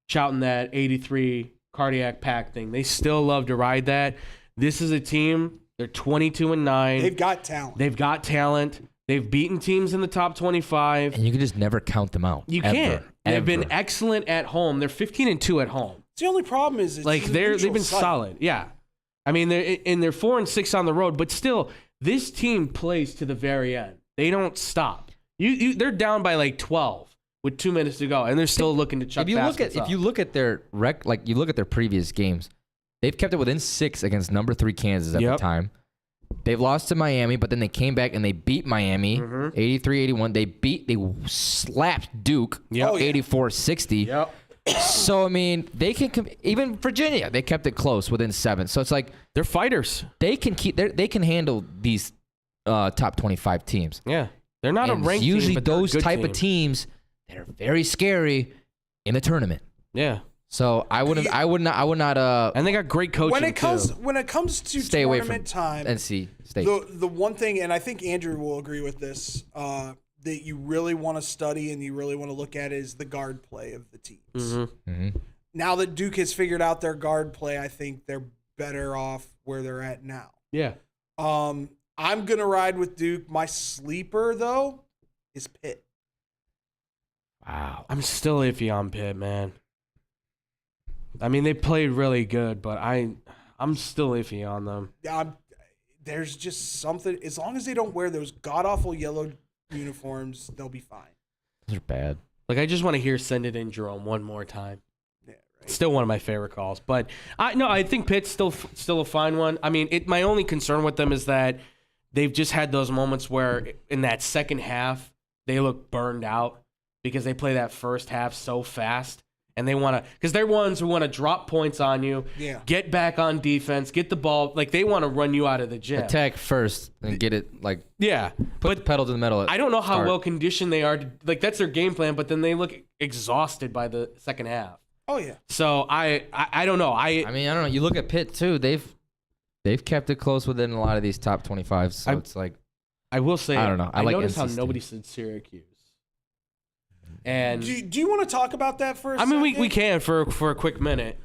shouting that 83 cardiac pack thing. They still love to ride that. This is a team, they're 22-9. They've got talent. They've got talent. They've beaten teams in the top 25. and you can just never count them out. You ever, can't. They've ever. been excellent at home. They're 15-2 at home. The only problem is it's Like just a they've neutral been site. solid. Yeah. I mean, they're 4-6 on the road, but still, this team plays to the very end. They don't stop. They're down by like 12 with 2 minutes to go, and they're still looking to chuck If you baskets look at their you look at their previous games, they've kept it within 6 against number 3 Kansas at the Yep. time. They've lost to Miami, but then they came back and they beat Miami 83-81. They slapped Duke Yep. Oh, yeah. 84-60. Yep. So I mean, they can even Virginia, they kept it close within 7. So it's like They're fighters. they can handle these top 25 teams. Yeah, they're not And a ranked usually team, but they're a those good type team. of teams that are very scary in the tournament. Yeah, So I would not. and they got great coaching When it comes too. when it comes to Stay away from tournament time, NC State. the one thing, and I think Andrew will agree with this, that you really want to study and you really want to look at is the guard play of the teams. Mm-hmm. Now that Duke has figured out their guard play, I think they're better off where they're at now. Yeah, I'm gonna ride with Duke. My sleeper though is Pitt. Wow. I'm still iffy on Pitt, man. I mean, they played really good, but I'm still iffy on them. There's just something. As long as they don't wear those god awful yellow uniforms, they'll be fine. Those are bad. Like, I just want to hear "Send It In, Jerome" one more time. Yeah, right. Still one of my favorite calls, but I think Pitt's still a fine one. I mean, my only concern with them is that they've just had those moments where in that second half they look burned out because they play that first half so fast, and they want to, because they're ones who want to drop points on you, Yeah. get back on defense, get the ball, like they want to run you out of the gym. Attack first and get it like Yeah, put the pedal to the metal. I don't know how start. well conditioned they are. Like that's their game plan, but then they look exhausted by the second half. Oh yeah. So I don't know. I mean, I don't know. You look at Pitt too. They've kept it close within a lot of these top 25s. So it's like I will say I don't know. I like noticed how NC State. nobody said Syracuse. And Do you want to talk about that for a I mean, second? we can for a quick minute.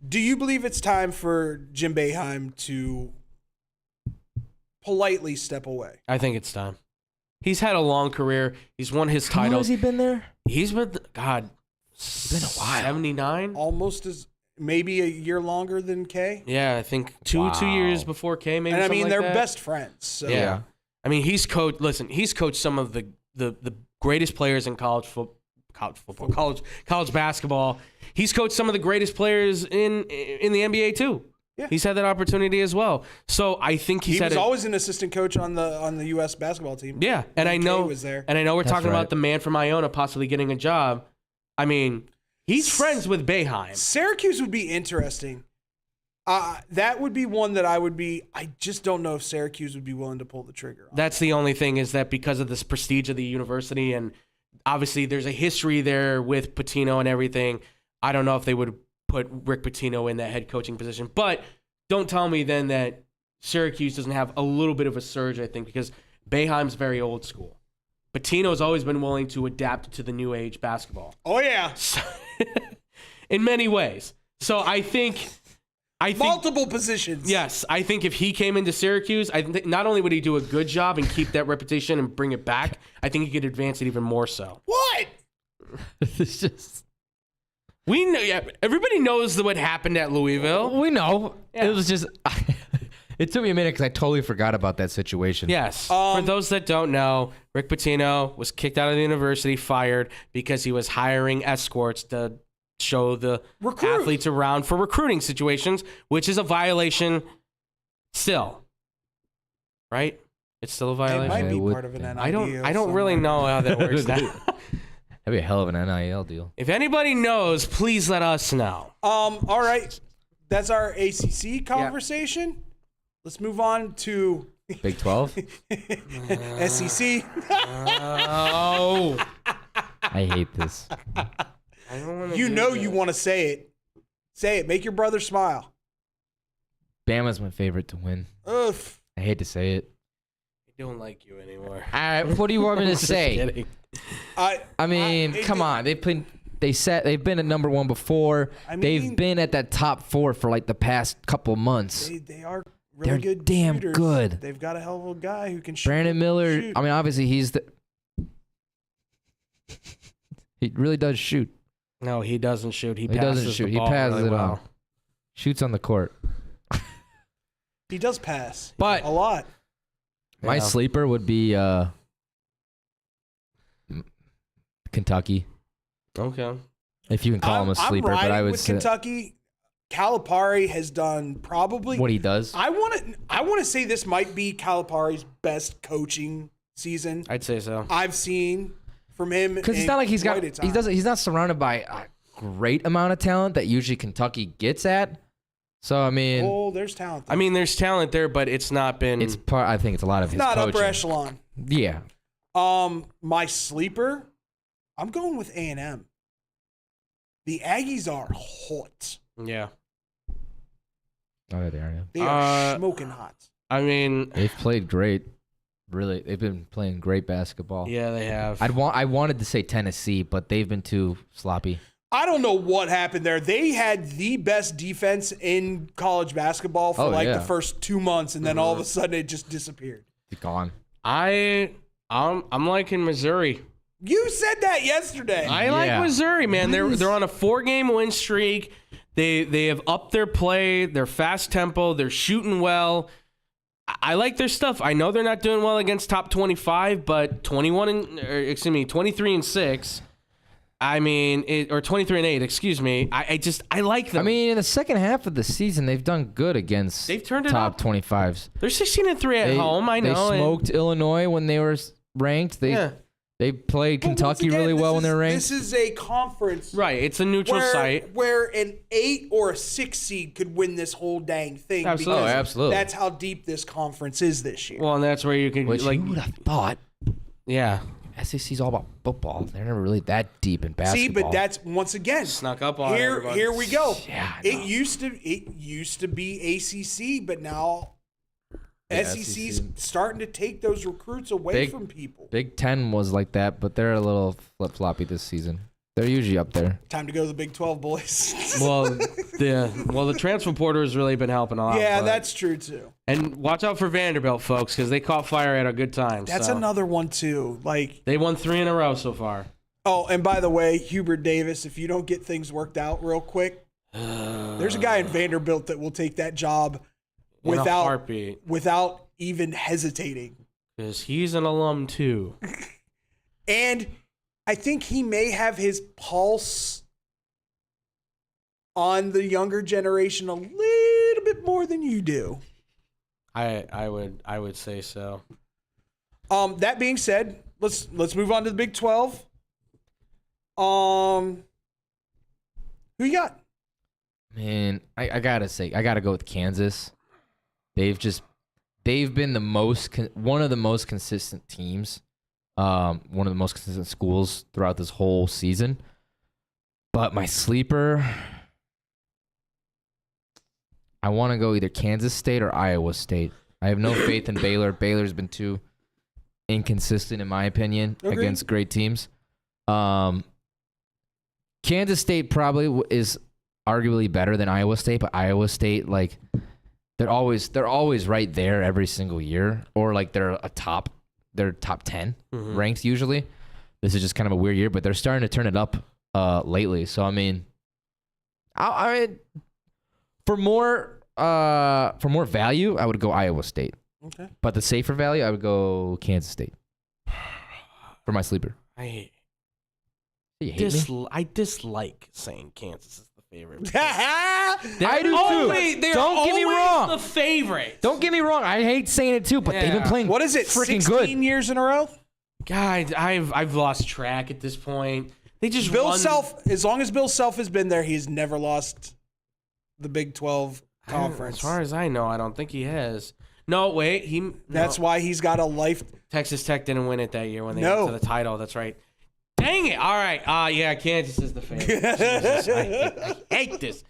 Do you believe it's time for Jim Boeheim to politely step away? I think it's time. He's had a long career. He's won his How long title. has he been there? He's been God. It's been a while. 79. Almost as maybe a year longer than Kay. Yeah, I think two years before K. Maybe. And I something mean, like they're that. best friends. So. Yeah. I mean, he's coached. Listen, he's coached some of the greatest players in college basketball. He's coached some of the greatest players in the NBA too. Yeah. He's had that opportunity as well. So I think He he's was had always an assistant coach on the U.S. basketball team. Yeah, and I Kay know was there. and I know we're That's talking right. about the man from Iona possibly getting a job. I mean, he's friends with Boeheim. Syracuse would be interesting. That would be one that I just don't know if Syracuse would be willing to pull the trigger on. That's the only thing, is that because of this prestige of the university, and obviously there's a history there with Pitino and everything, I don't know if they would put Rick Pitino in that head coaching position. But don't tell me then that Syracuse doesn't have a little bit of a surge, I think, because Boeheim's very old school. Pitino's always been willing to adapt to the new age basketball. Oh yeah, In many ways. So I think multiple positions. yes, I think if he came into Syracuse, I think not only would he do a good job and keep that reputation and bring it back, I think he could advance it even more so. What? It's just We know, yeah, everybody knows what happened at Louisville. we know. Yeah. It was just it took me a minute because I totally forgot about that situation. Yes. For those that don't know, Rick Pitino was kicked out of the university, fired because he was hiring escorts to show the Recruit. athletes around for recruiting situations, which is a violation still. Right? It's still a It violation. might be I would part of an think. NIL. I don't really know how that works now. That'd be a hell of an NIL deal. If anybody knows, please let us know. All right, that's our ACC conversation. Let's move on to Big 12? SEC. Oh. I hate this. I don't wanna You do know this. you want to say it. Say it. Make your brother smile. Bama's my favorite to win. Ugh. I hate to say it. I don't like you anymore. All right, what do you want me to Just say? kidding. I mean, come on. They've been at number one before. I mean- They've been at that top four for like the past couple months. They are really They're good damn shooters. good. They've got a hell of a guy who can shoot. Brandon Miller, shoot. I mean, obviously he really does shoot. No, he doesn't shoot. He doesn't passes shoot. the He ball passes really it well. on. Shoots on the court. He does pass. But- a lot. My Yeah. sleeper would be Kentucky, Okay. if you can call him a sleeper. I'm But riding I would with say Kentucky. Calipari has done probably what he does. I want to say this might be Calipari's best coaching season I'd say so. I've seen from him. Because it's not like he's got quite a time. he's not surrounded by a great amount of talent that usually Kentucky gets at. So I mean, there's talent there. I mean, there's talent there, but it's not been. it's part. I think it's a lot of his not coaching. upper echelon. Yeah. My sleeper, I'm going with A&M. The Aggies are hot. Yeah. Oh, they are. Yeah. They are smoking hot. I mean, They've played great. Really, they've been playing great basketball. yeah, they have. I wanted to say Tennessee, but they've been too sloppy. I don't know what happened there. They had the best defense in college basketball for the first 2 months, and then all of a sudden it just disappeared. It's gone. I'm liking Missouri. You said that yesterday. I like Missouri, man. They're on a 4-game win streak. They have upped their play. They're fast tempo. They're shooting well. I like their stuff. I know they're not doing well against top 25, but 23-6. I mean, or 23-8. Excuse me. I like them. I mean, in the second half of the season, they've done good against They've turned it top up. 25s. They're 16-3 at home. I know. They smoked Illinois when they were ranked. They played Kentucky really well when they were ranked. This is a conference. Right. It's a neutral site. Where an 8 or a 6 seed could win this whole dang thing. Absolutely. Because absolutely. That's how deep this conference is this year. Well, and that's where you can Which you would have thought. Yeah. SEC's all about football. They're never really that deep in basketball. See, but that's once again Snuck up on everybody. Here we go. Yeah, it used to be ACC, but now SEC's starting to take those recruits away from people. Big Ten was like that, but they're a little flip-floppy this season. They're usually up there. Time to go to the Big 12, boys. Well, the transfer portal has really been helping a lot. Yeah, that's true too. And watch out for Vanderbilt, folks, because they caught fire at a good time. That's another one too. Like they won 3 in a row so far. Oh, and by the way, Hubert Davis, if you don't get things worked out real quick, there's a guy in Vanderbilt that will take that job In a heartbeat. without even hesitating. Because he's an alum too. And I think he may have his pulse on the younger generation a little bit more than you do. I would say so. That being said, let's move on to the Big 12. Who you got? Man, I gotta go with Kansas. They've been one of the most consistent teams, one of the most consistent schools throughout this whole season. But my sleeper, I want to go either Kansas State or Iowa State. I have no faith in Baylor. Baylor's been too inconsistent, in my opinion, against great teams. Kansas State probably is arguably better than Iowa State, but Iowa State, like, they're always right there every single year, or like they're top 10 ranked usually. This is just kind of a weird year, but they're starting to turn it up lately. So I mean, for more value, I would go Iowa State. Okay. But the safer value, I would go Kansas State for my sleeper. I You hate me? I dislike saying Kansas is the favorite. I do too. They're Don't get me wrong. The favorite. Don't get me wrong. I hate saying it too, but they've been playing. What is it? Freaking 16 good. years in a row? God, I've lost track at this point. They just Bill won. Self. As long as Bill Self has been there, he's never lost the Big 12 conference. As far as I know, I don't think he has. No, wait. That's why he's got a life. Texas Tech didn't win it that year when they went to the title. That's right. Dang it. All right. Yeah, Kansas is the favorite. Jesus, I hate this.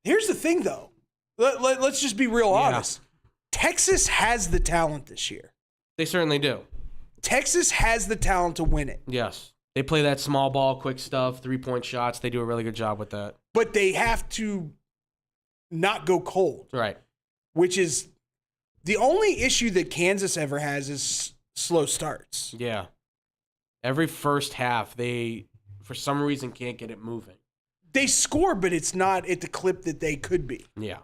Here's the thing, though. Let's just be real honest. Texas has the talent this year. They certainly do. Texas has the talent to win it. Yes. They play that small ball, quick stuff, 3-point shots. They do a really good job with that. But they have to not go cold. Right. Which is the only issue that Kansas ever has is slow starts. Yeah. Every first half, they, for some reason, can't get it moving. They score, but it's not at the clip that they could be. Yeah.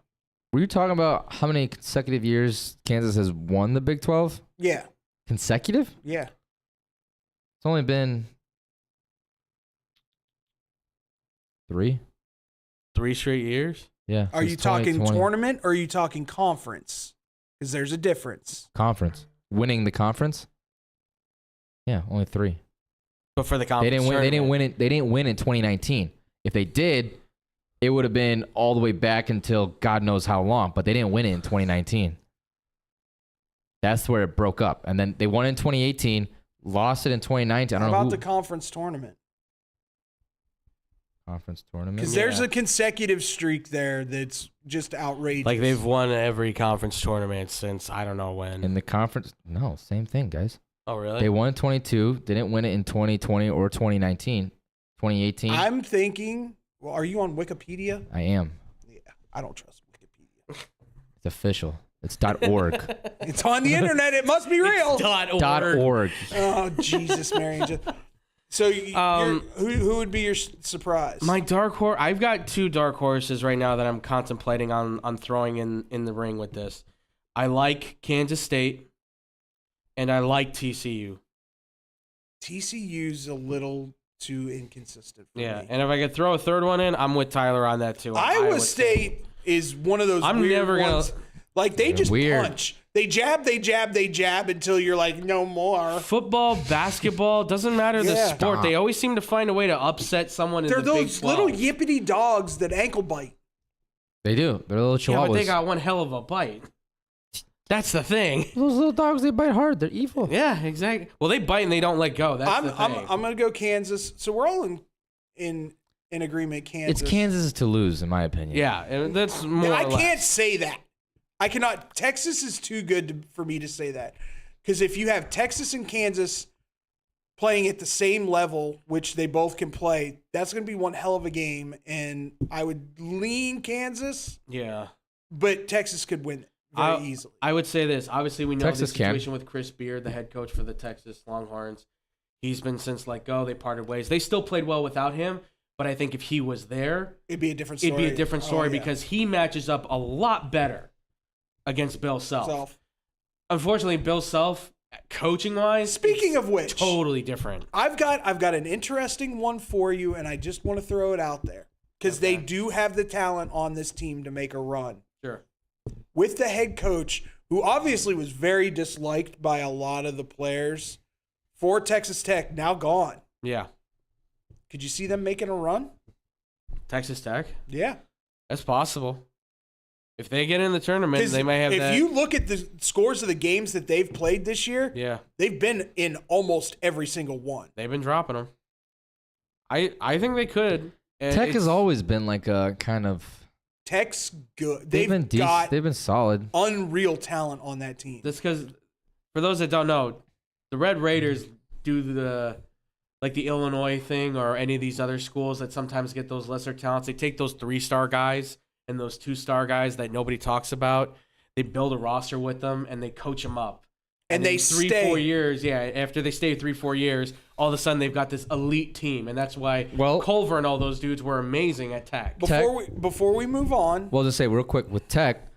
Were you talking about how many consecutive years Kansas has won the Big 12? Yeah. Consecutive? Yeah. It's only been 3. 3 straight years? Yeah. Are you talking tournament or are you talking conference? Because there's a difference. Conference. Winning the conference? Yeah, only 3. But for the conference, They didn't win. They didn't win it. They didn't win in 2019. If they did, it would have been all the way back until God knows how long, but they didn't win it in 2019. That's where it broke up. And then they won in 2018, lost it in 2019. I don't How know about who. the conference tournament? Conference tournament? Because there's a consecutive streak there that's just outrageous. Like they've won every conference tournament since I don't know when. In the conference? No, same thing, guys. Oh, really? They won in 22, didn't win it in 2020 or 2019. 2018, I'm thinking, well, are you on Wikipedia? I am. Yeah, I don't trust Wikipedia. It's official. It's .org. It's on the internet. It must be real. .org. Oh, Jesus, Mary. So, who would be your surprise? My dark horse. I've got 2 dark horses right now that I'm contemplating on throwing in the ring with this. I like Kansas State, and I like TCU. TCU's a little too inconsistent for me. And if I could throw a third one in, I'm with Tyler on that too. Iowa State is one of those weird ones. Like, they just punch. They jab until you're like, no more. Football, basketball, doesn't matter the Yeah. sport. They always seem to find a way to upset someone in They're the Big those 12. little yippity dogs that ankle bite. They do. They're little chihuahuas. Yeah, but they got one hell of a bite. That's the thing. Those little dogs, they bite hard. They're evil. Yeah, exactly. Well, they bite and they don't let go. That's the thing. I'm going to go Kansas. So we're all in agreement, Kansas. It's Kansas to lose, in my opinion. Yeah, and that's more I or less. can't say that. I cannot. Texas is too good for me to say that. Because if you have Texas and Kansas playing at the same level, which they both can play, that's going to be one hell of a game. And I would lean Kansas. Yeah. But Texas could win very easily. I would say this. Obviously, we know Texas the situation with Chris Beard, the head coach for the Texas Longhorns. He's been since let go. They parted ways. They still played well without him, but I think if he was there, it'd be a different story. Because he matches up a lot better against Bill Self. Unfortunately, Bill Self, coaching-wise, speaking of which, totally different. I've got an interesting one for you, and I just want to throw it out there because they do have the talent on this team to make a run. Sure. With the head coach, who obviously was very disliked by a lot of the players for Texas Tech, now gone. Yeah. Could you see them making a run? Texas Tech? Yeah. That's possible. If they get in the tournament, they might have that. If you look at the scores of the games that they've played this year, they've been in almost every single one. They've been dropping them. I think they could. Tech has always been like a kind of... Tech's good. They've been decent. They've been solid. Unreal talent on that team. That's because, for those that don't know, the Red Raiders do the Illinois thing or any of these other schools that sometimes get those lesser talents. They take those 3-star guys and those 2-star guys that nobody talks about. They build a roster with them and they coach them up. And they stay 3-4 years. Yeah, after they stay 3-4 years, all of a sudden they've got this elite team, and that's why Culver and all those dudes were amazing at Tech. Before we move on, we'll just say real quick with Tech,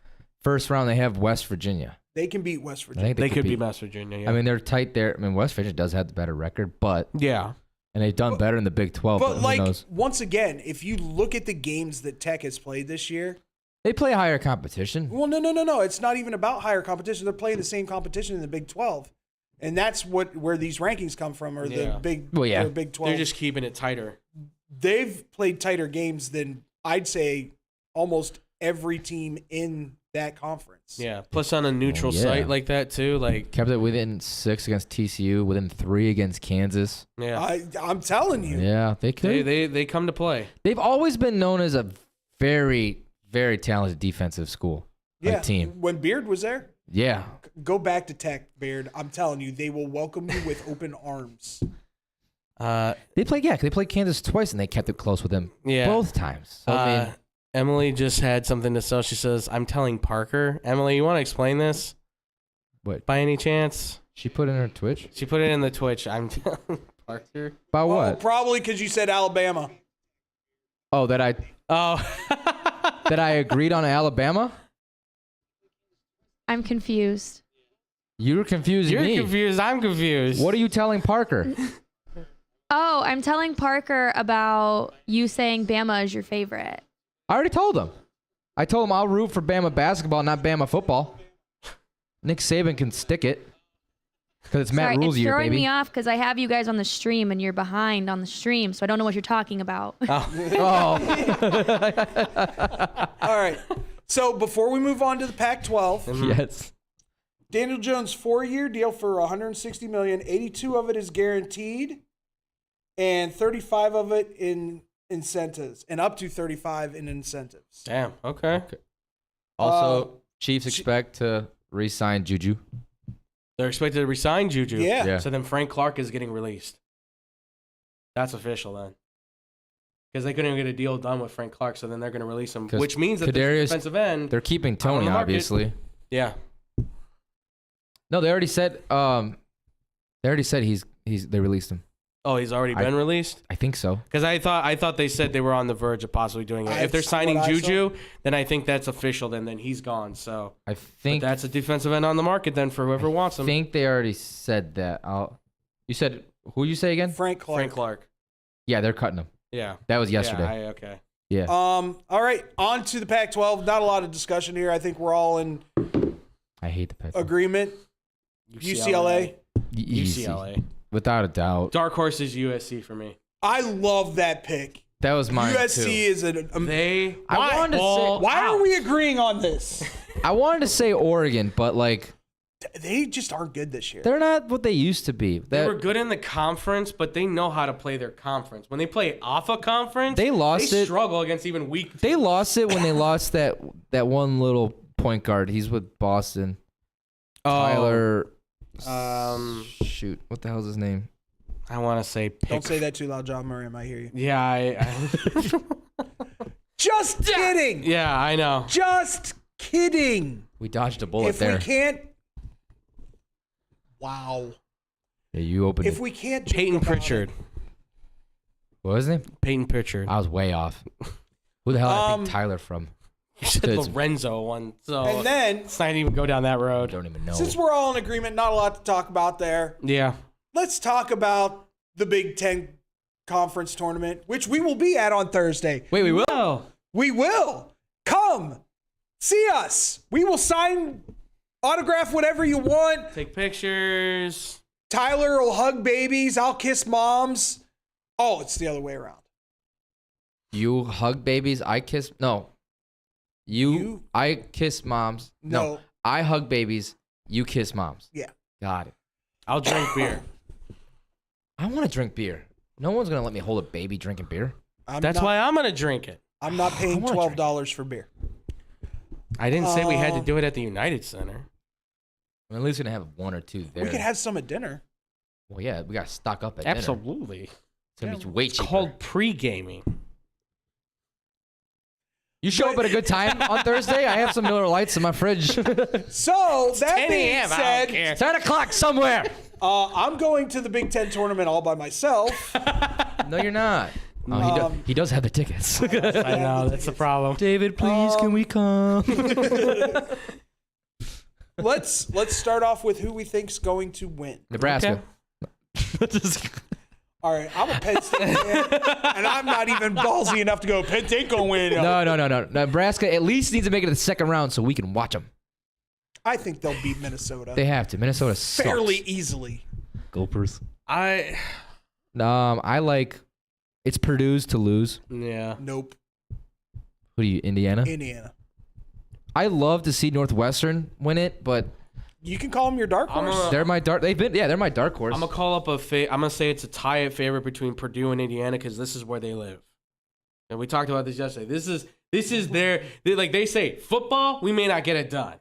first round they have West Virginia. They can beat West Virginia. They could beat West Virginia. Yeah. I mean, they're tight there. I mean, West Virginia does have the better record, but yeah, and they've done better in the Big 12. But who knows? Once again, if you look at the games that Tech has played this year, they play higher competition. Well, no. It's not even about higher competition. They're playing the same competition in the Big 12. And that's where these rankings come from, or the Big 12. They're just keeping it tighter. They've played tighter games than, I'd say, almost every team in that conference. Yeah, plus on a neutral site like that, too. Kept it within 6 against TCU, within 3 against Kansas. Yeah. I'm telling you. Yeah, they could. They come to play. They've always been known as a very, very talented defensive school. Team. When Beard was there? Yeah. Go back to Tech, Beard. I'm telling you, they will welcome you with open arms. They played Kansas twice, and they kept it close with them both times. So, I mean, Emily just had something to say. She says, I'm telling Parker. Emily, you want to explain this? What? By any chance? She put it in her Twitch? She put it in the Twitch. I'm telling Parker. About what? Probably because you said Alabama. Oh, that I agreed on Alabama? I'm confused. You're confusing me. You're confused. I'm confused. What are you telling Parker? Oh, I'm telling Parker about you saying Bama is your favorite. I already told him. I told him I'll root for Bama basketball, not Bama football. Nick Saban can stick it. Because it's Matt Sorry, Rule's it's year, throwing baby. me off because I have you guys on the stream and you're behind on the stream, so I don't know what you're talking about. Oh, All right. So before we move on to the Pac-12, yes. Daniel Jones 4-year deal for $160 million. 82 of it is guaranteed, and 35 of it in incentives, and up to 35 in incentives. Damn. Okay. Also, Chiefs expect to re-sign Juju. They're expected to resign Juju. Yeah. So then Frank Clark is getting released. That's official then. Because they couldn't even get a deal done with Frank Clark, so then they're going to release him, 'Cause which means that the Kadarius- defensive end. They're keeping on Tony, the market. obviously. Yeah. No, they already said. They released him. Oh, he's already been released? I think so. Because I thought they said they were on the verge of possibly doing it. If they're That's signing what I Juju, then I think that's official. Then he's gone. So I but think that's a defensive end on the market then for whoever wants I him. think they already said that. You said who you say again? Frank Clark. Frank Clark. Yeah, they're cutting him. Yeah. That was yesterday. Yeah, okay. Yeah. All right, on to the Pac-12. Not a lot of discussion here. I think we're all in I hate the Pac-12. agreement. UCLA. Easy. UCLA. Without a doubt. Dark horse is USC for me. I love that pick. That was mine USC too. is an. They I wanted to say Why are we agreeing on this? I wanted to say Oregon, but like They just aren't good this year. they're not what they used to be. They were good in the conference, but they know how to play their conference. When they play off a conference, They lost they it. struggle against even weak. They lost it when they lost that one little point guard. He's with Boston. Tyler. Shoot, what the hell's his name? I want to say. Don't say that too loud, John Murray. I might hear you. Yeah, Just kidding. yeah, I know. Just kidding. We dodged a bullet If there. we can't. Wow. Yeah, you opened If it. we can't. joke Peyton about Pritchard. it- What was his name? Peyton Pritchard. I was way off. Who the hell did I think Tyler from? You said It's- Lorenzo one, so And then, let's not even go down that I road. don't even know. since we're all in agreement, not a lot to talk about there. Yeah. Let's talk about the Big Ten Conference Tournament, which we will be at on Thursday. Wait, we will? Oh, We will. Come. See us. We will sign, autograph whatever you want. take pictures. Tyler will hug babies. I'll kiss moms. Oh, it's the other way around. You hug babies, I kiss. No. You- I kiss moms. No. I hug babies, you kiss moms. Yeah. Got it. I'll drink beer. I want to drink beer. No one's going to let me hold a baby drinking beer. That's why I'm gonna drink it. I'm not paying wanna drink. $12 for beer. I didn't say we had to do it at the United Center. I'm at least going to have one or two there. We could have some at dinner. Well, yeah, we got to stock up at dinner. Absolutely. It's going to be way It's cheaper. called pre-gaming. You show up at a good time on Thursday? I have some Miller Lights in my fridge. So, that 10 being a.m., I don't said, care. 10 o'clock somewhere. I'm going to the Big Ten tournament all by myself. No, you're not. Oh, he does have the tickets. I know, that's the problem. David, please, can we come? Let's start off with who we think's going to win. Nebraska. All right, I'm a Penn State fan, and I'm not even ballsy enough to go, Penn State gonna win. No. Nebraska at least needs to make it to the second round so we can watch them. I think they'll beat Minnesota They have to. Minnesota sucks. fairly easily. Gophers. I like it's Purdue's to lose. yeah. Nope. Who do you, Indiana? Indiana. I love to see Northwestern win it, but You can call them your dark horse. they're my dark. They're my dark horse. I'm gonna call up I'm gonna say it's a tie at favorite between Purdue and Indiana because this is where they live. And we talked about this yesterday. This is they say football, we may not get it done.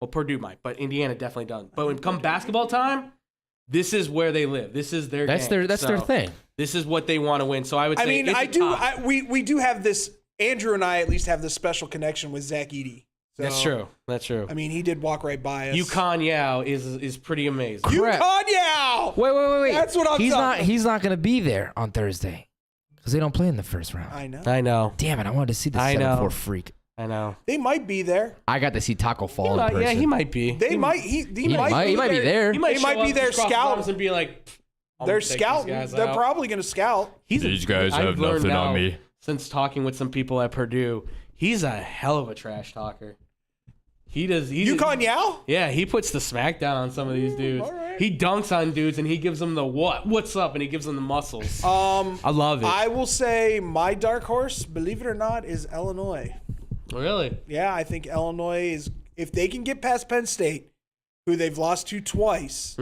Well, Purdue might, but Indiana definitely done. But when it comes basketball time, this is where they live. This is their That's game. their thing. This is what they want to win. So I would say I mean, it's a tie. we do have this. Andrew and I at least have this special connection with Zach Edey. So, That's true. That's true. I mean, he did walk right by us. UConn Yao is pretty amazing. Crap. UConn, yeah. Wait. That's what I'm talking. He's not going to be there on Thursday because they don't play in the first round. I know. I know. Damn it! I wanted to see the I know. 7-4 freak. I know. They might be there. I got to see Taco Fall in person. Yeah, he might be. They might. He might be there. He might They might show be up, there just cross his scouting. arms and be like, I'm They're gonna take these scouting. guys They're out. probably going to scout. These guys I've learned now, since talking with some people at Purdue, he's a hell of a trash talker. He does. Yukon Yao? Yeah, he puts the smackdown on some of these dudes. all right. He dunks on dudes and he gives them the what's up, and he gives them the muscles. I love it. I will say my dark horse, believe it or not, is Illinois. Really? Yeah, I think Illinois is, if they can get past Penn State, who they've lost to twice,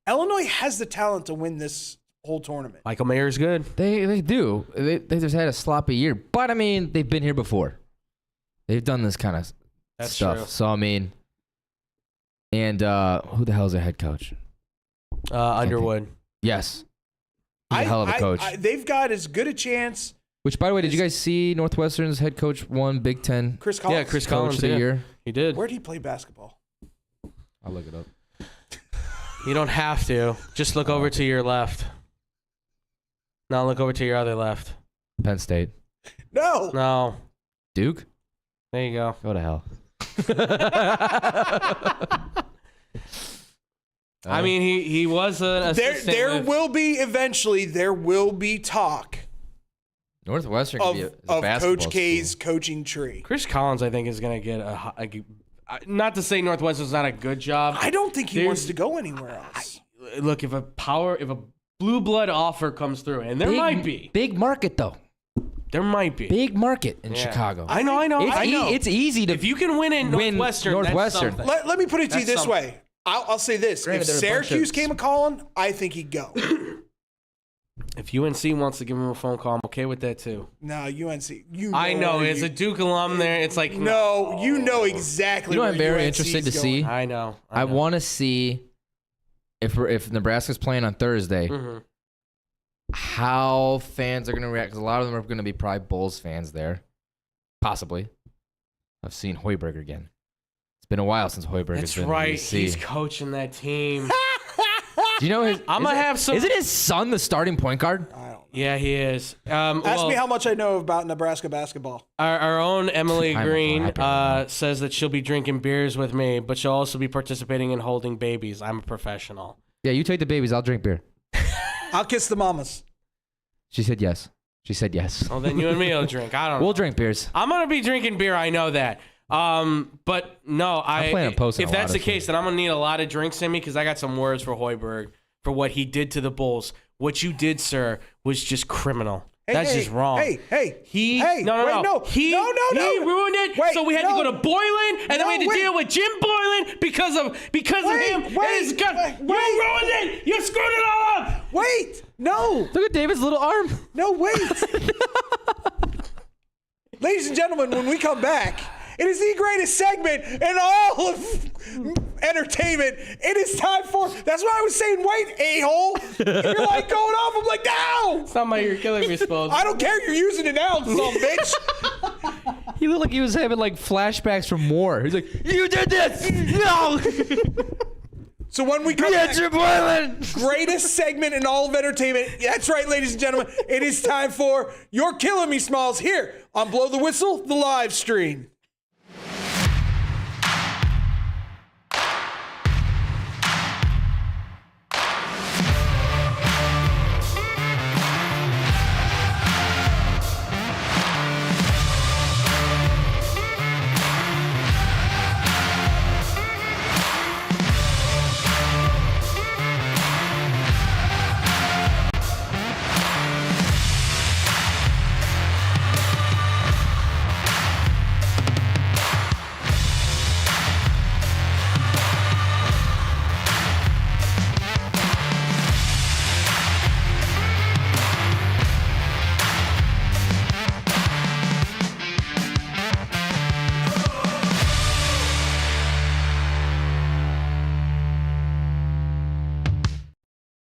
Illinois has the talent to win this whole tournament. Michael Mayer's good. They do. They just had a sloppy year. But, I mean, they've been here before. They've done this kind of stuff. True. So, I mean, and who the hell is their head coach? Underwood. Yes. He's a hell of a coach. They've got as good a chance. Which, by the way, did you guys see Northwestern's head coach won Big Ten Chris Collins. Yeah, Chris Coach Collins of the year? He did. Where did he play basketball? I'll look it up. You don't have to. Just look over to your left. Now look over to your other left. Penn State. No. No. Duke? There you go. Go to hell. I mean, he was an assistant. There will be talk Northwestern of basketball Coach K's school. coaching tree. Chris Collins, I think, is going to get not to say Northwestern's not a good job. I don't think he wants to go anywhere else. Look, if a blue blood offer comes through, and there might be. Big market, though. There might be. Big market in Chicago. I know. It's easy to if you can win in Northwestern. That's something. Let me put it to you That's this way. I'll say this. Granted, if there are a bunch Syracuse of- came a calling, I think he'd go. If UNC wants to give him a phone call, I'm okay with that too. No, UNC. I know. As a Duke alum there, it's like No, you know exactly. You know what where I'm very UNC interested is to going. see? I know. I want to see if Nebraska's playing on Thursday, how fans are going to react. Because a lot of them are going to be probably Bulls fans there. Possibly. I've seen Hoiberg again. It's been a while since Hoiberg has That's been right. in the He's UC. coaching that team. Do you know his? I'm gonna have some. Isn't his son the starting point guard? I don't know. Yeah, he is. Ask me how much I know about Nebraska basketball. Our own Emily I'm Green happy right now. says that she'll be drinking beers with me, but she'll also be participating in holding babies. I'm a professional. Yeah, you take the babies. I'll drink beer. I'll kiss the mamas. She said yes. She said yes. Well, then you and me will drink. I don't know. We'll drink beers. I'm gonna be drinking beer. I know that. But no, plan on posting if a lot that's of the case, then I'm gonna need a lot of drinks in me because I got some words for Hoiberg for what he did to the Bulls. What you did, sir, was just criminal. That's just wrong. Hey, He He ruined it. Wait, so we had to go to Boylan, and then we had to deal with Jim Boylan because of him. You ruined it. You screwed it all up. Wait, no, Look at David's little arm. no, wait. Ladies and gentlemen, when we come back, it is the greatest segment in all of entertainment. It is time for. That's why I was saying, wait, a-hole. You're like going off. I'm like, no. It's not my you're killing me, Spells. I don't care. You're using it now, son of a bitch. He looked like he was having like flashbacks from war. He's like, "You did this! No!" So when we come back, Jim Boylan. greatest segment in all of entertainment. That's right, ladies and gentlemen. It is time for You're Killing Me, Smalls, here on Blow the Whistle, the live stream.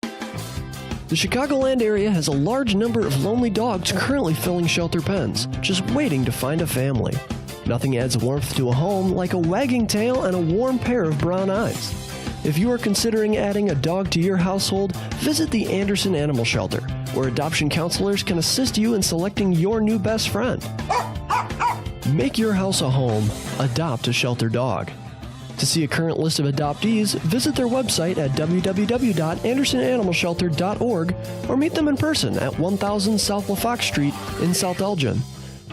The Chicagoland area has a large number of lonely dogs currently filling shelter pens, just waiting to find a family. Nothing adds warmth to a home like a wagging tail and a warm pair of brown eyes. If you are considering adding a dog to your household, visit the Anderson Animal Shelter, where adoption counselors can assist you in selecting your new best friend. Make your house a home. Adopt a shelter dog. To see a current list of adoptees, visit their website at www.andersonanimalshelter.org or meet them in person at 1000 South LaFox Street in South Elgin.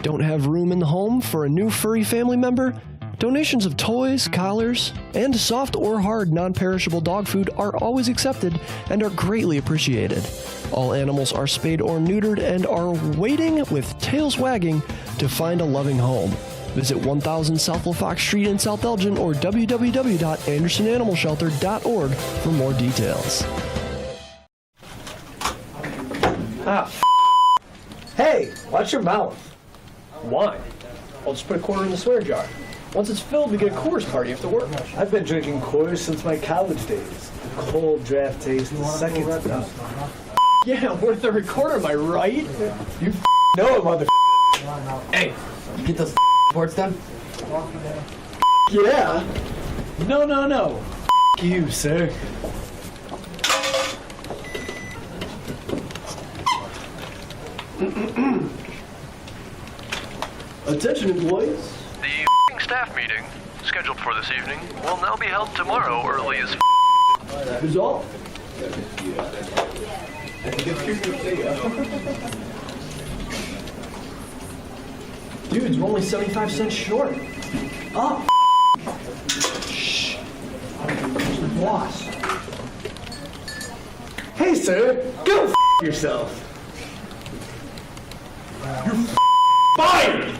Don't have room in the home for a new furry family member? Donations of toys, collars, and soft or hard non-perishable dog food are always accepted and are greatly appreciated. All animals are spayed or neutered and are waiting with tails wagging to find a loving home. Visit 1000 South LaFox Street in South Elgin or www.andersonanimalshelter.org for more details. Hey, watch your mouth. Why? I'll just put a quarter in the swear jar. Once it's filled, we get a Coors party after work. I've been drinking Coors since my college days. The cold draft taste is second to none. Yeah, worth a recorder, am I right? You know it, mother. Hey, you get those reports done? Yeah. No. You, sir. Attention, employees. The staff meeting, scheduled for this evening, will now be held tomorrow early as Who's all? Dudes, we're only 75 cents short. Oh, shh. The boss. Hey, sir, go yourself. You're fired!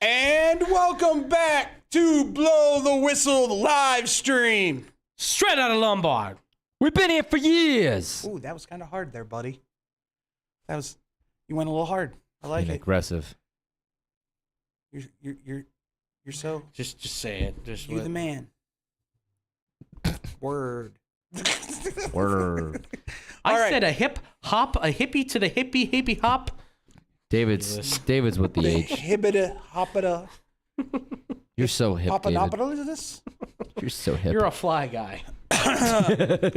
And welcome back to Blow the Whistle the live stream. Straight out of Lombard. We've been here for years. Ooh, that was kind of hard there, buddy. You went a little hard. I like it. Aggressive. You're so. Just say it. Just You're the man. Word. Word. I said a hip hop, a hippie to the hippie hop. David's with the age. Hibbida hoppida. You're so hip, David. Papanopoulos? You're so hip. You're a fly guy.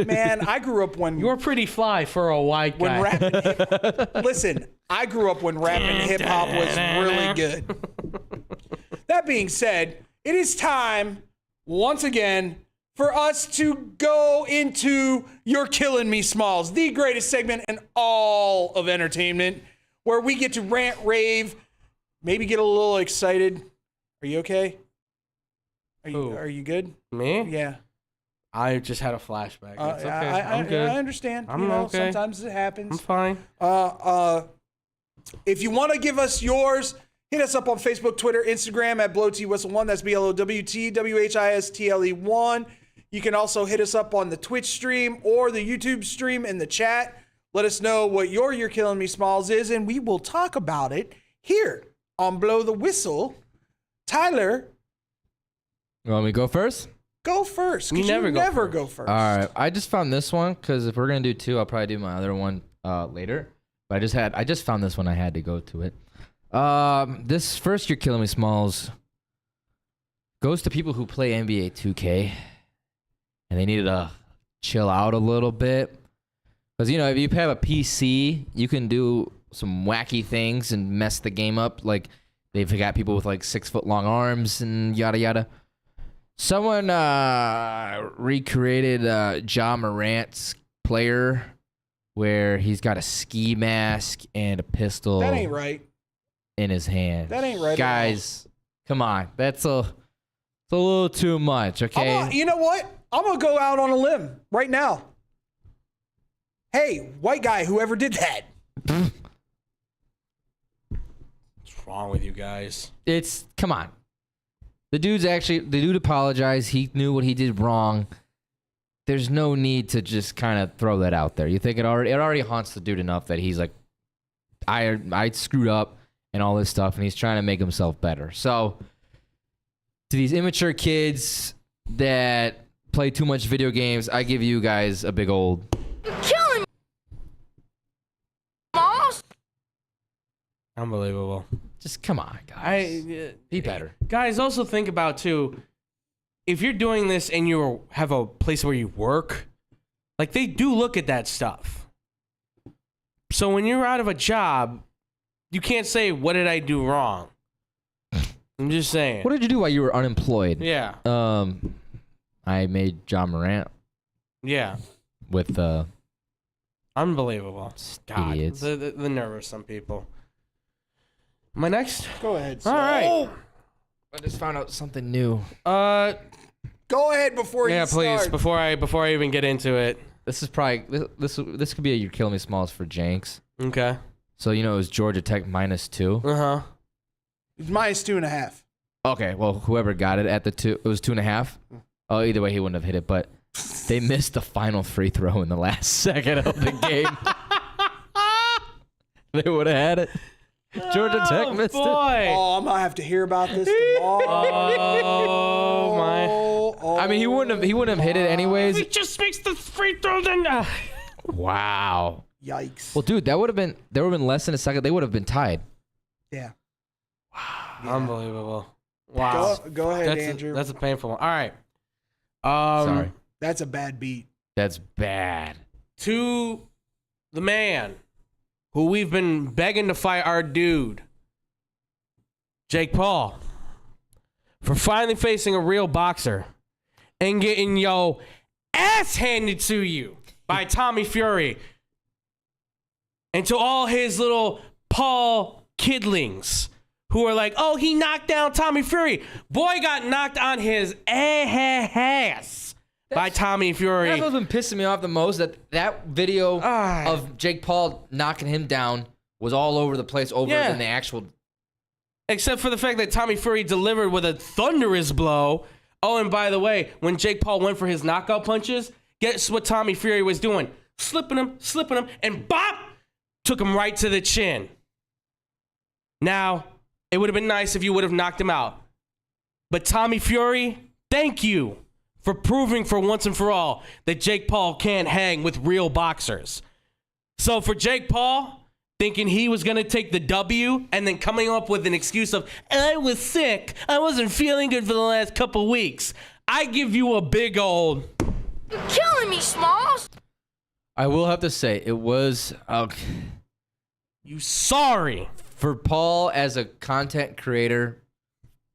Man, I grew up when You're pretty fly for a white guy. when rap and hip. Listen, I grew up when rap and hip hop was really good. That being said, it is time once again for us to go into You're Killing Me Smalls, the greatest segment in all of entertainment, where we get to rant, rave, maybe get a little excited. Are you okay? Are you good? Me? Yeah. I just had a flashback. It's okay. I'm good. I understand. I'm okay. Sometimes it happens. I'm fine. If you want to give us yours, hit us up on Facebook, Twitter, Instagram at BlowTWhistle1. That's BLOWTWHISTLE1. You can also hit us up on the Twitch stream or the YouTube stream in the chat. Let us know what You're Killing Me Smalls is, and we will talk about it here on Blow the Whistle. Tyler, You want me to go first? go first. 'Cause You never go first. All right. I just found this one because if we're gonna do two, I'll probably do my other one later. But I just found this one. I had to go to it. This first You're Killing Me Smalls goes to people who play NBA 2K, and they needed to chill out a little bit. Because, you know, if you have a PC, you can do some wacky things and mess the game up. Like, they've got people with, like, 6-foot-long arms and yada, yada. Someone recreated Ja Morant's player where he's got a ski mask and a pistol That ain't right. in his hand. That ain't right at Guys, come on. It's a little too much, okay? You know what? I'm going to go out on a limb right now. Hey, white guy, whoever did that. What's wrong with you guys? Come on. The dude apologized. He knew what he did wrong. There's no need to just kind of throw that out there. You think it already haunts the dude enough that he's like, I screwed up and all this stuff, and he's trying to make himself better. So, to these immature kids that play too much video games, I give you guys a big old... You're killing me, Smalls. Unbelievable. Just come on, guys. Be better. Guys, also think about, too, if you're doing this and you have a place where you work, like, they do look at that stuff. So when you're out of a job, you can't say, what did I do wrong? I'm just saying. What did you do while you were unemployed? Yeah. I made John Morant Yeah. with Unbelievable. God, idiots. the nerve of some people. Am I next? Go ahead. All right. I just found out something new. Go ahead before you start. Yeah, please. Before I even get into it. This is probably this could be a You're Killing Me Smalls for Jenks. Okay. So it was Georgia Tech -2. Uh-huh. It's -2.5. Okay, well whoever got it at the 2, it was 2.5. Oh, either way he wouldn't have hit it, but they missed the final free throw in the last second of the game. They would have had it. Georgia Tech missed it. Oh, I'm gonna have to hear about this tomorrow. Oh my! I mean, he wouldn't have hit it anyways. He just makes the free throw. Then. Wow. Yikes. Well, dude, there would have been less than a second. They would have been tied. Yeah. Wow. Unbelievable. Wow. Go ahead, Andrew. That's a painful one. All right. Sorry. That's a bad beat. That's bad. To the man who we've been begging to fight our dude, Jake Paul, for finally facing a real boxer and getting your ass handed to you by Tommy Fury. And to all his little Paul kidlings who are like, oh, he knocked down Tommy Fury. Boy got knocked on his ass by Tommy Fury. That's what's been pissing me off the most, that video of Jake Paul knocking him down was all over the place than the actual... Except for the fact that Tommy Fury delivered with a thunderous blow. Oh, and by the way, when Jake Paul went for his knockout punches, guess what Tommy Fury was doing? Slipping him, and bop! Took him right to the chin. Now, it would have been nice if you would have knocked him out. But Tommy Fury, thank you for proving for once and for all that Jake Paul can't hang with real boxers. So for Jake Paul, thinking he was going to take the W and then coming up with an excuse of, I was sick, I wasn't feeling good for the last couple weeks, I give you a big old... You're killing me, Smalls. I will have to say, it was... You sorry. For Paul as a content creator,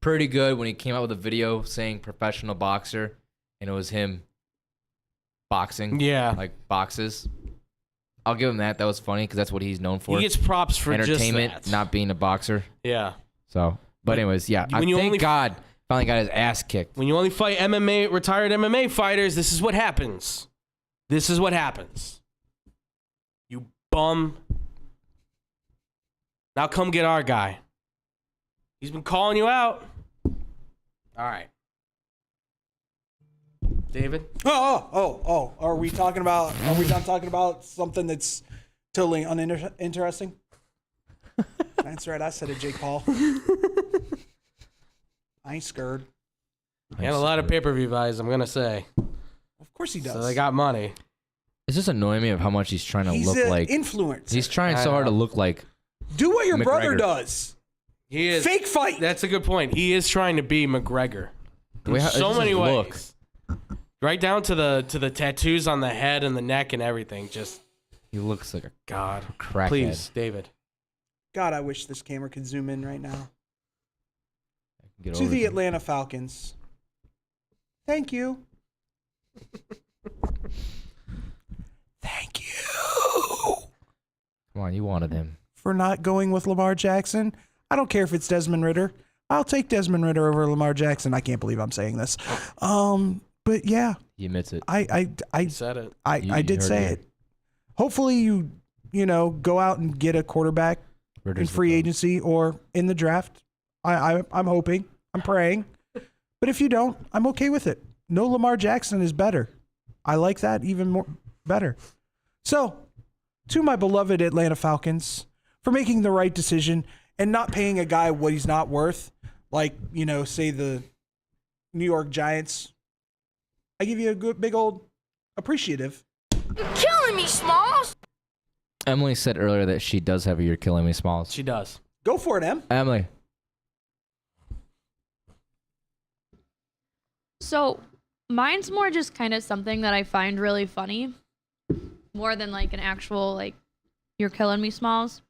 pretty good when he came out with a video saying professional boxer, and it was him boxing. Yeah. Like boxes. I'll give him that. That was funny because that's what he's known for. He gets props for entertainment, just that. not being a boxer. Yeah. So, but anyways, yeah. Thank God finally got his ass kicked. When you only fight retired MMA fighters, this is what happens. This is what happens. You bum. Now come get our guy. He's been calling you out. All right. David? Oh. Are we done talking about something that's totally uninteresting? That's right. I said it, Jake Paul. I ain't scared. He had a lot of pay-per-view buys, I'm going to say. Of course he does. So they got money. It's just annoying me of how much he's trying to look like. Influencer. He's trying so hard to look like. Do what your brother McGregor. does. He is. Fake fight. That's a good point. He is trying to be McGregor. In so many ways. Right down to the tattoos on the head and the neck and everything. Just he looks like a God crackhead. Please, David. God, I wish this camera could zoom in right now. Get To the Atlanta Falcons. Thank you. Thank you. Come on, you wanted him. For not going with Lamar Jackson. I don't care if it's Desmond Ridder. I'll take Desmond Ridder over Lamar Jackson. I can't believe I'm saying this. But But yeah, He admits it. I Said it. I did say it. Hopefully you go out and get a quarterback in free agency or in the draft. I'm hoping. I'm praying. But if you don't, I'm okay with it. No Lamar Jackson is better. I like that even more better. So, to my beloved Atlanta Falcons for making the right decision and not paying a guy what he's not worth, like, say the New York Giants, I give you a good big old appreciative. You're killing me, Smalls. Emily said earlier that she does have a "You're Killing Me" Smalls. She does. Go for it, Em. Emily. So mine's more just kind of something that I find really funny, more than like an actual like "You're killing me" Smalls.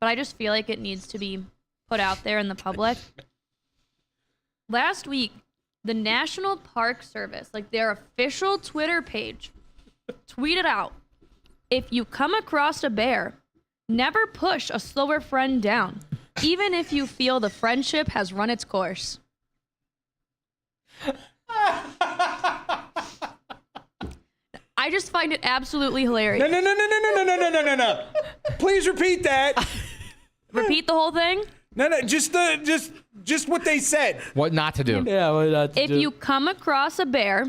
But I just feel like it needs to be put out there in the public. Last week, the National Park Service, like their official Twitter page, tweeted out, "If you come across a bear, never push a slower friend down, even if you feel the friendship has run its course." I just find it absolutely hilarious. No. Please repeat that. Repeat the whole thing? No, just what they said. What not to do? Yeah, what not to If you come across a bear,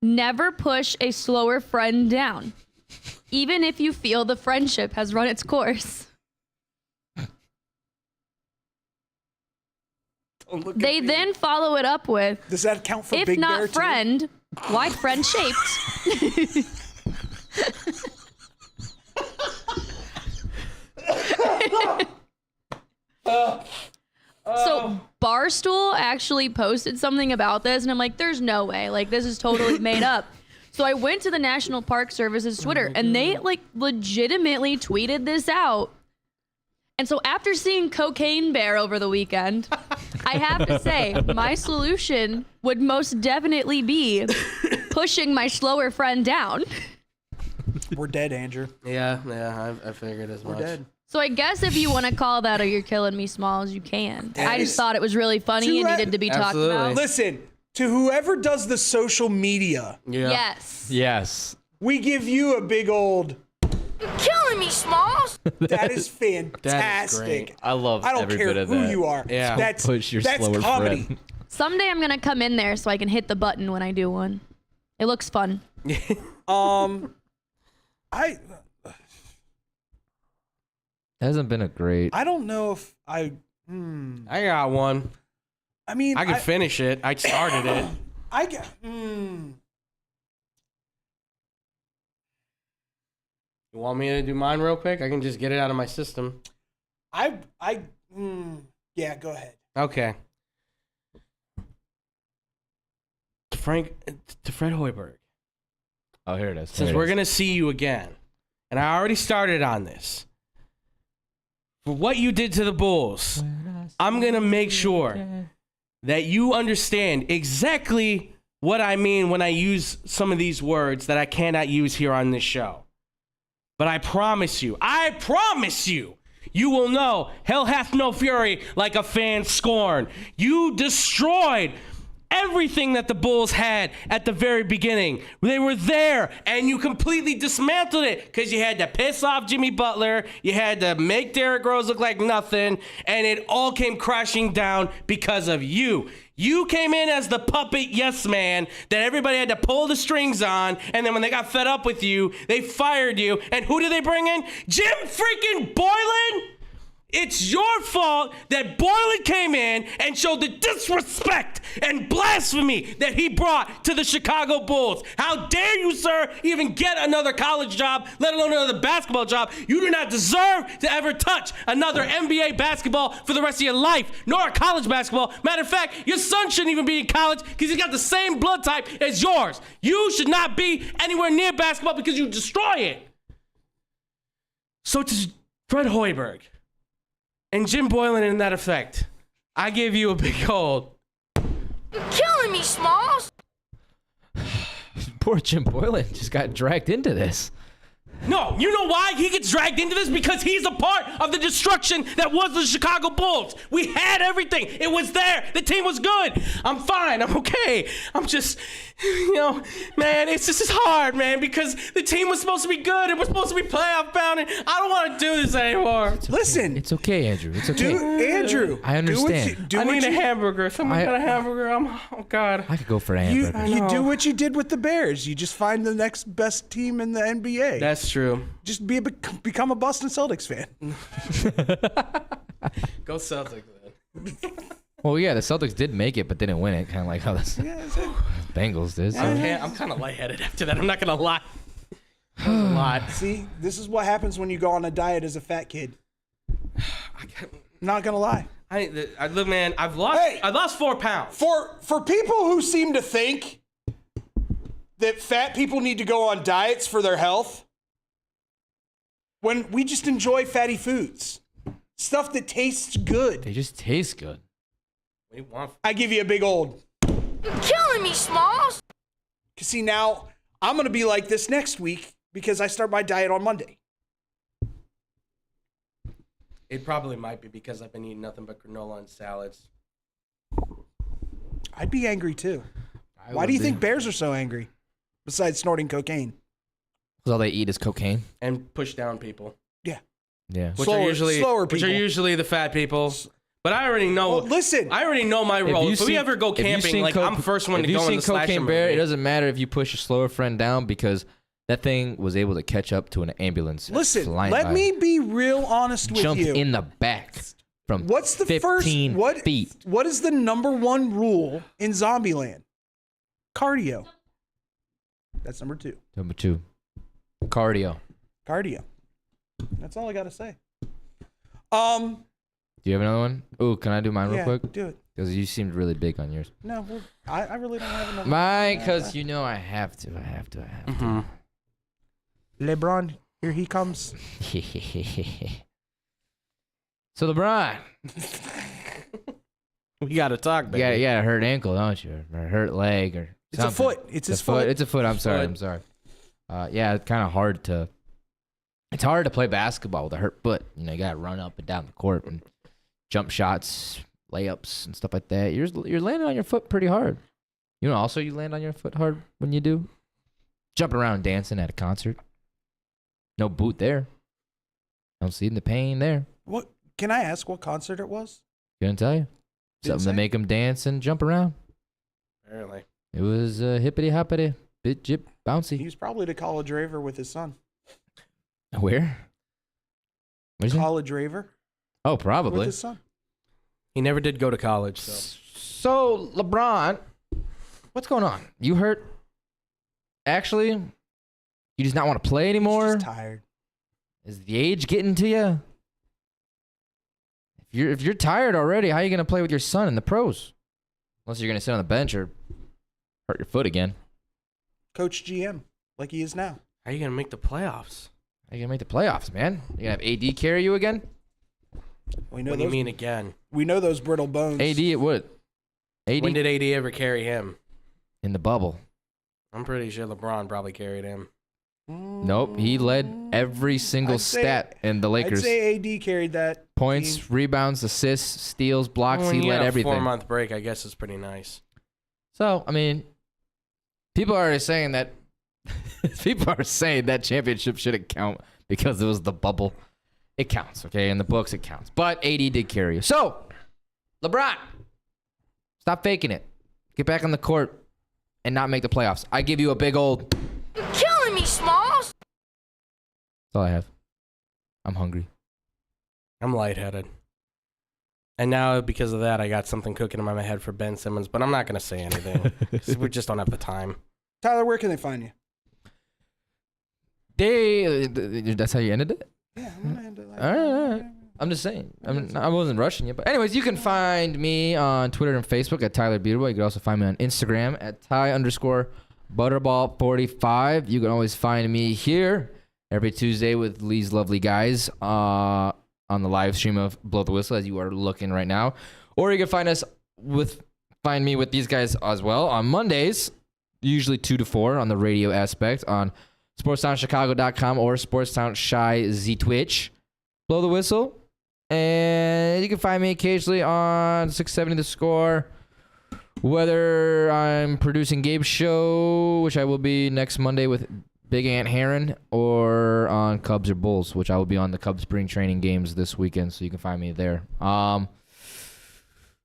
never push a slower friend down, even if you feel the friendship has run its course. They then follow it up with, Does that count for if Big Bear not too? friend, why friend shaped? So Barstool actually posted something about this, and I'm like, there's no way. Like, this is totally made up. So I went to the National Park Service's Twitter, and they like legitimately tweeted this out. And so after seeing Cocaine Bear over the weekend, I have to say my solution would most definitely be pushing my slower friend down. We're dead, Andrew. Yeah, I figured as We're much. dead. So I guess if you want to call that a "You're Killing Me" Smalls, you can. I just thought it was really funny and needed to be talked Absolutely. about. Listen, to whoever does the social media, Yeah. Yes. we give you a big old. You're killing me, Smalls. That is fantastic. That is great. I love I don't every care bit of who that. you are. Yeah. That's Push your that's slower comedy. friend. Someday I'm going to come in there so I can hit the button when I do one. It looks fun. I Hasn't been a great. I don't know if I got one. I mean I could finish it. I started it. I get You want me to do mine real quick? I can just get it out of my system. yeah, go ahead. Okay. To Fred Hoiberg. Oh, here it is. Since we're gonna see you again, and I already started on this. For what you did to the Bulls, I'm gonna make sure that you understand exactly what I mean when I use some of these words that I cannot use here on this show. But I promise you, you will know hell hath no fury like a fan scorn. You destroyed everything that the Bulls had at the very beginning. They were there, and you completely dismantled it because you had to piss off Jimmy Butler. You had to make Derrick Rose look like nothing, and it all came crashing down because of you. You came in as the puppet yes man that everybody had to pull the strings on, and then when they got fed up with you, they fired you. And who did they bring in? Jim freaking Boylan? It's your fault that Boylan came in and showed the disrespect and blasphemy that he brought to the Chicago Bulls. How dare you, sir, even get another college job, let alone another basketball job. You do not deserve to ever touch another NBA basketball for the rest of your life, nor a college basketball. Matter of fact, your son shouldn't even be in college because he's got the same blood type as yours. You should not be anywhere near basketball because you destroy it. So to Fred Hoiberg and Jim Boylan in that effect, I give you a big old. You're killing me, Smalls. Poor Jim Boylan just got dragged into this. No, you know why he gets dragged into this? Because he's a part of the destruction that was the Chicago Bulls. We had everything. It was there. The team was good. I'm fine. I'm okay. I'm just, man, it's just hard, man, because the team was supposed to be good. It was supposed to be playoff bound, and I don't want to do this anymore. Listen. It's okay, Andrew. It's okay. Andrew. I understand. I need a hamburger. Someone got a hamburger. Oh, God. I could go for a hamburger. You do what you did with the Bears. You just find the next best team in the NBA. That's true. Just become a Boston Celtics fan. Go Celtics, man. Well, yeah, the Celtics did make it, but didn't win it. Kind of like how the Bengals did. So. I'm kind of lightheaded after that. I'm not going to lie. That was a lot. See, this is what happens when you go on a diet as a fat kid. Not going to lie. Look, man, I lost 4 pounds. For people who seem to think that fat people need to go on diets for their health, when we just enjoy fatty foods, stuff that tastes good. They just taste good. I give you a big old. You're killing me, Smalls. See, now I'm going to be like this next week because I start my diet on Monday. It probably might be because I've been eating nothing but granola and salads. I'd be angry too. Why do you think bears are so angry? Besides snorting cocaine. Because all they eat is cocaine. And push down people. Yeah. Yeah. Which are people. usually the fat people. But I already know. Well, listen. I already know my role. If we ever go camping, I'm first one to go in the slasher Cocaine Bear, movie. it doesn't matter if you push a slower friend down because that thing was able to catch up to an ambulance. Listen, let me be real honest with Jumped you. in the back from What's the 15 first feet. What is the number one rule in Zombieland? Cardio. That's number 2. Number 2. Cardio. That's all I got to say. Do you have another one? Ooh, can I do mine real quick? Do it. Because you seemed really big on yours. No, I really don't have another. Mine, because you know I have to. Mm-hmm. LeBron, here he comes. So LeBron, we got to talk, baby. you got a hurt ankle, don't you? Or a hurt leg or It's something. a foot. It's his foot. It's a foot. I'm sorry. Yeah, it's kind of hard to. It's hard to play basketball with a hurt foot. You got to run up and down the court and jump shots, layups, and stuff like that. You're landing on your foot pretty hard. Also you land on your foot hard when you do. Jumping around and dancing at a concert. No boot there. Don't see the pain there. What? Can I ask what concert it was? Gonna tell you. Didn't Something say? to make them dance and jump around. Apparently. It was hippity hoppity, bit jip He bouncy. was probably the college raver with his son. Where? Where's it? College raver Oh, with probably. his son. He never did go to college, so. So LeBron, what's going on? You hurt? Actually, you just not want to play anymore? He's just tired. Is the age getting to you? If you're tired already, how are you gonna play with your son in the pros? Unless you're gonna sit on the bench or hurt your foot again. Coach GM, like he is now. How are you going to make the playoffs? How are you gonna make the playoffs, man? You gonna have AD carry you again? We know What do you mean again? We know those brittle bones. AD it would. AD When did AD ever carry him? in the bubble. I'm pretty sure LeBron probably carried him. Nope, he led every single I'd say- stat in the Lakers. I'd say AD carried that. Points, team. rebounds, assists, steals, blocks. When He you led had a everything. 4-month break, I guess is pretty nice. So I mean, people are already saying that. People are saying that championship shouldn't count because it was the bubble. It counts, okay? In the books, it counts. But AD did carry you. So, LeBron, stop faking it. Get back on the court and not make the playoffs. I give you a big old. You're killing me, Smalls. That's all I have. I'm hungry. I'm lightheaded. And now, because of that, I got something cooking in my head for Ben Simmons, but I'm not going to say anything because we just don't have the time. Tyler, where can they find you? That's how you ended it? Yeah, I'm gonna end it like All right. I'm just saying. I wasn't rushing you. But anyways, you can find me on Twitter and Facebook at Tyler Beardwell. You can also find me on Instagram at Ty_Butterball45. You can always find me here every Tuesday with Lee's lovely guys on the live stream of Blow the Whistle as you are looking right now. Or you can find me with these guys as well on Mondays, usually 2 to 4 on the radio aspect on SportsTownChicago.com or SportsTown Shy Z Twitch. Blow the whistle. And you can find me occasionally on 670 The Score. Whether I'm producing Gabe's show, which I will be next Monday with Big Ant Heron, or on Cubs or Bulls, which I will be on the Cubs spring training games this weekend, so you can find me there. Other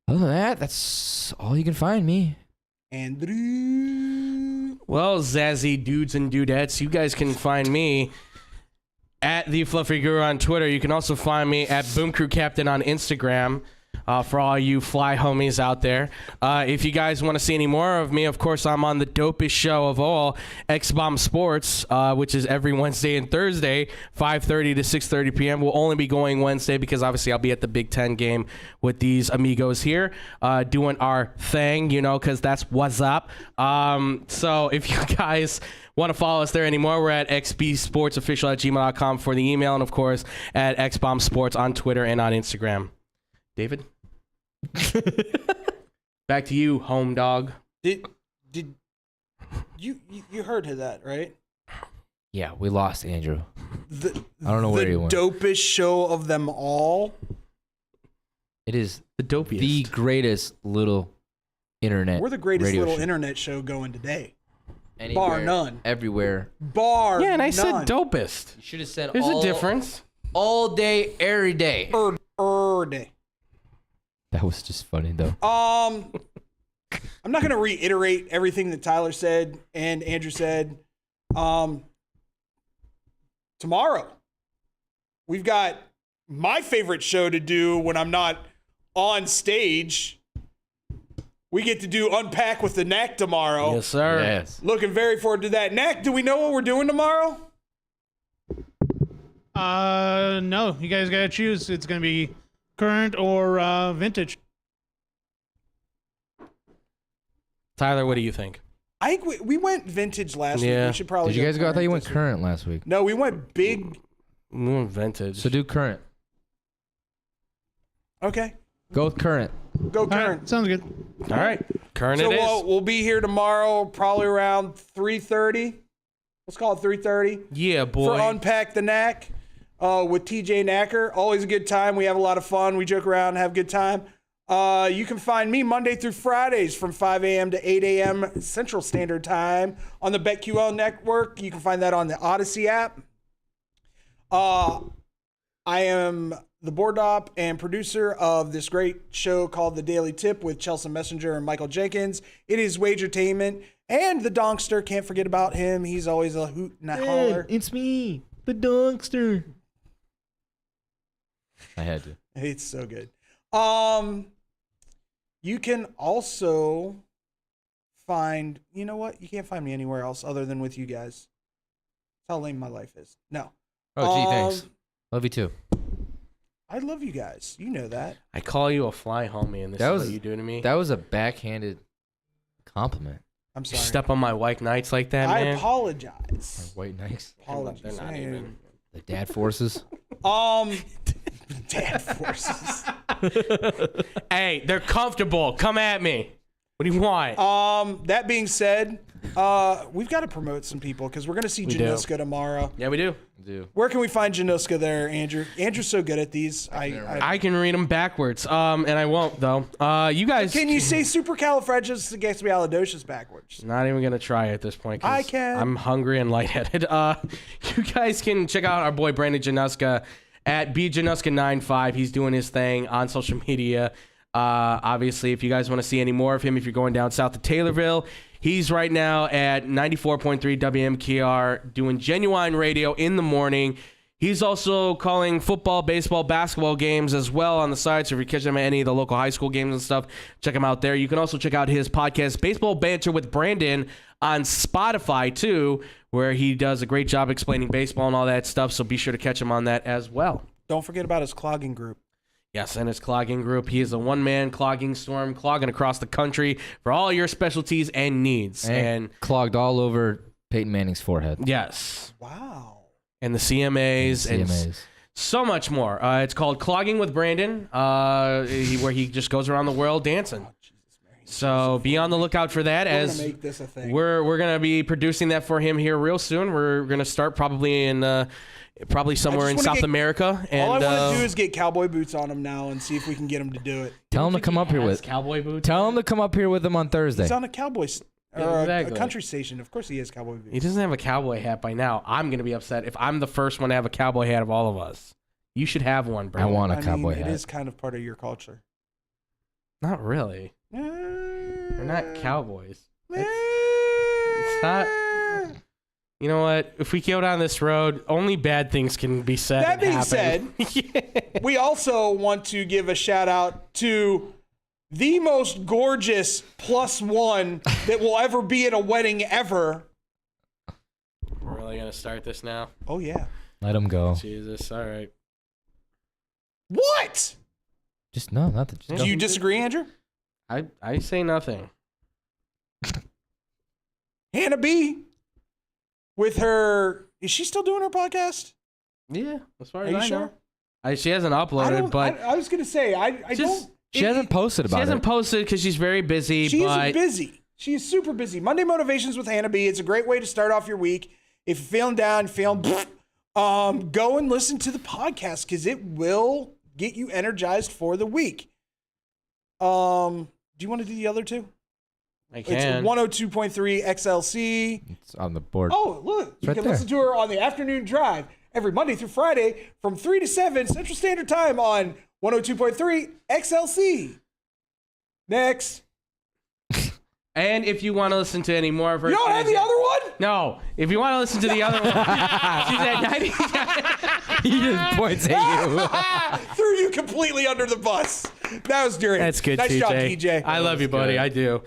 than that, that's all you can find me. Andrew. Well, Zazzy dudes and dudettes, you guys can find me at the Fluffy Guru on Twitter. You can also find me at Boom Crew Captain on Instagram. For all you fly homies out there. If you guys want to see any more of me, of course, I'm on the dopest show of all, X-Bomb Sports, which is every Wednesday and Thursday, 5:30 to 6:30 p.m. We'll only be going Wednesday because obviously I'll be at the Big Ten game with these amigos here, doing our thing, because that's what's up. So if you guys want to follow us there anymore, we're at xbsportsofficial@gmail.com for the email, and of course at X-Bomb Sports on Twitter and on Instagram. David? Back to you, home dog. Did you heard of that, right? Yeah, we lost Andrew. I don't know where he went. The dopest show of them all. It is the dopiest. The greatest little internet. We're the greatest radio little show. internet show going today. Anywhere, bar none. Everywhere. Bar Yeah, and I none. said dopest. You should have said There's a difference. All day, every day. Day. That was just funny, though. I'm not going to reiterate everything that Tyler said and Andrew said. Tomorrow, we've got my favorite show to do when I'm not on stage. We get to do Unpack with the Knack tomorrow. Yes, sir. Yes. Looking very forward to that. Knack, do we know what we're doing tomorrow? No. You guys got to choose. It's going to be current or vintage. Tyler, what do you think? I think we went vintage last week. Yeah. We should probably Did you guys go? I thought you went this week. current last week. No, we went big. We went vintage. So do current. Okay. Go with current. Go All current. right, sounds good. All right. Current So it is. we'll be here tomorrow, probably around 3:30. Let's call it 3:30 Yeah, boy. for Unpack the Knack with TJ Knacker. Always a good time. We have a lot of fun. We joke around, have a good time. You can find me Monday through Fridays from 5 a.m. to 8 a.m. Central Standard Time on the BetQL Network. You can find that on the Odyssey app. I am the board op and producer of this great show called The Daily Tip with Chelsea Messenger and Michael Jenkins. It is Wagertainment and the Donkster. Can't forget about him. He's always a hoot and a holler. It's me, the Donkster. I had to. It's so good. You can also find, you know what? You can't find me anywhere else other than with you guys. That's how lame my life is. No. Oh, gee, thanks. Love you too. I love you guys. You know that. I call you a fly homie, and this That is was- what you do to me. That was a backhanded compliment. I'm You sorry. step on my white knights like that, I man. apologize. White Knights. Apologies. They're not even. The dad forces. Dad forces. Hey, they're comfortable. Come at me. What do you want? That being said, we've got to promote some people because we're going to see do. Januska tomorrow. Yeah, we do. Where can we find Januska there, Andrew? Andrew's so good at these. I can read them backwards, and I won't though. You guys, Can you say supercalifragilisticexpialidocious backwards? Not even gonna try at this point. 'Cause I can. I'm hungry and lightheaded. You guys can check out our boy Brandon Januska at bjanuska95. He's doing his thing on social media. Obviously, if you guys want to see any more of him, if you're going down south to Taylorville, he's right now at 94.3 WMKR doing Genuine Radio in the morning. He's also calling football, baseball, basketball games as well on the side. So if you're catching him at any of the local high school games and stuff, check him out there. You can also check out his podcast, Baseball Banter with Brandon, on Spotify too, where he does a great job explaining baseball and all that stuff. So be sure to catch him on that as well. Don't forget about his clogging group. Yes, and his clogging group. He is a one-man clogging storm, clogging across the country for all your specialties and needs. And clogged all over Peyton Manning's forehead. yes, Wow. and the CMAs and CMAs. so much more. It's called Clogging with Brandon, where he just goes around the world dancing. So be on the lookout for that. We're as gonna make this a thing. we're gonna be producing that for him here real soon. We're gonna start probably in somewhere in South America. And all I want to do is get cowboy boots on him now and see if we can get him to do it. Tell him to come up here with cowboy boots. Tell him to come up here with him on Thursday. He's on a cowboy Yeah, a exactly. country station. Of course he has cowboy boots. He doesn't have a cowboy hat by now. I'm gonna be upset if I'm the first one to have a cowboy hat of all of us. You should have one, bro. I want a cowboy hat. It is kind of part of your culture. Not really. They're not cowboys. It's not. You know what? If we go down this road, only bad things can be said. That being happen. said, we also want to give a shout out to the most gorgeous +1 that will ever be at a wedding ever. We're really gonna start this now. Oh yeah. Let him go. Jesus. All right. What? Just no, nothing. Just Do go. you disagree, Andrew? I say nothing. Hannah B. With her, is she still doing her podcast? Yeah, as far Are as you I sure? know. She hasn't uploaded, but I was gonna say I don't. She hasn't posted about she hasn't it. posted because she's very busy. She's but busy. She's super busy. Monday Motivations with Hannah B. It's a great way to start off your week. If you're feeling down, go and listen to the podcast because it will get you energized for the week. Do you want to do the other two? I can. It's 102.3 XLC. It's on the board. Oh, look. You right can there. listen to her on the afternoon drive every Monday through Friday from 3 to 7 Central Standard Time on 102.3 XLC. Next. And if you want to listen to any more of her, You don't have the other one? No. If you want to listen to the other one, she's at 90. He just points at you. Threw you completely under the bus. That was during. That's good, Nice TJ. job, TJ. I love you, buddy. good. I do.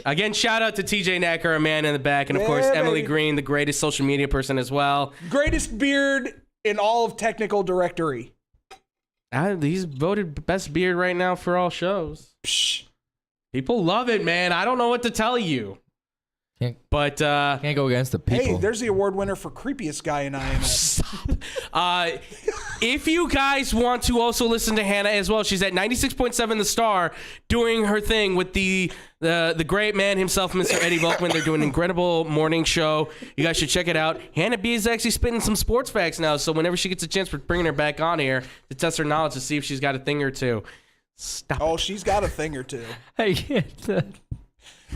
Again, shout out to TJ Knacker, a man in the back, and of Yeah, course Emily baby. Green, the greatest social media person as well. Greatest beard in all of technical directory. He's voted best beard right now for all shows. Psh. People love it, man. I don't know what to tell you. But Can't go against the people. Hey, there's the award winner for creepiest guy in IMS. if you guys want to also listen to Hannah as well, she's at 96.7 The Star doing her thing with the great man himself, Mr. Eddie Volkman. They're doing an incredible morning show. You guys should check it out. Hannah B is actually spitting some sports facts now, so whenever she gets a chance, we're bringing her back on here to test her knowledge to see if she's got a thing or two. Stop. Oh, she's got a thing or two. Hey,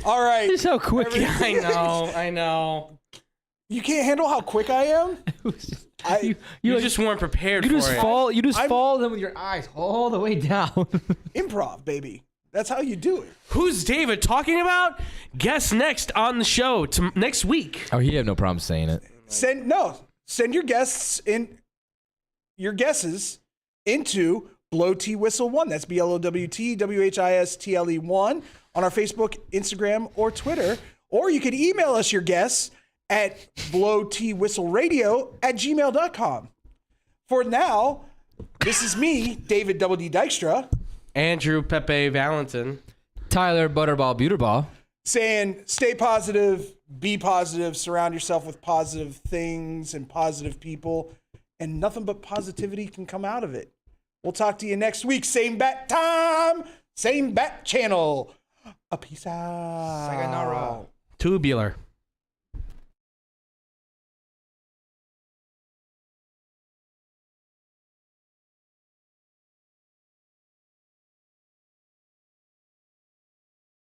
All right. just how quick. I know. You can't handle how quick I am? You just weren't prepared You for just it. fall. You just follow them with your eyes all the way down. Improv, baby. That's how you do it. Who's David talking about? Guess next on the show next week. Oh, he had no problem saying it. Send your guests in your guesses into Blow T Whistle 1. That's BLOWT WHISTLE 1 on our Facebook, Instagram, or Twitter. Or you can email us your guests at blowtwhistleradio@gmail.com. For now, this is me, David Double D Dykstra, Andrew Pepe Valentin. Tyler Butterball Buterball. saying stay positive, be positive, surround yourself with positive things and positive people, and nothing but positivity can come out of it. We'll talk to you next week. Same bat time, same bat channel. A peace out. Sayonara. Tubular.